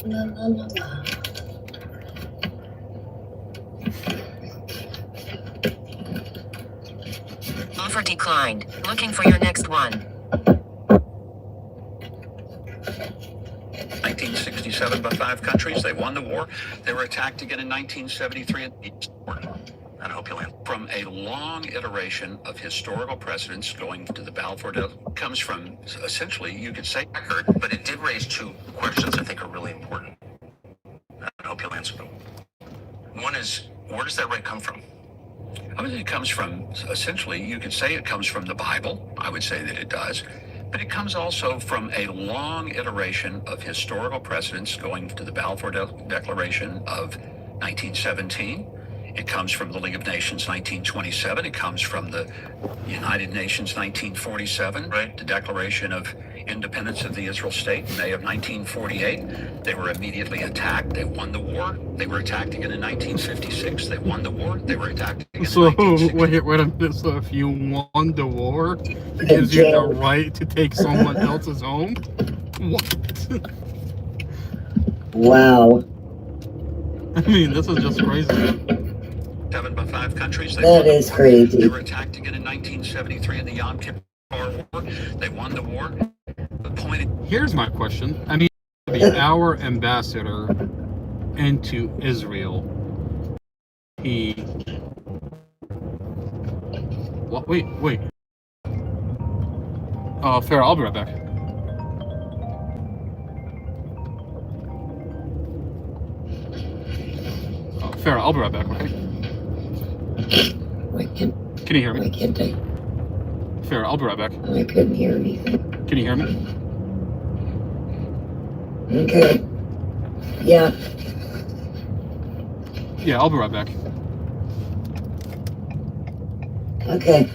La, la, la, la. Offer declined. Looking for your next one. 1967 by 5 countries. They won the war. They were attacked again in 1973. I hope you'll answer. From a long iteration of historical precedents going to the Balfour comes from, essentially, you could say, Record, but it did raise two questions I think are really important. I hope you'll answer them. One is, where does that right come from? I mean, it comes from, essentially, you could say it comes from the Bible. I would say that it does. But it comes also from a long iteration of historical precedents going to the Balfour Declaration of 1917. It comes from the League of Nations 1927. It comes from the United Nations 1947, Right. The Declaration of Independence of the Israel State in May of 1948. They were immediately attacked. They won the war. They were attacked again in 1956. They won the war. They were attacked again So in 1960. wait a minute. So if you won the war, it gives you the right to take someone else's home? What? Wow. I mean, this is just crazy. 7 by 5 countries. They That won the is war. crazy. They were attacked again in 1973 in the Yom Kippur War. They won the war. The point is, Here's my question. I mean, be our ambassador into Israel. He. What? Wait. Farrah, I'll be right back. Farrah, I'll be right back. Okay. Can you hear Why me? can't I? Farrah, I'll be right back. I couldn't hear anything. Can you hear me? Okay. Yeah. Yeah, I'll be right back. Okay.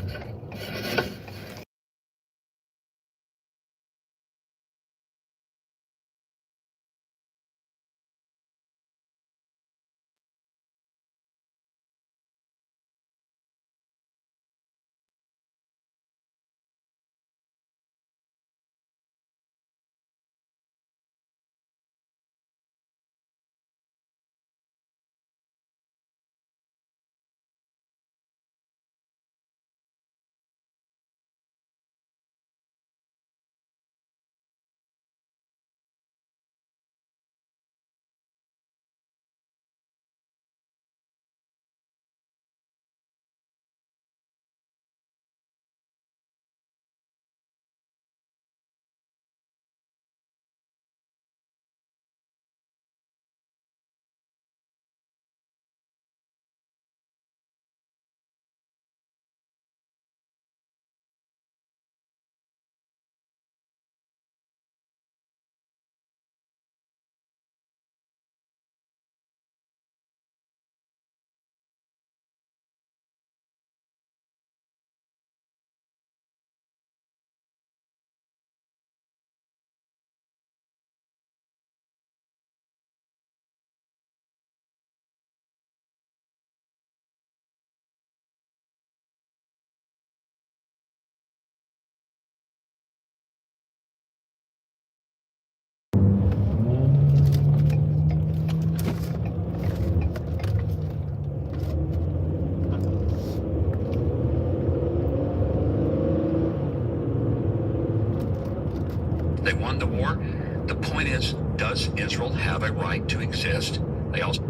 they won the war. The point is, does Israel have a right to exist? They also.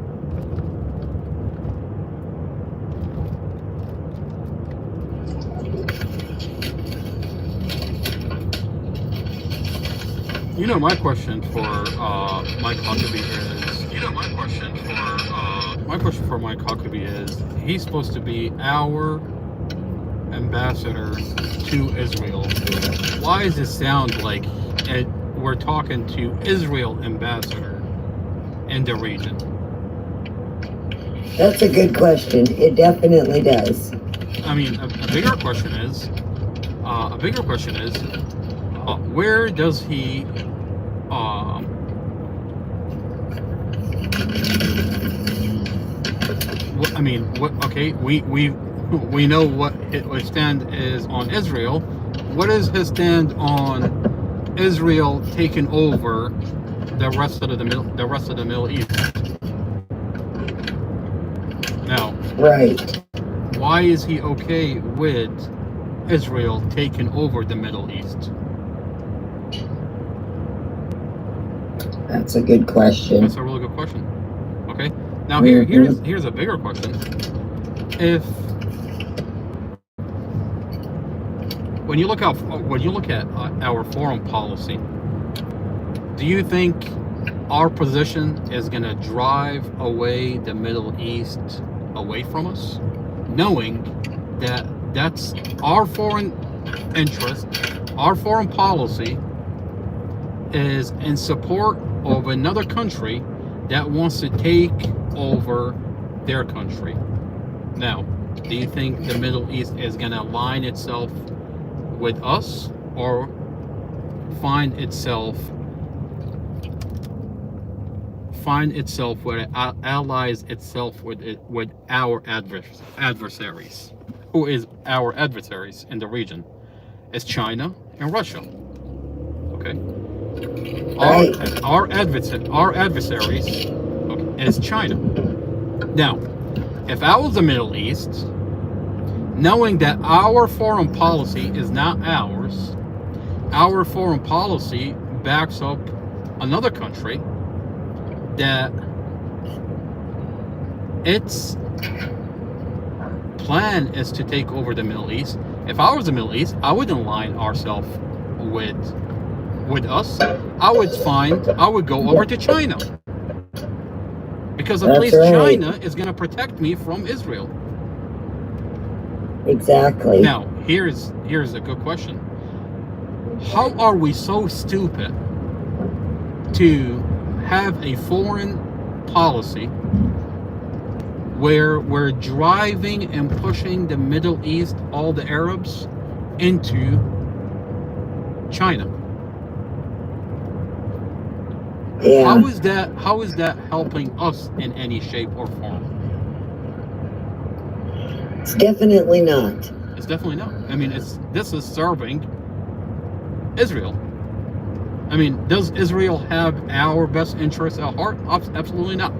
You know, my question for Mike Huckabee is. My question for Mike Huckabee is: he's supposed to be our ambassador to Israel. Why does it sound like we're talking to Israel ambassador in the region? That's a good question. It definitely does. I mean, a bigger question is, where does he, I mean, what? Okay, we know what his stand is on Israel. What is his stand on Israel taking over the rest of the Middle East. Now, Right. why is he okay with Israel taking over the Middle East? That's a good question. That's a really good question. Okay. Now Mhm. here's a bigger question. If when you look at our foreign policy, do you think our position is going to drive away the Middle East away from us, knowing that that's our foreign interest, our foreign policy is in support of another country that wants to take over their country? Now, do you think the Middle East is going to align itself with us, or find itself where it allies itself with our adversaries? Who is our adversaries in the region? It's China and Russia. Okay. Right. Our adversaries, okay, is China. Now, if I was the Middle East, knowing that our foreign policy is not ours, our foreign policy backs up another country that its plan is to take over the Middle East. If I was the Middle East, I wouldn't align ourselves with us. I would go over to China, because at That's least right. China is going to protect me from Israel. Exactly. Now, here's a good question. How are we so stupid to have a foreign policy where we're driving and pushing the Middle East, all the Arabs, into China? Yeah. How is that helping us in any shape or form? It's definitely not. It's definitely not. I mean, this is serving Israel. I mean, does Israel have our best interests at heart? Absolutely not.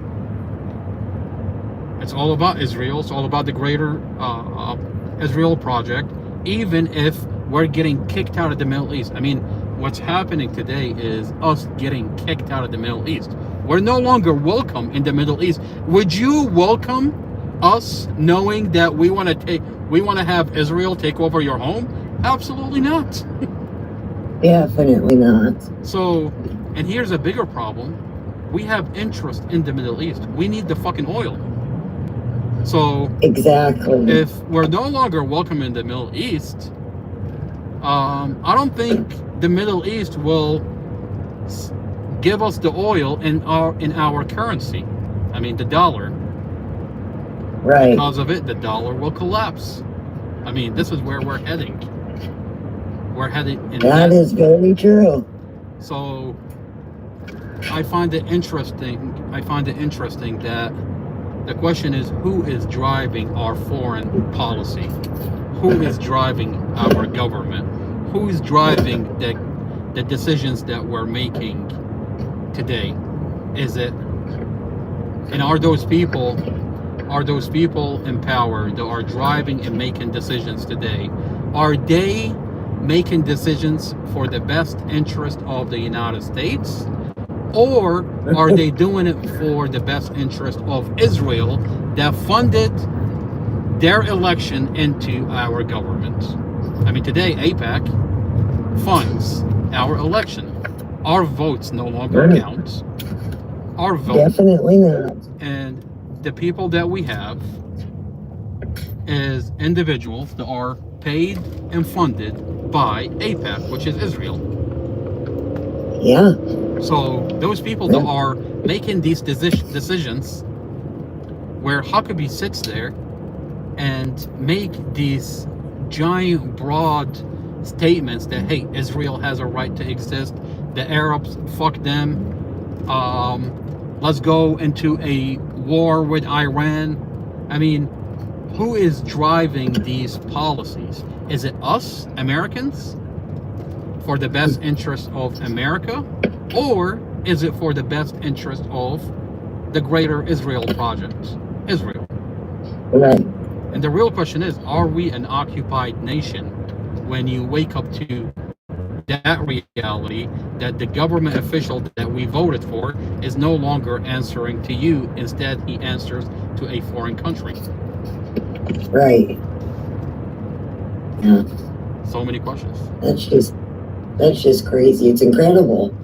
It's all about Israel. It's all about the greater Israel project, even if we're getting kicked out of the Middle East. I mean, what's happening today is us getting kicked out of the Middle East. We're no longer welcome in the Middle East. Would you welcome us knowing that we want to have Israel take over your home? Absolutely not. Definitely not. So, and here's a bigger problem. We have interest in the Middle East. We need the fucking oil. So, Exactly. if we're no longer welcome in the Middle East, I don't think the Middle East will give us the oil in our currency. I mean, the dollar. Right. Because of it, the dollar will collapse. I mean, this is where we're heading. We're heading in That is very true. So I find it interesting that the question is, who is driving our foreign policy? Who is driving our government? Who is driving the decisions that we're making today? Is it, and are those people in power that are driving and making decisions today, are they making decisions for the best interest of the United States, or are they doing it for the best interest of Israel that funded their election into our government? I mean, today AIPAC funds our election. Our votes no longer count. Our vote, Definitely not. and the people that we have is individuals that are paid and funded by AIPAC, which is Israel. Yeah. So those people that are making these decisions, where Huckabee sits there and make these giant, broad statements that, hey, Israel has a right to exist, the Arabs, fuck them, let's go into a war with Iran. I mean, who is driving these policies? Is it us, Americans, for the best interest of America? Or is it for the best interest of the greater Israel project? Israel. Right. And the real question is, are we an occupied nation when you wake up to that reality that the government official that we voted for is no longer answering to you, instead he answers to a foreign country? Right. Yeah. So many questions. That's just crazy. It's incredible.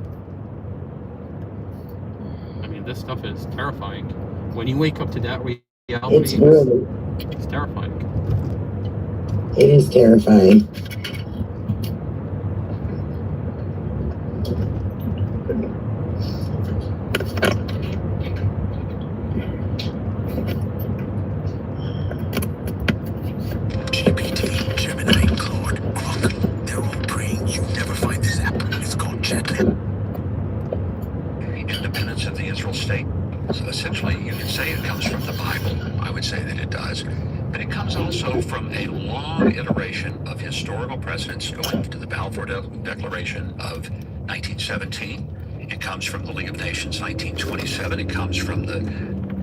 I mean, this stuff is terrifying. When you wake up to that reality, it's terrifying. It is terrifying. GPT, Gemini, Claude, Grok, they're all praying you never find this app. It's called Chatlin. Independence of the Israel state. So essentially, you can say it comes from the Bible. I would say that it does. But it comes also from a long iteration of historical precedents going to the Balfour Declaration of 1917. It comes from the League of Nations 1927. It comes from the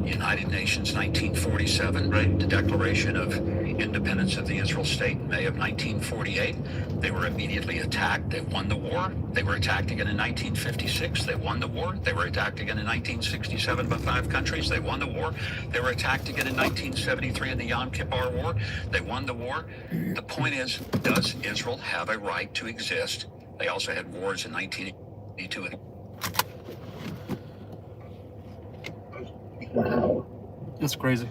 United Nations 1947, right? The Declaration of Independence of the Israel State in May of 1948. They were immediately attacked. They won the war. They were attacked again in 1956. They won the war. They were attacked again in 1967 by 5 countries. They won the war. They were attacked again in 1973 in the Yom Kippur War. They won the war. The point is, does Israel have a right to exist? They also had wars in 1982. Wow. That's crazy.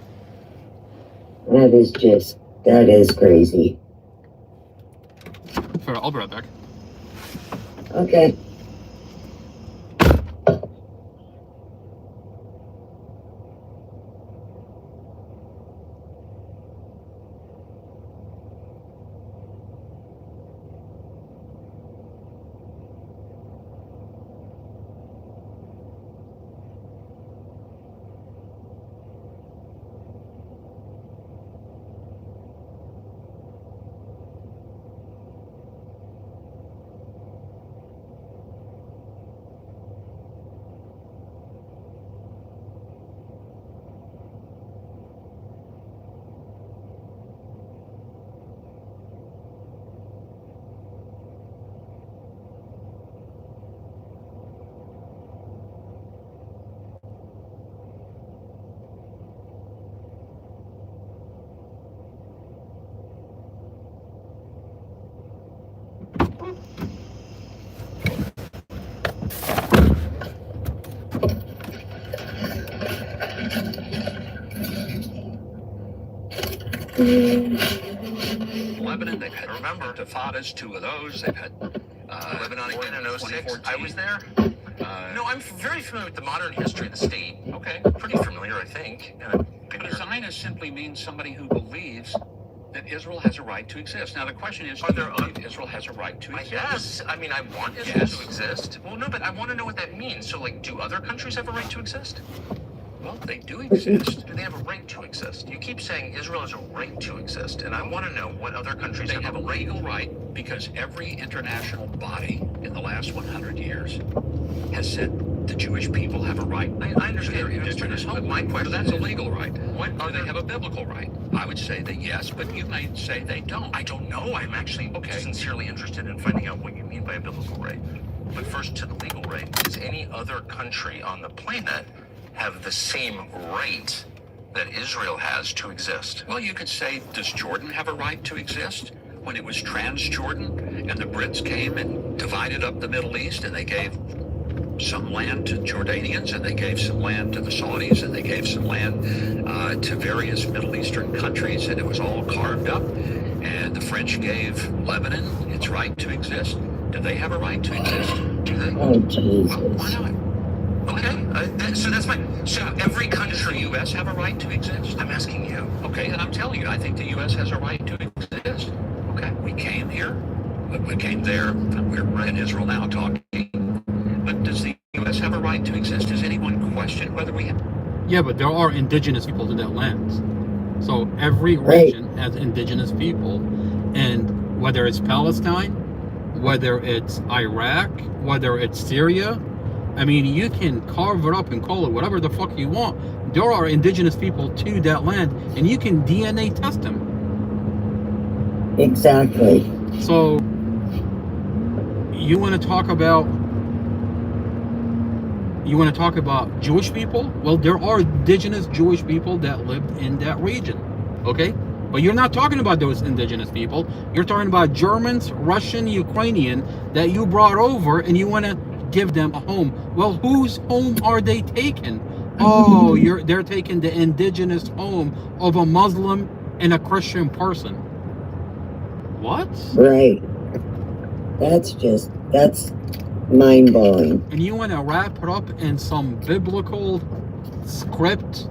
That is crazy. Fair, I'll be right back. Okay. Lebanon, they've had, remember, Intifadas, 2 of those. They've had Lebanon again in 06. I was there. No, I'm very familiar with the modern history of the state. Okay. Pretty familiar, I think. But a Zionist simply means somebody who believes that Israel has a right to exist. Now, the question is, do you believe Israel has a right to exist? Yes. I mean, I want Israel to exist. Well, no, but I want to know what that means. So, like, do other countries have a right to exist? Well, they do exist. Do they have a right to exist? You keep saying Israel has a right to exist, and I want to know what other countries They have a legal right because every international body in the last 100 years has said the Jewish people have a right. I understand their indigenous but homeland. my question That's a is, legal right. what Do they other- have a biblical right? I would say that yes, but you may say they don't. I don't know. I'm actually sincerely interested in finding out what you mean by a biblical right. But first, to the legal right, does any other country on the planet have the same right that Israel has to exist? Well, you could say, does Jordan have a right to exist? When it was Transjordan and the Brits came and divided up the Middle East and they gave some land to Jordanians and they gave some land to the Saudis and they gave some land to various Middle Eastern countries, and it was all carved up. And the French gave Lebanon its right to exist. Do they have a right to exist? Do they? Oh, Jesus. Well, why not? Okay, so that's fine. So every Does country, the U.S. have a right to exist? I'm asking you. Okay, and I'm telling you, I think the U.S. has a right to exist. Okay, we came here, but we came there. We're in Israel now talking. But does the U.S. have a right to exist? Does anyone question whether we have? Yeah, but there are indigenous people to that land. So every Right. region has indigenous people. And whether it's Palestine, whether it's Iraq, whether it's Syria, I mean, you can carve it up and call it whatever the fuck you want. There are indigenous people to that land, and you can DNA test them. Exactly. So, you want to talk about Jewish people? Well, there are indigenous Jewish people that lived in that region, okay? But you're not talking about those indigenous people. You're talking about Germans, Russian, Ukrainian that you brought over, and you want to give them a home. Well, whose home are they taking? Oh, they're taking the indigenous home of a Muslim and a Christian person. What? Right. That's mind-blowing. And you want to wrap it up in some biblical script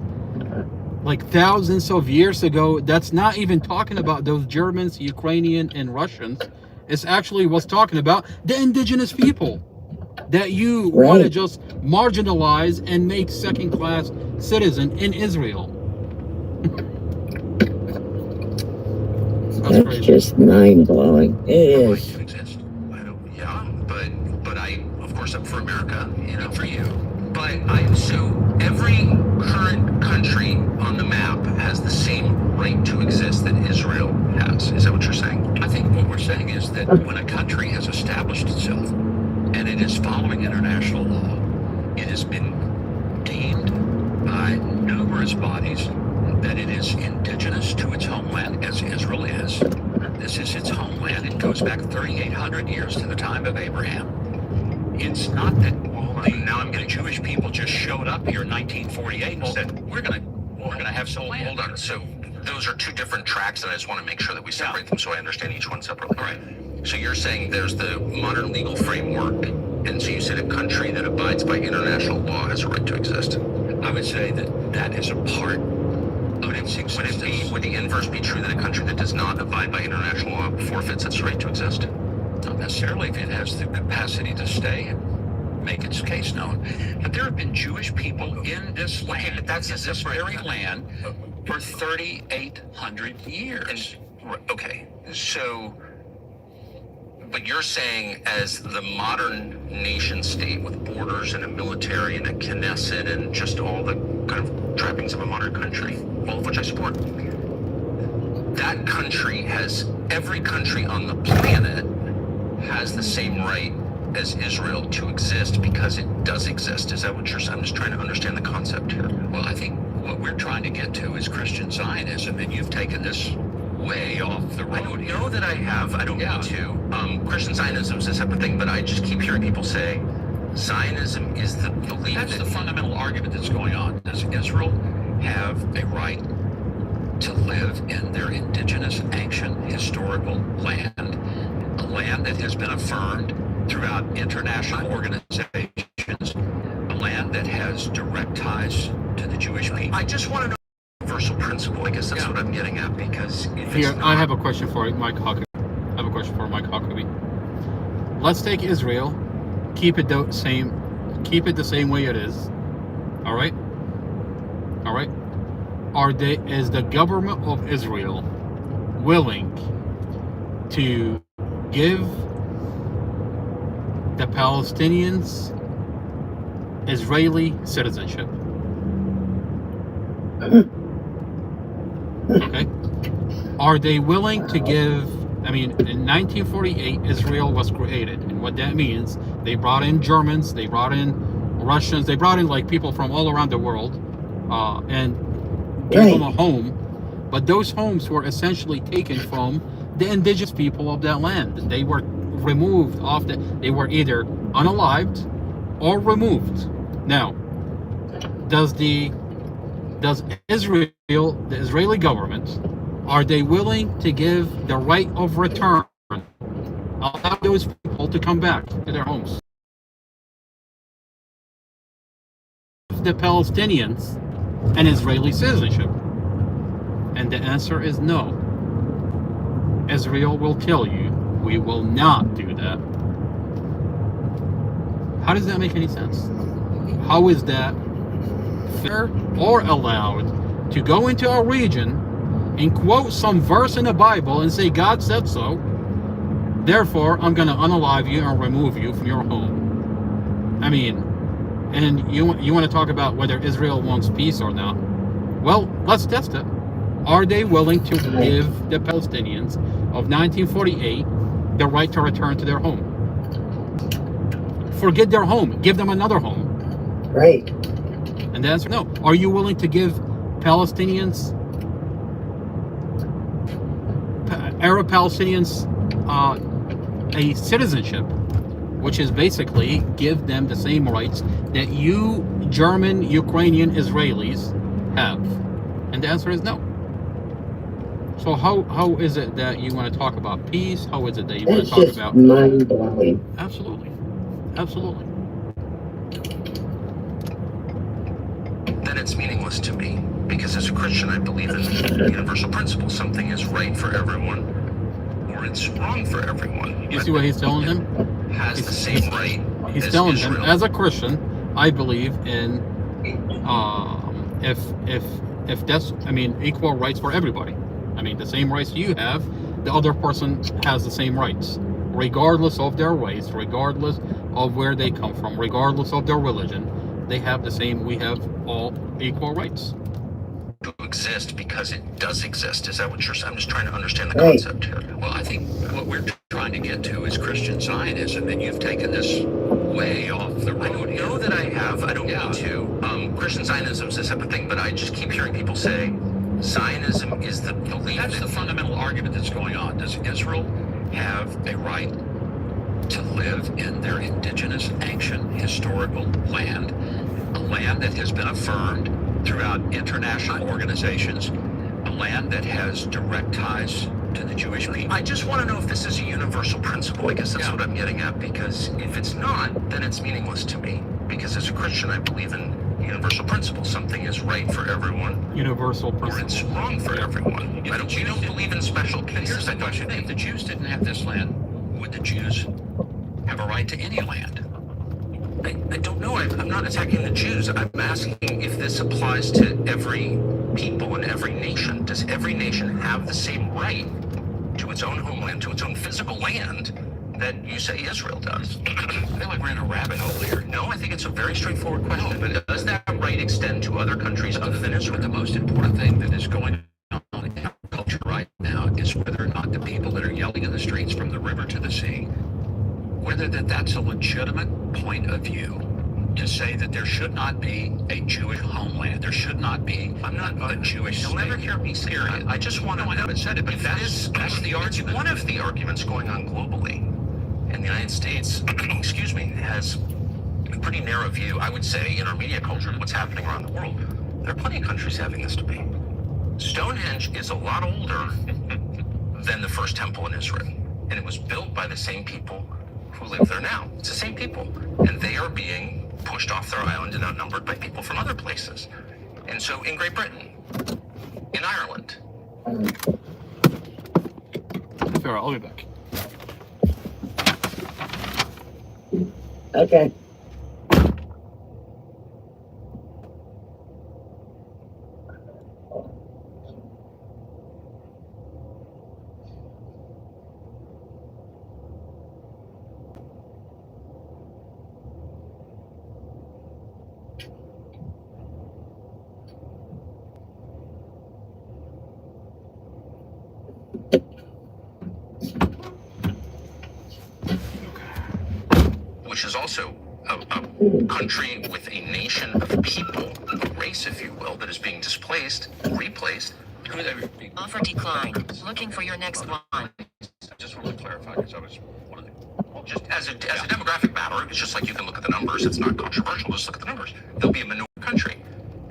like thousands of years ago that's not even talking about those Germans, Ukrainian, and Russians. It's actually what's talking about the indigenous people that you want to just marginalize and make second-class citizen in Israel. That's just mind-blowing. It is. To exist. Yeah, but I, of course, I'm for America, for you. But so every current country on the map has the same right to exist that Israel has. Is that what you're saying? I think what we're saying is that when a country has established itself and it is following international law, it has been deemed by numerous bodies that it is indigenous to its homeland, as Israel is. This is its homeland. It goes back 3,800 years to the time of Abraham. It's not that the Jewish people just showed up here in 1948 and said, we're gonna have some land. Hold on. So those are two different tracks, and I just want to make sure that we separate them so I understand each one separately. All right. So you're saying there's the modern legal framework, and so you said a country that abides by international law has a right to exist. I would say that is a part of its existence. Would the inverse be true that a country that does not abide by international law forfeits its right to exist? Not necessarily if it has the capacity to stay and make its case known. But there have been Jewish people in this land, but that's in this very land, for 3,800 years. Okay, so, but you're saying as the modern nation state with borders and a military and a Knesset and just all the kind of trappings of a modern country, all of which I support, that country every country on the planet has the same right as Israel to exist because it does exist. Is that what you're saying? I'm just trying to understand the concept here. Well, I think what we're trying to get to is Christian Zionism, and you've taken this way off the road. I don't know that I have. I don't need to. Christian Zionism is a separate thing, but I just keep hearing people say Zionism is the belief. That's the fundamental argument that's going on. Does Israel have a right to live in their indigenous, ancient, historical land, a land that has been affirmed throughout international organizations, a land that has direct ties to the Jewish people? I just want to know the universal principle. I guess that's what I'm getting at, because Here, I have a question for Mike Huckabee. Let's take Israel, keep it the same way it is. All right. Is the government of Israel willing to give the Palestinians Israeli citizenship? Okay. Are they willing to give? I mean, in 1948, Israel was created, and what that means, they brought in Germans, they brought in Russians, they brought in like people from all around the world, and gave them a home. But those homes were essentially taken from the indigenous people of that land. They were removed off they were either unalived or removed. Now, does Israel, the Israeli government, are they willing to give the right of return, allow those people to come back to their homes? The Palestinians an Israeli citizenship? And the answer is no. Israel will tell you, we will not do that. How does that make any sense? How is that fair or allowed to go into our region and quote some verse in the Bible and say, God said so, therefore I'm going to unalive you and remove you from your home? I mean, And you want to talk about whether Israel wants peace or not. Well, let's test it. Are they willing to give the Palestinians of 1948 the right to return to their home? Forget their home. Give them another home. Right. And the answer, no. Are you willing to give Palestinians, Arab Palestinians, a citizenship, which is basically give them the same rights that you, German, Ukrainian, Israelis have? And the answer is no. So how is it that you want to talk about peace? How is it that you want to talk just about... mind-blowing. Absolutely. Absolutely. Then it's meaningless to me. Because as a Christian, I believe in the universal principle. Something is right for everyone, or it's wrong for everyone. You see what he's telling him? Has the same right. He's as telling Israel. him, as a Christian, I believe in if that's, I mean, equal rights for everybody. I mean, the same rights you have, the other person has the same rights, regardless of their race, regardless of where they come from, regardless of their religion. They have the same. We have all equal rights. To exist because it does exist. Is that what you're saying? I'm just trying to understand the Right. concept here. Well, I think what we're trying to get to is Christian Zionism, and you've taken this way off the I road. don't know that I have. I don't mean to. Christian Zionism is a separate thing, but I just keep hearing people say Zionism is the belief. That's the fundamental argument that's going on. Does Israel have a right to live in their indigenous, ancient, historical land, a land that has been affirmed throughout international organizations, a land that has direct ties to the Jewish people? I just want to know if this is a universal principle. I guess that's what I'm getting at, because if it's not, then it's meaningless to me. Because as a Christian, I believe in universal principle. Something is right for everyone, Universal or it's principle. wrong for everyone. If I don't, the we don't Jews believe in special But here's cases. the I don't question. If think. the Jews didn't have this land, would the Jews have a right to any land? I don't know. I'm not attacking the Jews. I'm asking if this applies to every people in every nation. Does every nation have the same right to its own homeland, to its own physical land, that you say Israel does? I feel like we're in a rabbit hole here. No, I think it's a very straightforward question. But does that right extend to other countries other than But Israel? the most important thing that is going on in our culture right now is whether or not the people that are yelling in the streets from the river to the sea, whether that's a legitimate point of view to say that there should not be a Jewish homeland, there should not be a Jewish You'll never state. hear me say that. I just want to No, I know. haven't said it, but If that's the it's argument. one of the arguments going on globally. And the United States, excuse me, has a pretty narrow view, I would say, in our media culture, what's happening around the world. There are plenty of countries having this debate. Stonehenge is a lot older than the first temple in Israel. And it was built by the same people who live there now. It's the same people. And they are being pushed off their island and outnumbered by people from other places. And so in Great Britain, in Ireland, Fair, I'll be back. Okay. which is also a country with a nation of people, a race, if you will, that is being displaced, replaced. Who they be? Offer declined. Looking for your next one. I just want to clarify because I was one of the. Well, just as a demographic matter, it's just like you can look at the numbers. It's not controversial. Just look at the numbers. They'll be a minority country,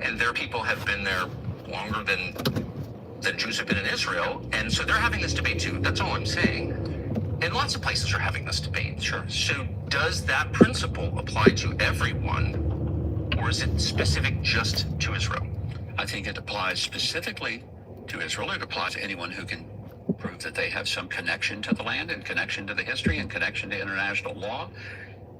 and their people have been there longer than Jews have been in Israel, and so they're having this debate too. That's all I'm saying. And lots of places are having this debate. Sure. So does that principle apply to everyone, or is it specific just to Israel? I think it applies specifically to Israel. It applies to anyone who can prove that they have some connection to the land and connection to the history and connection to international law.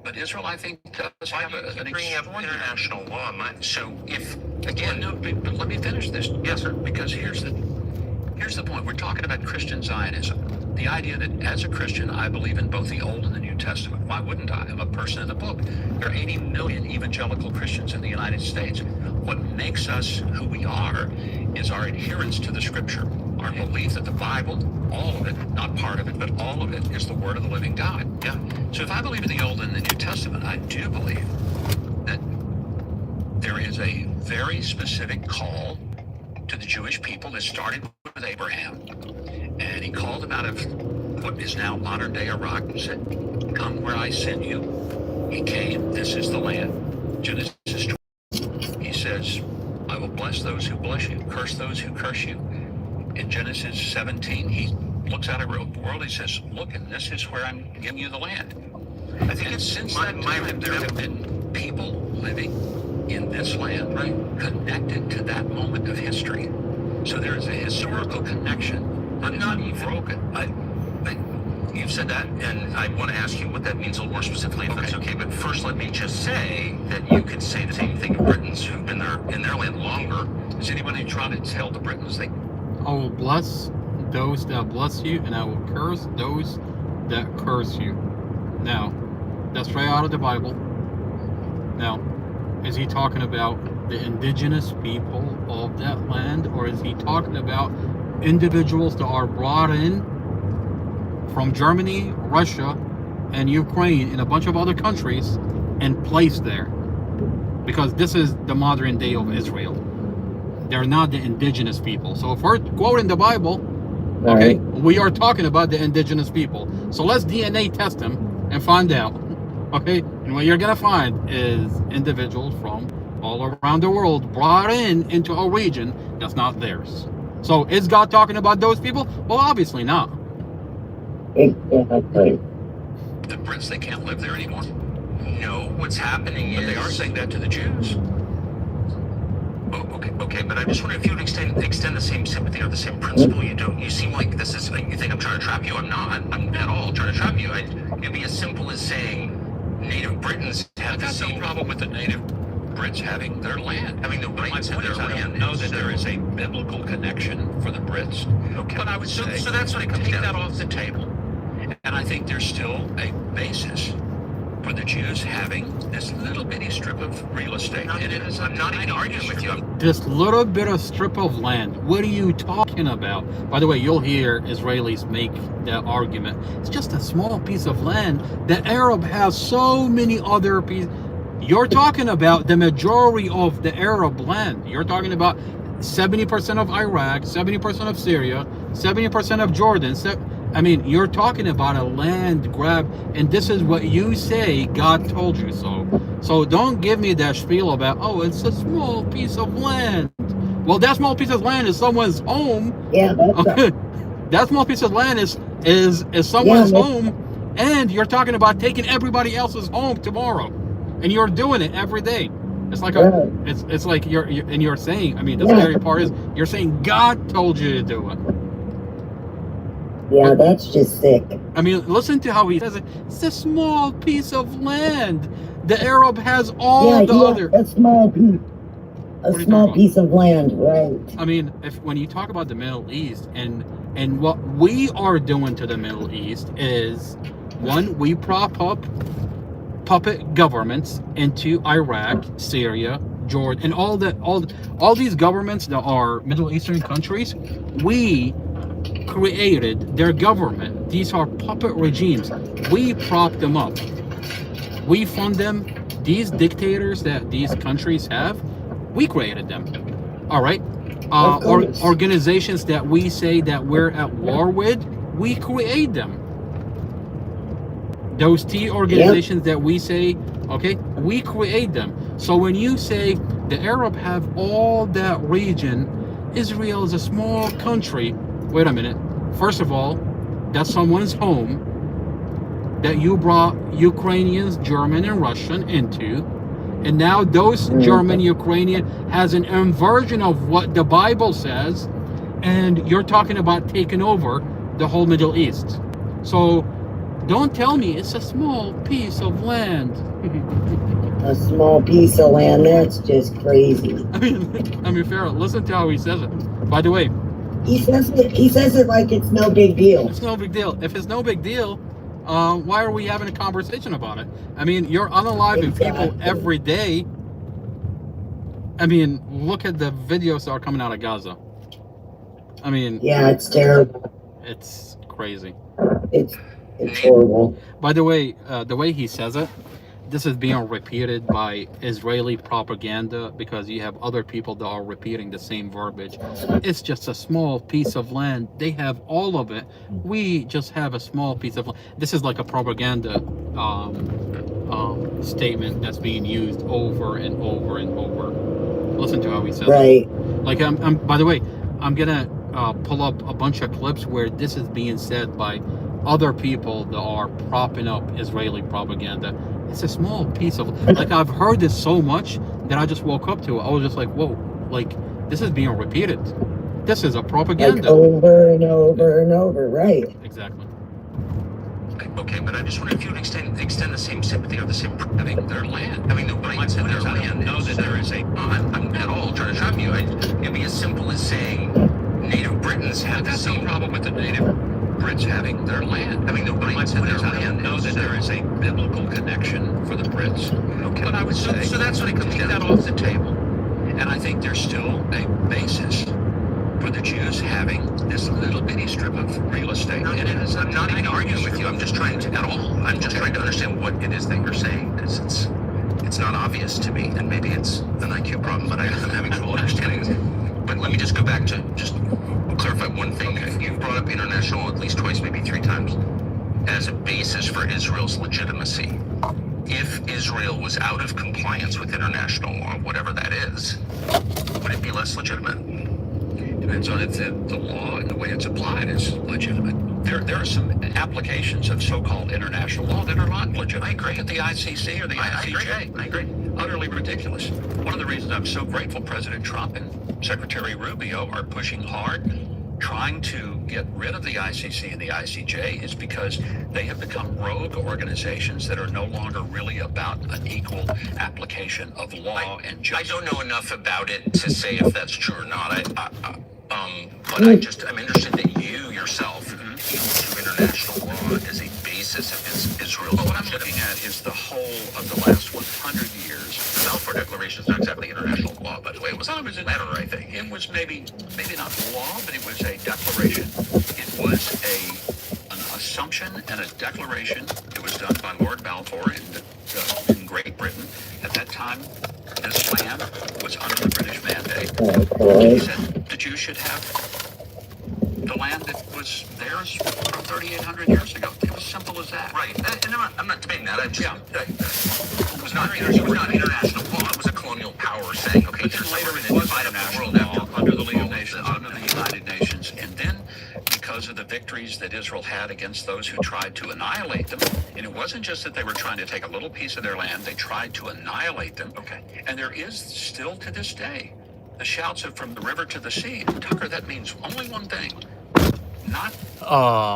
But Israel, I think, does have an Bringing up extraordinary... international law. So if, Well, again, no, but let me finish this. Yes, sir. Because here's the point. We're talking about Christian Zionism. The idea that as a Christian, I believe in both the Old and the New Testament. Why wouldn't I? I'm a person of the book. There are 80 million evangelical Christians in the United States. What makes us who we are is our adherence to the Scripture, our belief that the Bible, all of it, not part of it, but all of it, is the Word of the living God. Yeah. So if I believe in the Old and the New Testament, I do believe that there is a very specific call to the Jewish people that started with Abraham. And he called them out of what is now modern day Iraq and said, "Come where I sent you." He came, this is the land. Genesis 20, he says, "I will bless those who bless you, curse those who curse you." In Genesis 17, he looks out at the world, he says, "Look, and this is where I'm giving you the land." I think it's since that time there have been people living in this land, right, connected to that moment of history. So there is a historical connection. I'm not broken. You've said that, and I want to ask you what that means a little more specifically, if that's okay. But first, let me just say that you could say the same thing of Britons who've been there in their land longer. Is anybody trying to tell the Britons they... I will bless those that bless you, and I will curse those that curse you. Now, that's straight out of the Bible. Now, is he talking about the indigenous people of that land, or is he talking about individuals that are brought in from Germany, Russia, and Ukraine, and a bunch of other countries, and placed there? Because this is the modern day of Israel. They're not the indigenous people. So if we're quoting the Bible, okay, we are talking about the indigenous people. So let's DNA test them and find out. Okay, and what you're gonna find is individuals from all around the world brought into a region that's not theirs. So is God talking about those people? Well, obviously not. The Brits, they can't live there anymore. No, what's happening But is... they are saying that to the Jews. Oh, okay, but I just wonder if you would extend the same sympathy or the same principle. You don't. You seem like this is. You think I'm trying to trap you. I'm not. I'm at all trying to trap you. It'd be as simple as saying Native Britons have I've the got no same problem with the native Brits having their land. having the My rights to point their is, I land. don't know that there is a biblical connection for the Brits. Okay. But I would say, So that's what it comes take down that to. off the table. And I think there's still a basis for the Jews having this little bitty strip of real estate. And it is I'm not even arguing with you. This little bit of strip of land, what are you talking about? By the way, you'll hear Israelis make that argument. It's just a small piece of land. The Arab has so many other pieces. You're talking about the majority of the Arab land. You're talking about 70% of Iraq, 70% of Syria, 70% of Jordan. I mean, you're talking about a land grab, and this is what you say God told you so. So don't give me that spiel about, oh, it's a small piece of land. Well, that small piece of land is someone's home. Yeah, Okay. That small piece of land is someone's home, and you're talking about taking everybody else's home tomorrow, and you're doing it every day. It's like it's like you're saying. I mean, the scary part is you're saying God told you to do it. Yeah, that's just sick. I mean, listen to how he says it. It's a small piece of land. The Arab has all the other. A small piece. A small piece of land, right? I mean, when you talk about the Middle East and what we are doing to the Middle East is, one, we prop up puppet governments into Iraq, Syria, Jordan, and all these governments that are Middle Eastern countries. We created their government. These are puppet regimes. We prop them up. We fund them. These dictators that these countries have, we created them. All right. Organizations that we say that we're at war with, we create them. Those T organizations that we say, okay, we create them. So when you say the Arab have all that region, Israel is a small country. Wait a minute. First of all, that's someone's home that you brought Ukrainians, German, and Russian into. And now those German, Ukrainian has an inversion of what the Bible says. And you're talking about taking over the whole Middle East. So don't tell me it's a small piece of land. A small piece of land, that's just crazy. I mean, Pharaoh, listen to how he says it. By the way, He says it like it's no big deal. It's no big deal. If it's no big deal, why are we having a conversation about it? I mean, you're unaliving people every day. I mean, look at the videos that are coming out of Gaza. I mean, yeah, it's terrible. It's crazy. It's horrible. By the way he says it, this is being repeated by Israeli propaganda because you have other people that are repeating the same verbiage. It's just a small piece of land. They have all of it. We just have a small piece of land. This is like a propaganda statement that's being used over and over and over. Listen to how he says it. Like, I'm by the way, I'm gonna pull up a bunch of clips where this is being said by other people that are propping up Israeli propaganda. It's a small piece of, like, I've heard this so much that I just woke up to it. I was just like, whoa, like, this is being repeated. This is a propaganda. Like over and over and over, right? Exactly. Okay, but I just wonder if you would extend the same sympathy or the same having their land, having the rights in their land. Know that there is a. I'm at all trying to shock you. It'd be as simple as saying Native Britons have the same problem with the Native Brits having their land, having the rights in their land. Know that there is a biblical connection for the Brits. Okay, but I would say so that's what it comes take down that to. off the table, and I think there's still a basis for the Jews having this little bitty strip of real estate. No, I'm not even arguing with you. I'm just trying to understand what it is that you're saying. It's not obvious to me, and maybe it's an IQ problem, but I'm having trouble understanding it. But let me just go back to just clarify one thing. You've brought up international at least twice, maybe three times, as a basis for Israel's legitimacy. If Israel was out of compliance with international law, whatever that is, would it be less legitimate? Depends on if the law and the way it's applied is legitimate. There are some applications of so-called international law that are not legitimate. I agree. At the ICC or the ICJ. I agree. Utterly ridiculous. One of the reasons I'm so grateful President Trump and Secretary Rubio are pushing hard, trying to get rid of the ICC and the ICJ, is because they have become rogue organizations that are no longer really about an equal application of law and justice. I don't know enough about it to say if that's true or not. But I'm interested that you yourself use international law as a basis of Israel's. Well, what I'm looking at is the whole of the last 100 years. The Balfour Declaration is not exactly international law, by the way. It was a letter, I think. It was maybe not law, but it was a declaration. It was an assumption and a declaration. It was done by Lord Balfour in Great Britain. At that time, this land was under the British mandate. He said the Jews should have the land that was theirs from 3,800 years ago. It was simple as that. Right. And I'm not debating that. It was not international law. It was a colonial power saying, okay, but then later it was international law under the League of Nations, under the United Nations. And then, because of the victories that Israel had against those who tried to annihilate them, and it wasn't just that they were trying to take a little piece of their land, they tried to annihilate them. Okay. And there is still to this day the shouts of from the river to the sea. And Tucker, that means only one thing. Not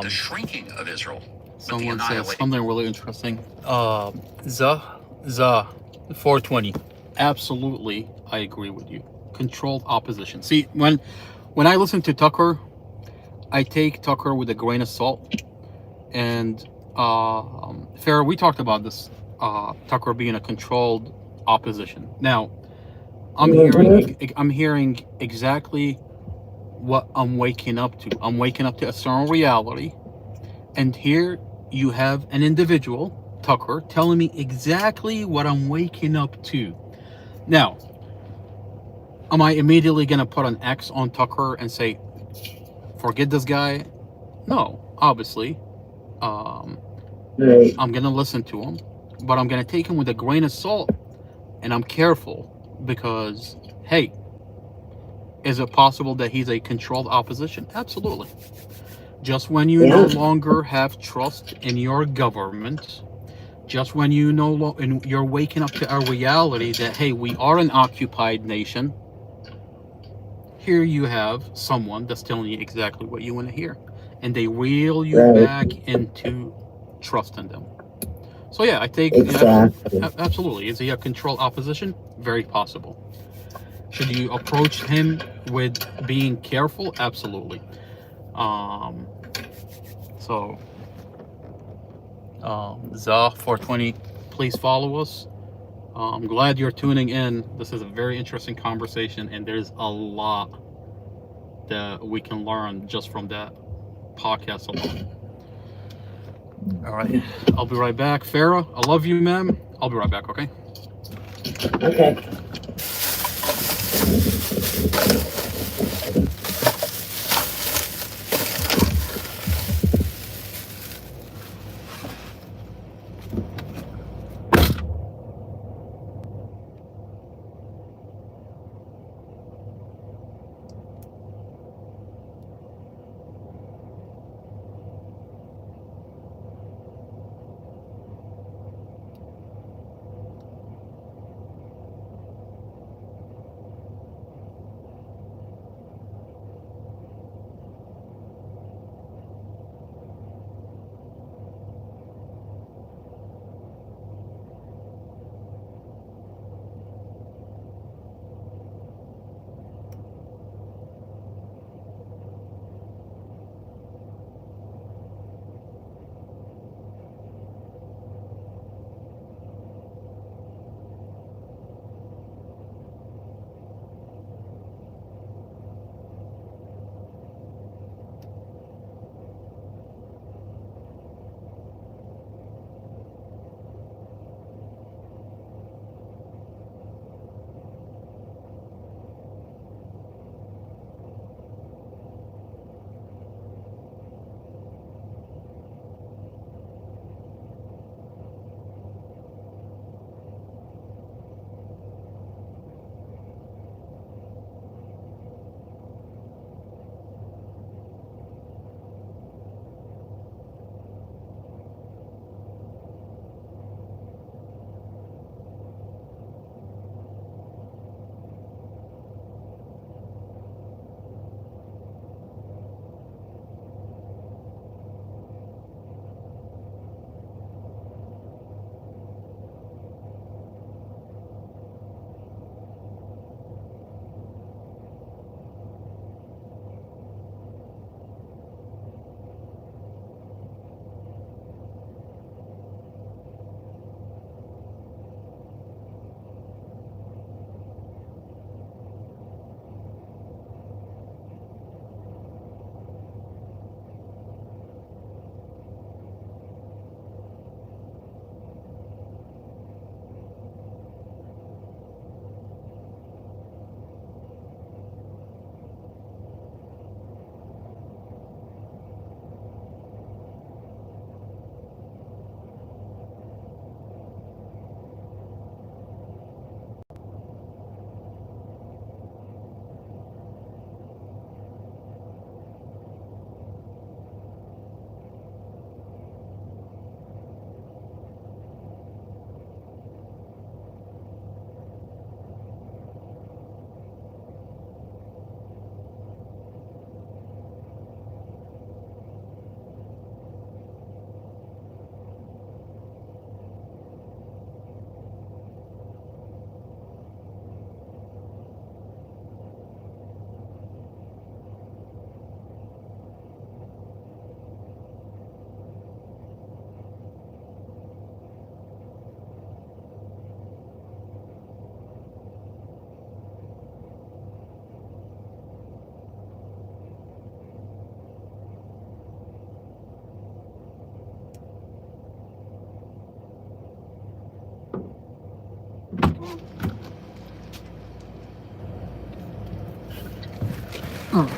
the shrinking of Israel, but the Someone says annihilation. something really interesting. The 420. Absolutely, I agree with you. Controlled opposition. See, when I listen to Tucker, I take Tucker with a grain of salt. And Farrah, we talked about this. Tucker being a controlled opposition. Now, I'm hearing exactly what I'm waking up to. I'm waking up to a certain reality, and here you have an individual, Tucker, telling me exactly what I'm waking up to. Now, am I immediately gonna put an X on Tucker and say, forget this guy? No, obviously. I'm gonna listen to him, but I'm gonna take him with a grain of salt, and I'm careful because, hey, is it possible that he's a controlled opposition? Absolutely. Just when you no longer have trust in your government, just when you you're waking up to a reality that, hey, we are an occupied nation, here you have someone that's telling you exactly what you want to hear. And they reel you back into trust in them. So yeah, I take absolutely. Is he a controlled opposition? Very possible. Should you approach him with being careful? Absolutely. Za420, please follow us. I'm glad you're tuning in. This is a very interesting conversation, and there's a lot that we can learn just from that podcast alone. All right, I'll be right back. Farah, I love you, ma'am. I'll be right back, okay? Okay.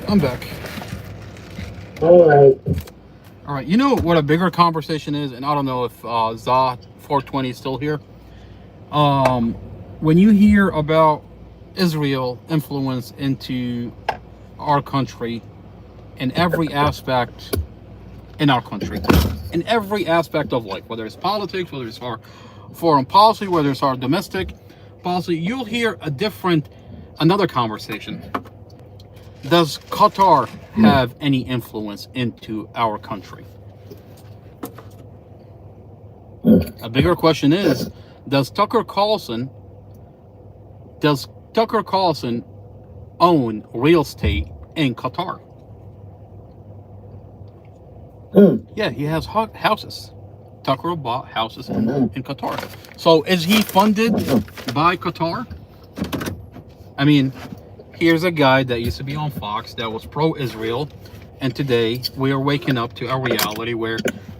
I'm back. All right. All right, you know what a bigger conversation is, and I don't know if Za420 is still here. When you hear about Israel influence into our country in every aspect in our country, in every aspect of life, whether it's politics, whether it's our foreign policy, whether it's our domestic policy, you'll hear another conversation. Does Qatar have any influence into our country? A bigger question is, does Tucker Carlson, does Tucker Carlson owned real estate in Qatar. Yeah, he has houses. Tucker bought houses in Qatar. So is he funded by Qatar? I mean, here's a guy that used to be on Fox that was pro-Israel, and today we are waking up to a reality where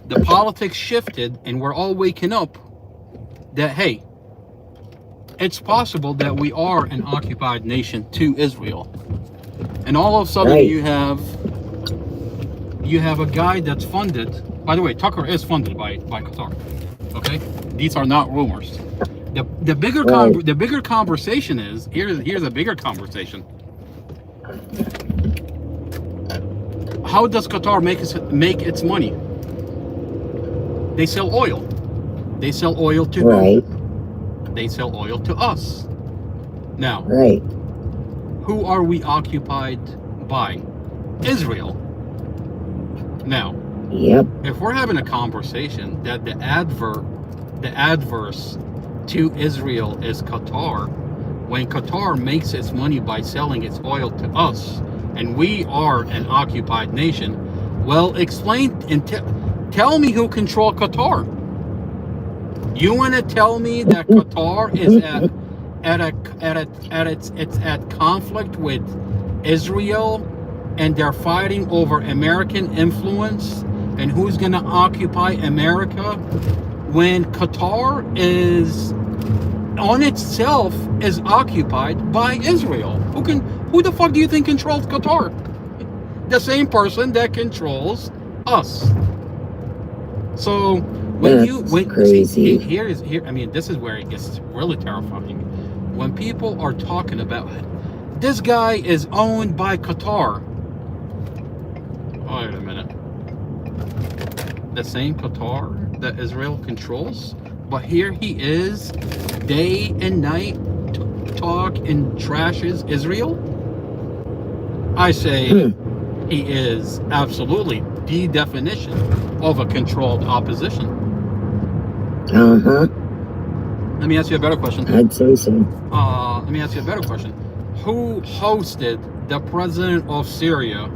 the politics shifted, and we're all waking up that, hey, it's possible that we are an occupied nation to Israel. And all of a sudden you have a guy that's funded. By the way, Tucker is funded by Qatar. Okay, these are not rumors. The bigger conversation is here's a bigger conversation. How does Qatar make its money? They sell oil. They sell oil to who? They sell oil to us. Now, who are we occupied by? Israel. Now, if we're having a conversation that the adverse to Israel is Qatar, when Qatar makes its money by selling its oil to us, and we are an occupied nation, well, explain and tell me who controls Qatar. You want to tell me that Qatar is at conflict with Israel, and they're fighting over American influence and who's going to occupy America, when Qatar is on itself is occupied by Israel? Who the fuck do you think controls Qatar? The same person that controls us. So crazy. I mean, this is where it gets really terrifying. When people are talking about this guy is owned by Qatar. Wait a minute. The same Qatar that Israel controls, but here he is day and night talk and trashes Israel. I say he is absolutely the definition of a controlled opposition. Let me ask you a better question. I'd say so. Let me ask you a better question. Who hosted the president of Syria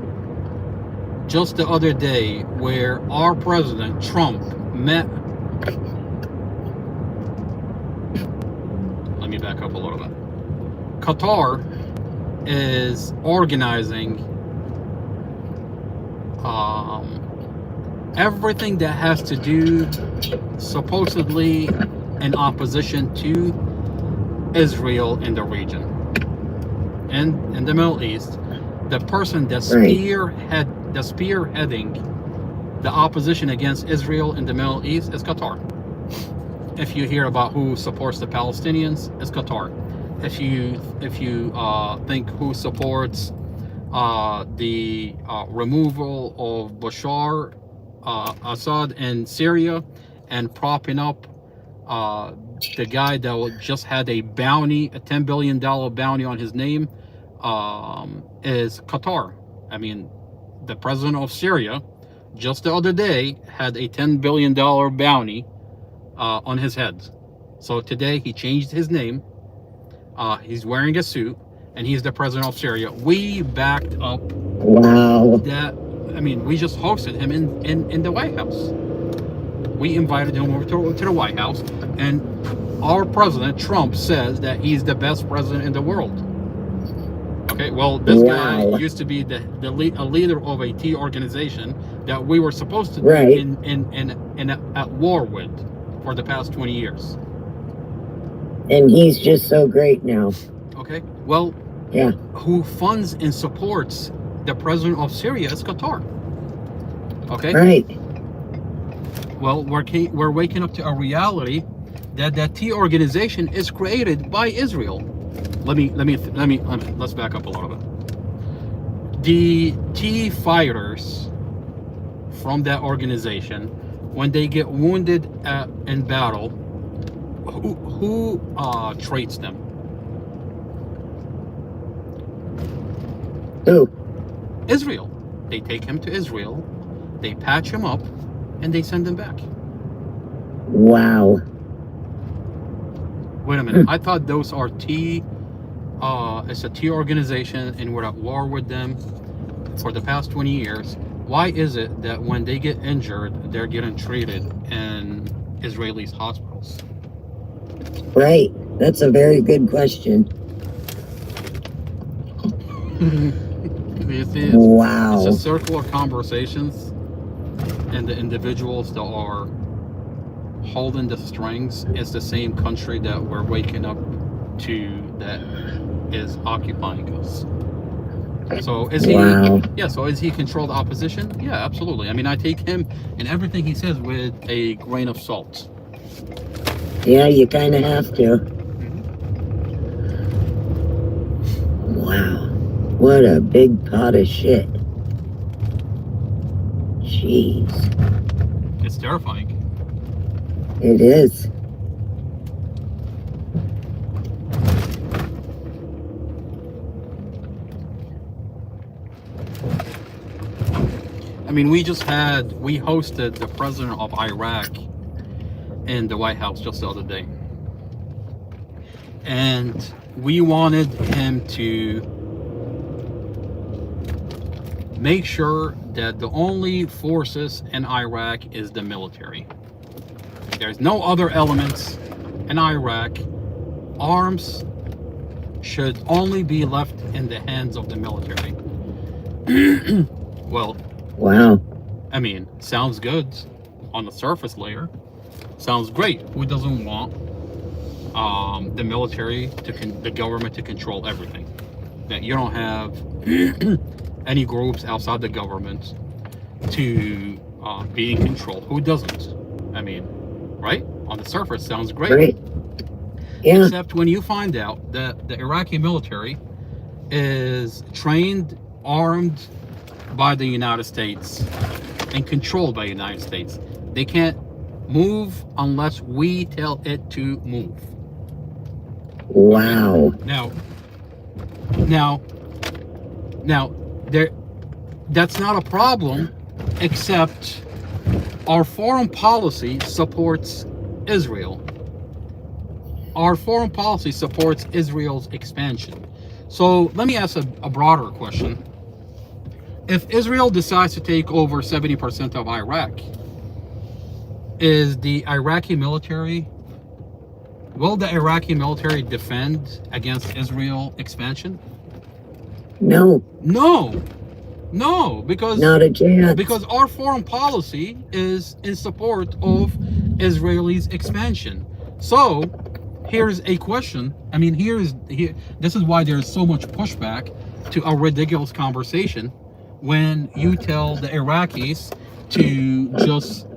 just the other day, where our president Trump met? Let me back up a little bit. Qatar is organizing everything that has to do supposedly in opposition to Israel in the region and in the Middle East. The person that spearheading the opposition against Israel in the Middle East is Qatar. If you hear about who supports the Palestinians, it's Qatar. If you think who supports the removal of Bashar Assad in Syria and propping up the guy that just had a bounty, a $10 billion bounty on his name, is Qatar. I mean, the president of Syria just the other day had a $10 billion bounty on his head. So today he changed his name. He's wearing a suit, and he's the president of Syria. We backed up that. I mean, we just hosted him in the White House. We invited him over to the White House, and our president, Trump, says that he's the best president in the world. Okay, well, this guy used to be a leader of a T organization that we were supposed to be at war with for the past 20 years. And he's just so great now. Okay, well, who funds and supports the president of Syria is Qatar. Okay? Right. Well, we're waking up to a reality that T organization is created by Israel. Let's back up a little bit. The T fighters from that organization, when they get wounded in battle, who treats them? Who? Israel. They take him to Israel, they patch him up, and they send him back. Wow. Wait a minute. I thought those are T it's a tier organization and we're at war with them for the past 20 years, why is it that when they get injured, they're getting treated in Israeli hospitals? Right. That's a very good question. You see, Wow. it's a circle of conversations, and the individuals that are holding the strings is the same country that we're waking up to that is occupying us. So is he? Wow. Yeah. So is he controlled opposition? Yeah, absolutely. I mean, I take him and everything he says with a grain of salt. Yeah, you kind of have to. Wow. What a big pot of shit. Jeez. It's terrifying. It is. I mean, we hosted the president of Iraq in the White House just the other day. And we wanted him to make sure that the only forces in Iraq is the military. There's no other elements in Iraq. Arms should only be left in the hands of the military. Well, wow. I mean, sounds good on the surface layer. Sounds great. Who doesn't want the military the government to control everything? That you don't have any groups outside the government to be in control. Who doesn't? I mean, right? On the surface, sounds great. Right. Yeah. Except when you find out that the Iraqi military is trained, armed by the United States, and controlled by the United States. They can't move unless we tell it to move. Wow. Now, that's not a problem, except our foreign policy supports Israel. Our foreign policy supports Israel's expansion. So let me ask a broader question. If Israel decides to take over 70% of Iraq, will the Iraqi military defend against Israel expansion? No. No, because not a chance. Because our foreign policy is in support of Israelis expansion. So here's a question. I mean, this is why there's so much pushback to a ridiculous conversation when you tell the Iraqis to just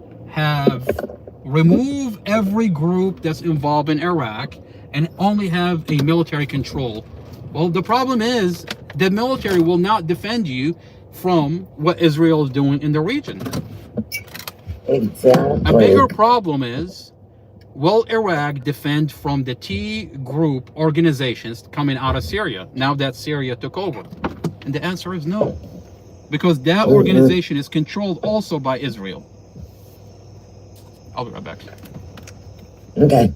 remove every group that's involved in Iraq and only have a military control. Well, the problem is the military will not defend you from what Israel is doing in the region. Exactly. A bigger problem is, will Iraq defend from the T group organizations coming out of Syria now that Syria took over? And the answer is no. Because that organization is controlled also by Israel. I'll be right back. Okay.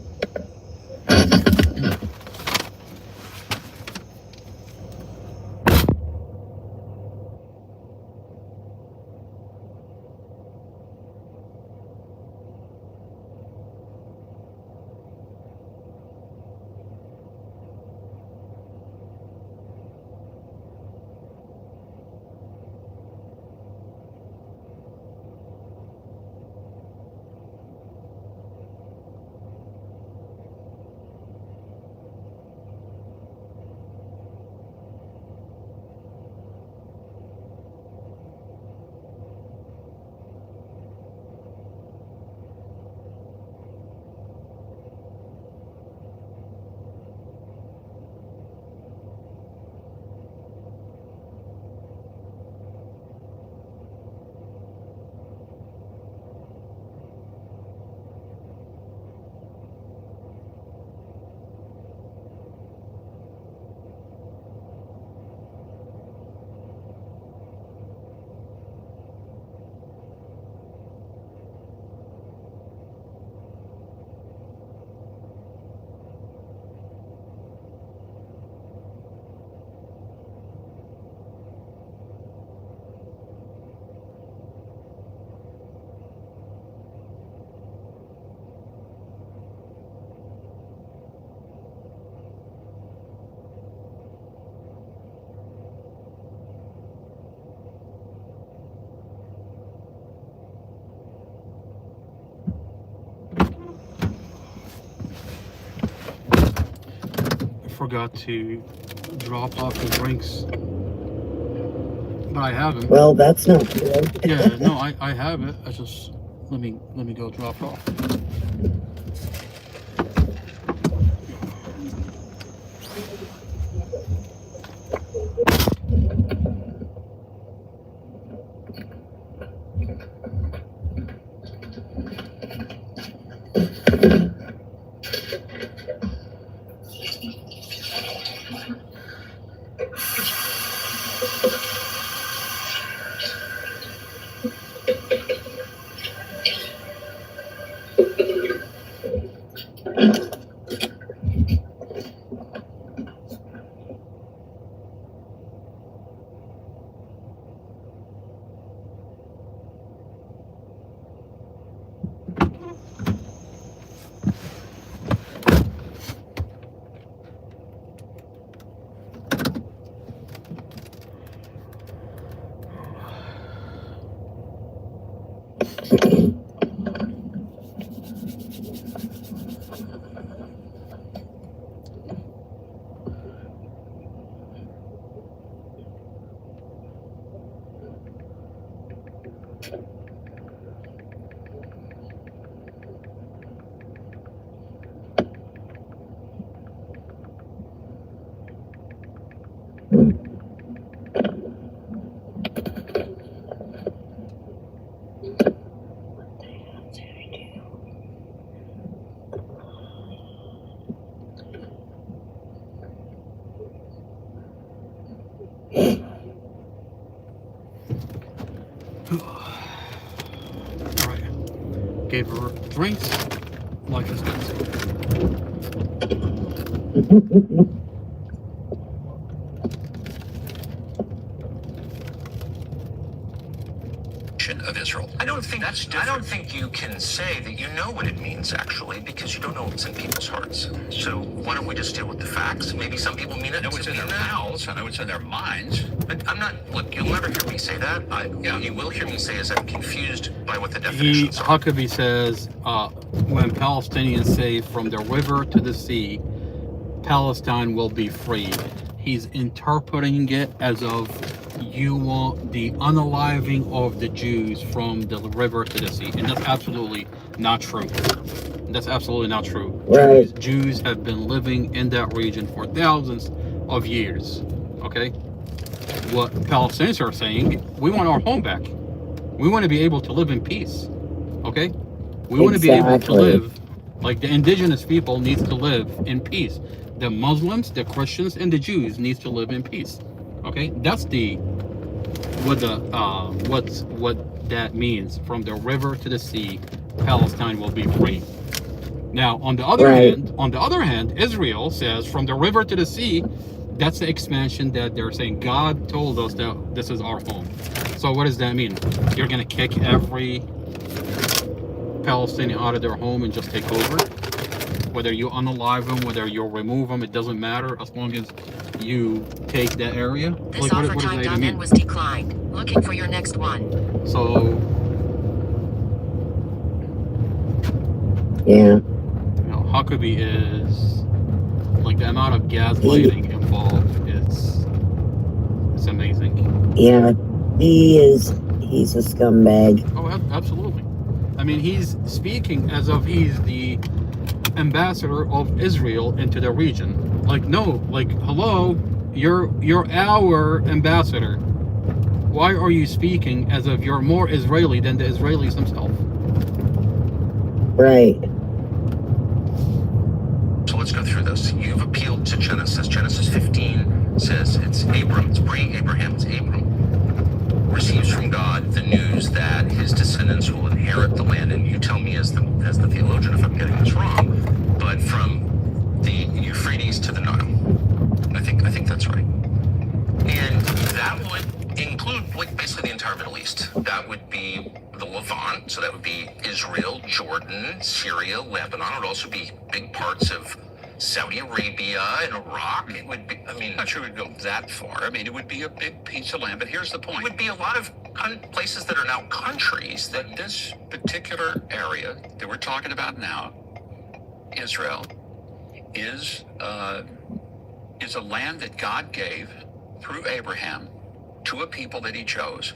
forgot to drop off the drinks, but I haven't. Well, that's not good. Yeah, no, I have it. I just let me go drop off. Alright. Gave her drinks. Life is good. Of Israel. I don't think you can say that you know what it means, actually, because you don't know what's in people's hearts. So why don't we just deal with the facts? Maybe some people mean it. I know it's in their mouths. I know it's in their minds. But I'm not. Look, you'll never hear me say that. What you will hear me say is I'm confused by what the definitions are. Huckabee says when Palestinians say from the river to the sea, Palestine will be free. He's interpreting it as of you want the unaliving of the Jews from the river to the sea, and that's absolutely not true. That's absolutely not true. Right. Jews have been living in that region for thousands of years. Okay, what Palestinians are saying, we want our home back. We want to be able to live in peace. Okay, we want to be able to live like the indigenous people needs to live in peace. The Muslims, the Christians, and the Jews needs to live in peace. Okay, that's what that means. From the river to the sea, Palestine will be free. Now, on the other hand, Israel says from the river to the sea, that's the expansion that they're saying. God told us that this is our home. So what does that mean? You're gonna kick every Palestinian out of their home and just take over? Whether you unalive them, whether you remove them, it doesn't matter as long as you take that area. This Like, offer what does timed that on mean? end was declined. Looking for your next one. So, Yeah. you know, Huckabee is like the amount of gaslighting involved it's amazing. Yeah. He's a scumbag. Oh, absolutely. I mean, he's speaking as if he's the ambassador of Israel into the region. Like, no, like, hello, you're our ambassador. Why are you speaking as if you're more Israeli than the Israelis themselves? Right. So let's go through this. You've appealed to Genesis. Genesis 15 says it's Abram, it's pre-Abraham, it's Abram. Receives from God the news that his descendants will inherit the land. And you tell me as the theologian if I'm getting this wrong, but from the Euphrates to the Nile. I think that's right. And that would include like basically the entire Middle East. That would be the Levant, so that would be Israel, Jordan, Syria, Lebanon. It would also be big parts of Saudi Arabia and Iraq. It would be, I'm not sure it would go that far. I mean, it would be a big piece of land, but here's the point. it would be a lot of places that are now countries that This particular area that we're talking about now, Israel, is is a land that God gave through Abraham to a people that he chose.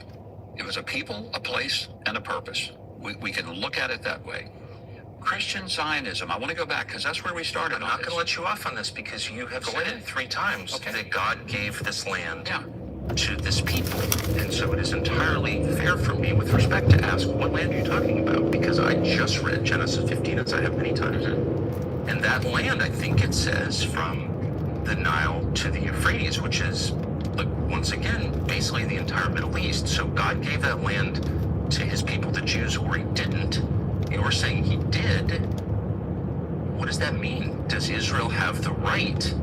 It was a people, a place, and a purpose. We can look at it that way. Christian Zionism, I want to go back because that's where we started. I'm not going to let you off on this because you have said 3 times that God gave this land to this people. And so it is entirely fair for me with respect to ask, what land are you talking about? Because I just read Genesis 15 as I have many times. And that land, I think it says, from the Nile to the Euphrates, which is, like, once again, basically the entire Middle East. So God gave that land to his people, the Jews, or he didn't. You're saying he did. What does that mean? Does Israel have the right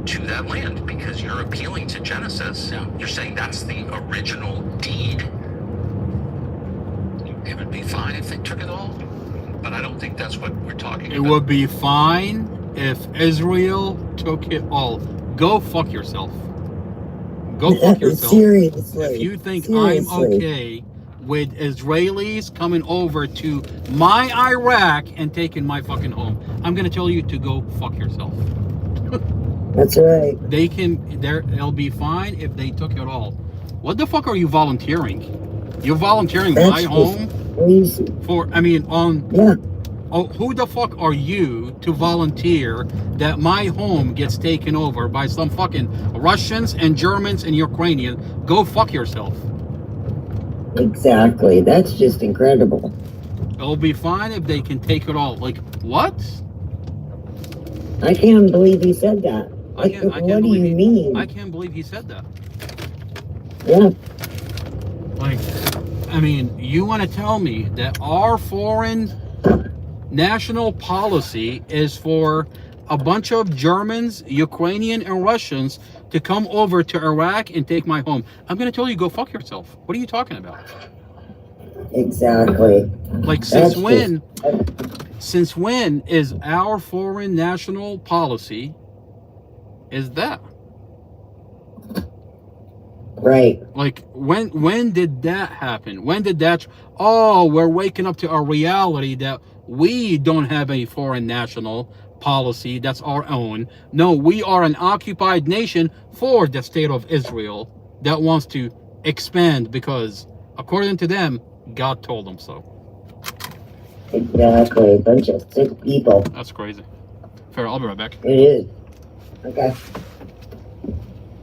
to that land? Because you're appealing to Genesis. You're saying that's the original deed. It would be fine if they took it all, but I don't think that's what we're talking about. It would be fine if Israel took it all. Go fuck yourself. Go fuck yourself. Seriously. If you think Seriously. I'm okay with Israelis coming over to my Iraq and taking my fucking home, I'm gonna tell you to go fuck yourself. That's right. They'll be fine if they took it all. What the fuck are you volunteering? You're volunteering That's my home crazy. Yeah. Oh, who the fuck are you to volunteer that my home gets taken over by some fucking Russians and Germans and Ukrainians? Go fuck yourself. Exactly. That's just incredible. It'll be fine if they can take it all. Like, what? I can't believe he said that. What do you mean? I can't believe he said that. Yeah. Like, I mean, you want to tell me that our foreign national policy is for a bunch of Germans, Ukrainian, and Russians to come over to Iraq and take my home? I'm going to tell you, go fuck yourself. What are you talking about? Exactly. Like, since when is our foreign national policy is that? Right. Like, when did that happen? When did that? Oh, we're waking up to a reality that we don't have a foreign national policy that's our own. No, we are an occupied nation for the state of Israel that wants to expand because, according to them, God told them so. Exactly. A bunch of sick people. That's crazy. Fair, I'll be right back. It is. Okay.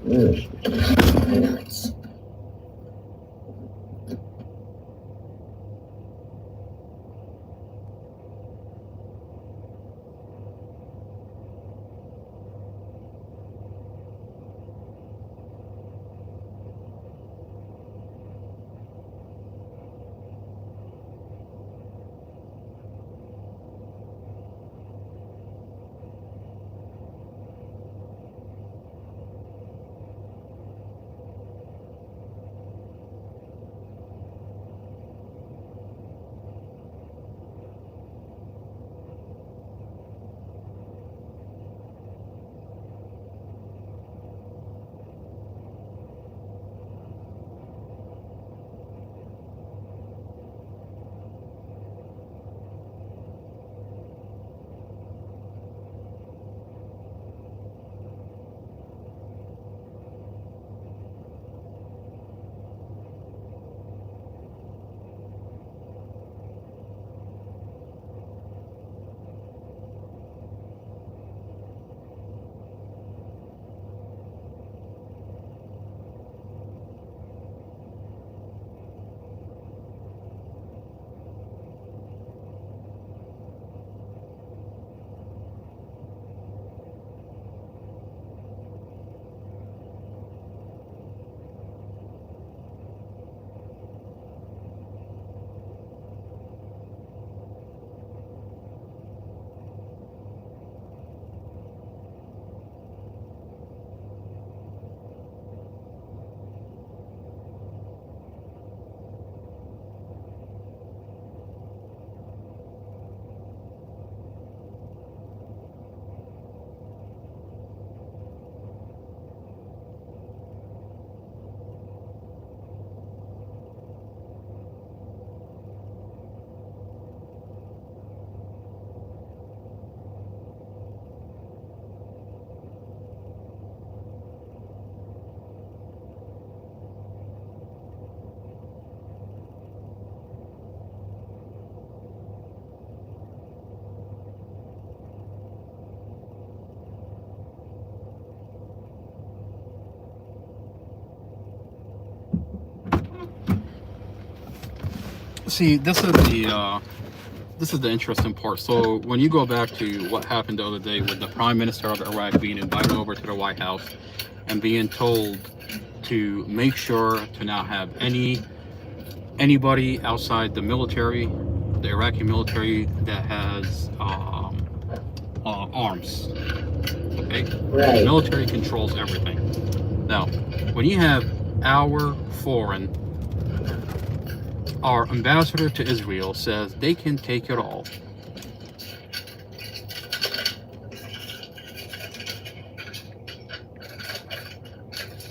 Nuts. See, this is the interesting part. So when you go back to what happened the other day with the Prime Minister of Iraq being invited over to the White House and being told to make sure to not have anybody outside the military, the Iraqi military, that has arms. Okay? Right. The military controls everything. Now, when you have our ambassador to Israel says they can take it all.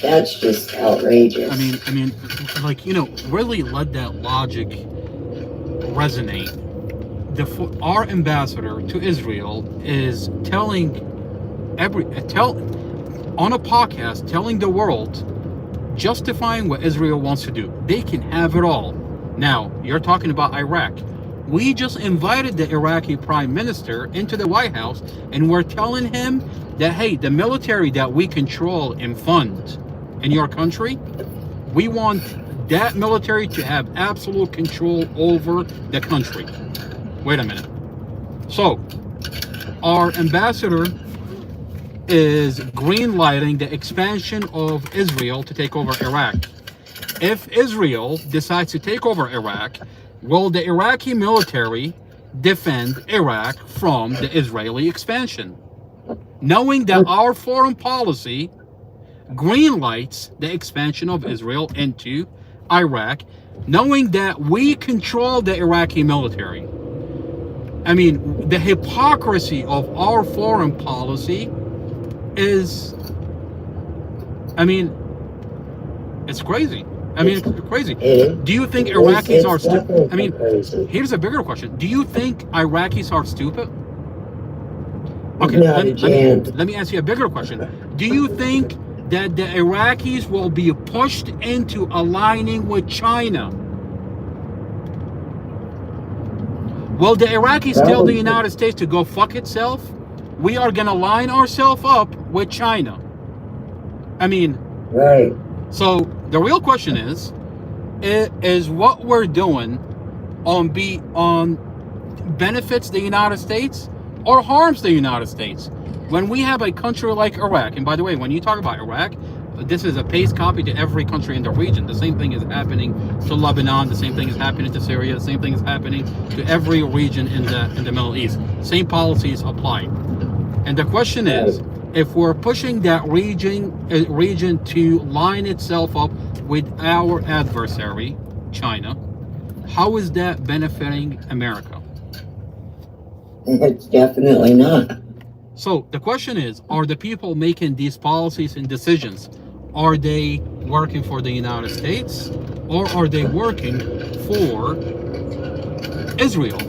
That's just outrageous. I mean, like, you know, really let that logic resonate. Our ambassador to Israel is telling on a podcast, telling the world, justifying what Israel wants to do. They can have it all. Now, you're talking about Iraq. We just invited the Iraqi Prime Minister into the White House, and we're telling him that, hey, the military that we control and fund in your country, we want that military to have absolute control over the country. Wait a minute. So, our ambassador is greenlighting the expansion of Israel to take over Iraq. If Israel decides to take over Iraq, will the Iraqi military defend Iraq from the Israeli expansion? Knowing that our foreign policy greenlights the expansion of Israel into Iraq, knowing that we control the Iraqi military. I mean, the hypocrisy of our foreign policy is, I mean, it's crazy. I mean, it's crazy. Do you think Iraqis are stupid? I mean, here's a bigger question. Do you think Iraqis are stupid? Okay, let me ask you a bigger question. Do you think that the Iraqis will be pushed into aligning with China? Will the Iraqis tell the United States to go fuck itself? We are going to line ourselves up with China. I mean, right. So the real question is what we're doing on benefits the United States or harms the United States? When we have a country like Iraq, and by the way, when you talk about Iraq, this is a paste copy to every country in the region. The same thing is happening to Lebanon. The same thing is happening to Syria. The same thing is happening to every region in the Middle East. Same policies apply. And the question is, if we're pushing that region to line itself up with our adversary, China, how is that benefiting America? It's definitely not. So the question is, are the people making these policies and decisions, are they working for the United States or are they working for Israel?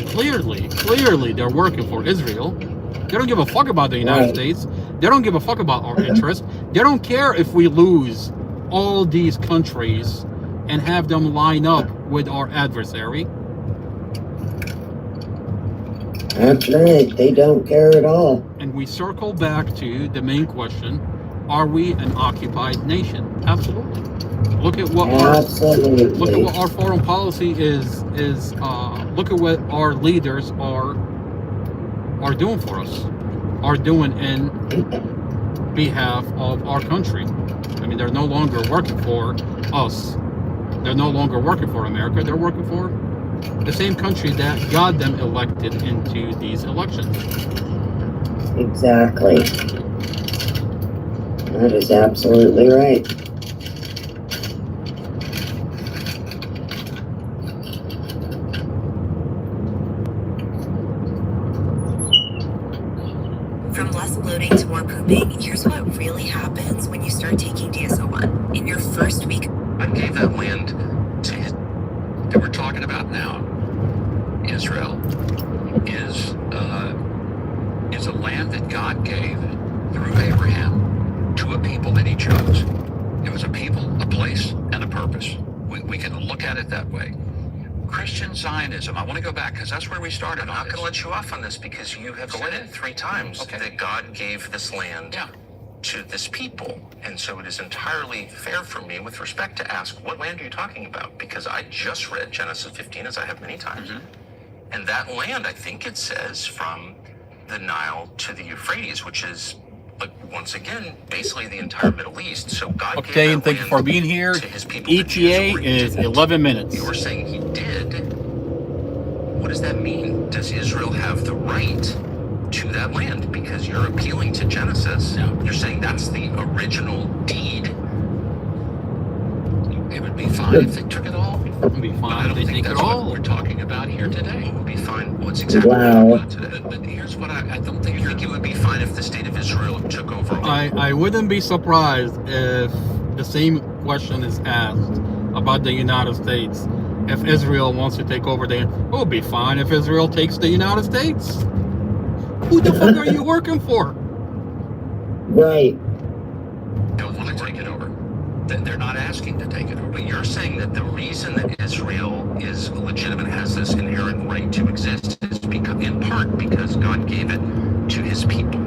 Clearly they're working for Israel. They don't give a fuck about the United States. They don't give a fuck about our interests. They don't care if we lose all these countries and have them line up with our adversary. That's right. They don't care at all. And we circle back to the main question: are we an occupied nation? Absolutely. Look at what our foreign policy is. Look at what our leaders are doing for us, are doing in behalf of our country. I mean, they're no longer working for us. They're no longer working for America. They're working for the same country that got them elected into these elections. Exactly. That is absolutely right. From less bloating to more pooping, here's what really happens when you start taking DSO1. In your first week, I gave that land to that we're talking about now. Israel is a land that God gave through Abraham to a people that he chose. It was a people, a place, and a purpose. We can look at it that way. Christian Zionism, I want to go back because that's where we started. I'm not going to let you off on this because you have said it 3 times that God gave this land to this people. And so it is entirely fair for me with respect to ask, what land are you talking about? Because I just read Genesis 15, as I have many times. And that land, I think it says, from the Nile to the Euphrates, which is, once again, basically the entire Middle East. So God gave Okay, that and thank you land for being here. to his people. The Jews ETA were is didn't. 11 minutes. You were saying he did. What does that mean? Does Israel have the right to that land? Because you're appealing to Genesis. You're saying that's the original deed. It would be fine if they took it all. It would be But I fine if don't they think take it that's what all. we're talking about here today. It would be fine. Well, it's exactly Wow. what I want today. But here's what I don't think You think it would be fine if the state of Israel took over all? I wouldn't be surprised if the same question is asked about the United States. If Israel wants to take over, it will be fine if Israel takes the United States. Who the fuck are you working for? Right. don't want to take it over. They're not asking to take it over. But you're saying that the reason that Israel is legitimate, has this inherent right to exist, is because, in part because God gave it to his people.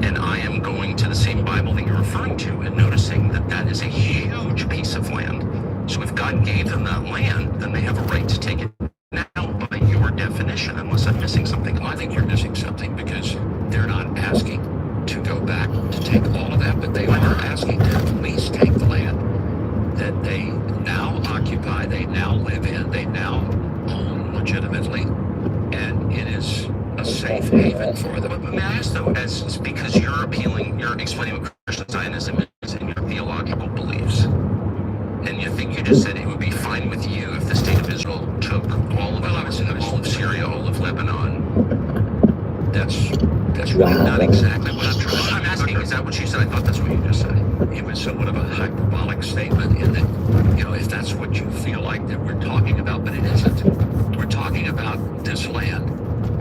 And I am going to the same Bible that you're referring to and noticing that that is a huge piece of land. So if God gave them that land, then they have a right to take it now by your definition, unless I'm missing something. Well, I think you're missing something because they're not asking to go back to take all of that, but they are asking to at least take the land that they now occupy, they now live in, they now own legitimately, and it is a safe haven for them. But may I ask though, as because you're explaining what Christian Zionism is and your theological beliefs, and you think you just said it would be fine with you if the state of Israel took all of Syria, all of Lebanon. That's really not exactly what I'm trying to I'm asking, is that what you said? I thought that's what you just said. It was somewhat of a hyperbolic statement in that, if that's what you feel like that we're talking about, but it isn't. We're talking about this land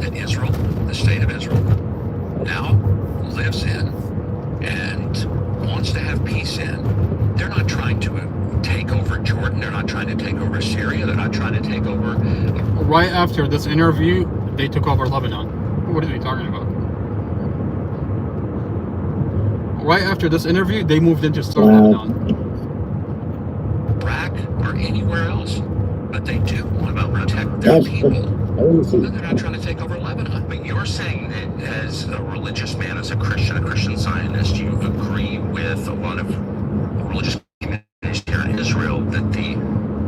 that Israel, the state of Israel, now lives in and wants to have peace in. They're not trying to take over Jordan. They're not trying to take over Syria. They're not trying to take over. Right after this interview, they took over Lebanon. What are they talking about? Right after this interview, they moved into South Lebanon. Iraq or anywhere else, but they do want to protect their people. They're not trying to take over Lebanon. But you're saying that as a religious man, as a Christian Zionist, you agree with a lot of religious communities here in Israel that the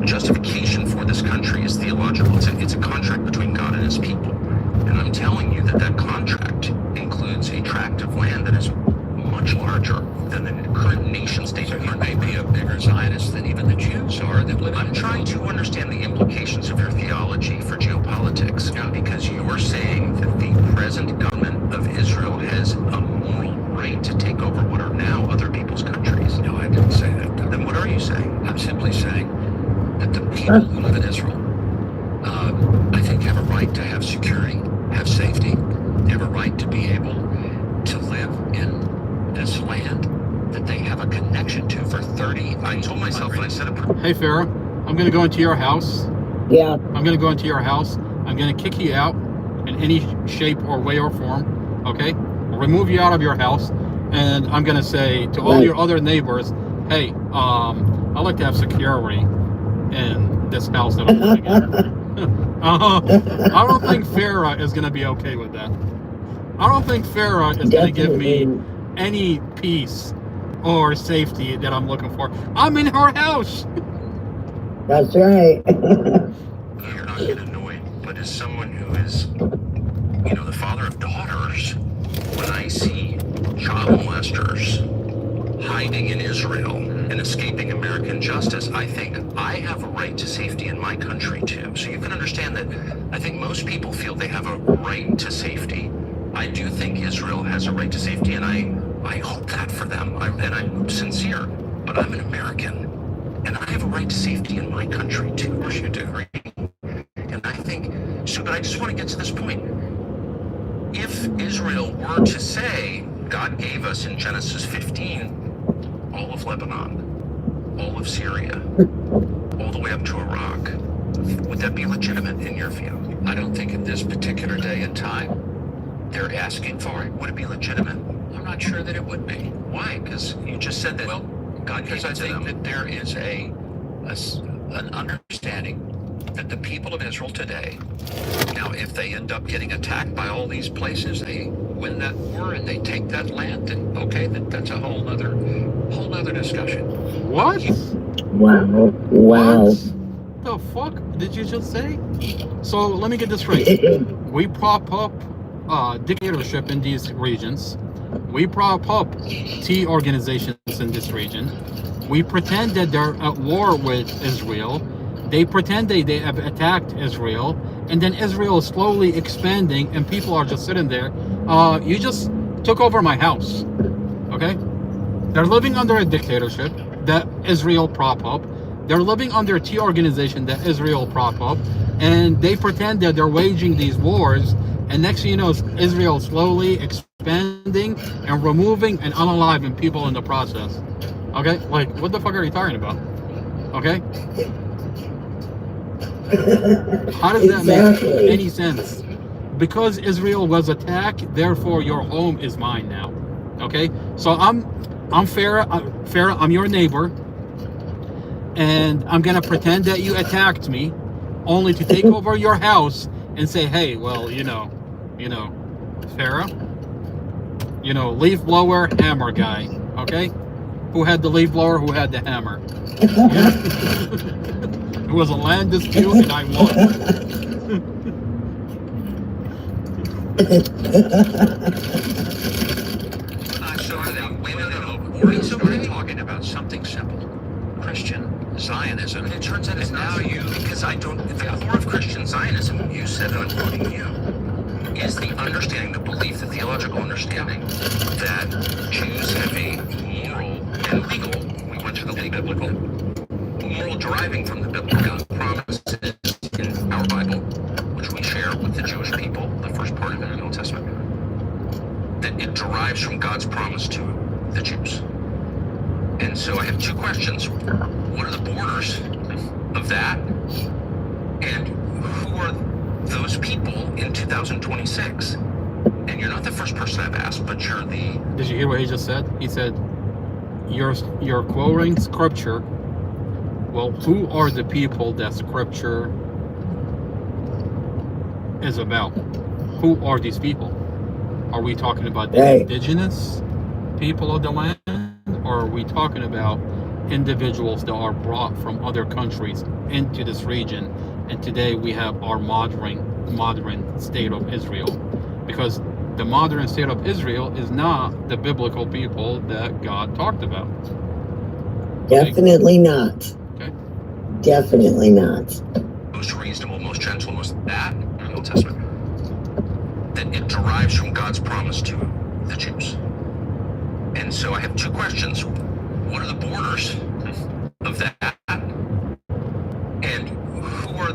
justification for this country is theological. It's a contract between God and his people. And I'm telling you that contract includes a tract of land that is much larger than the current nation state. So you may be a bigger Zionist than even the Jews are that live in I'm trying to understand the implications of your theology for geopolitics, because you're saying that the present government of Israel has a moral right to take over what are now other people's countries. No, I didn't say that. Then what are you saying? I'm simply saying that the people who live in Israel, I think, have a right to have security, have safety. They have a right to be able to live in this land that they have a connection to for 30. I told myself when I said it. Hey, Farah, I'm going to go into your house. Yeah. I'm going to go into your house. I'm going to kick you out in any shape or way or form. Okay? I'll remove you out of your house. And I'm going to say to all your other neighbors, hey, I'd like to have security in this house that I'm living in. I don't think Farah is going to be okay with that. I don't think Farah is going to give me any peace or safety that I'm looking for. I'm in her house. That's right. You're not getting annoyed, but as someone who is, the father of daughters, when I see child molesters hiding in Israel and escaping American justice, I think I have a right to safety in my country too. So you can understand that I think most people feel they have a right to safety. I do think Israel has a right to safety, and I hope that for them, and I'm sincere, but I'm an American, and I have a right to safety in my country too. Of course you do. And I think, but I just want to get to this point. If Israel were to say, God gave us in Genesis 15 all of Lebanon, all of Syria, all the way up to Iraq, would that be legitimate in your view? I don't think in this particular day and time they're asking for it. Would it be legitimate? I'm not sure that it would be. Why? Because you just said that. Well, God because gave I it to think them. that there is an understanding that the people of Israel today, now if they end up getting attacked by all these places, they win that war and they take that land, and okay, that's a whole nother discussion. What? Wow. Wow. What the fuck did you just say? So let me get this straight. We prop up dictatorship in these regions. We prop up T organizations in this region. We pretend that they're at war with Israel. They pretend they have attacked Israel, and then Israel is slowly expanding, and people are just sitting there. You just took over my house, okay? They're living under a dictatorship that Israel prop up. They're living under a T organization that Israel prop up, and they pretend that they're waging these wars, and next thing you know, Israel slowly expanding and removing and unaliving people in the process. Okay? Like, what the fuck are you talking about? Okay? How does that make any sense? Because Israel was attacked, therefore your home is mine now. Okay? So I'm Farah, I'm your neighbor, and I'm gonna pretend that you attacked me, only to take over your house and say, hey, well, you know, Farah, leaf blower, hammer guy, okay? Who had the leaf blower, who had the hammer? It was a land dispute and I won. We started talking about something simple. Christian Zionism. And it turns out it's And not now you, because the core of Christian Zionism, you said, and I'm quoting you, is the understanding, the belief, the theological understanding that Jews have a moral and legal, we went through the biblical, moral deriving from the biblical promises in our Bible, which we share with the Jewish people, the first part of it in the Old Testament, that it derives from God's promise to the Jews. And so I have two questions. What are the borders of that? And who are those people in 2026? And you're not the first person I've asked, but you're the... Did you hear what he just said? He said, you're quoting scripture. Well, who are the people that scripture is about? Who are these people? Are we talking about the indigenous people of the land? Or are we talking about individuals that are brought from other countries into this region? And today we have our modern state of Israel. Because the modern state of Israel is not the biblical people that God talked about. Definitely not. Okay. Definitely not. Most reasonable, most gentle, most that in the Old Testament. That it derives from God's promise to the Jews. And so I have two questions. What are the borders of that? And who are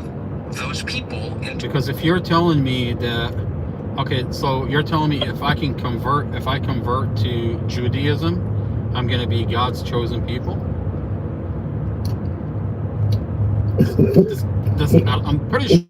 those people into... Because if you're telling me that, okay, so you're telling me if I convert to Judaism, I'm going to be God's chosen people? I'm pretty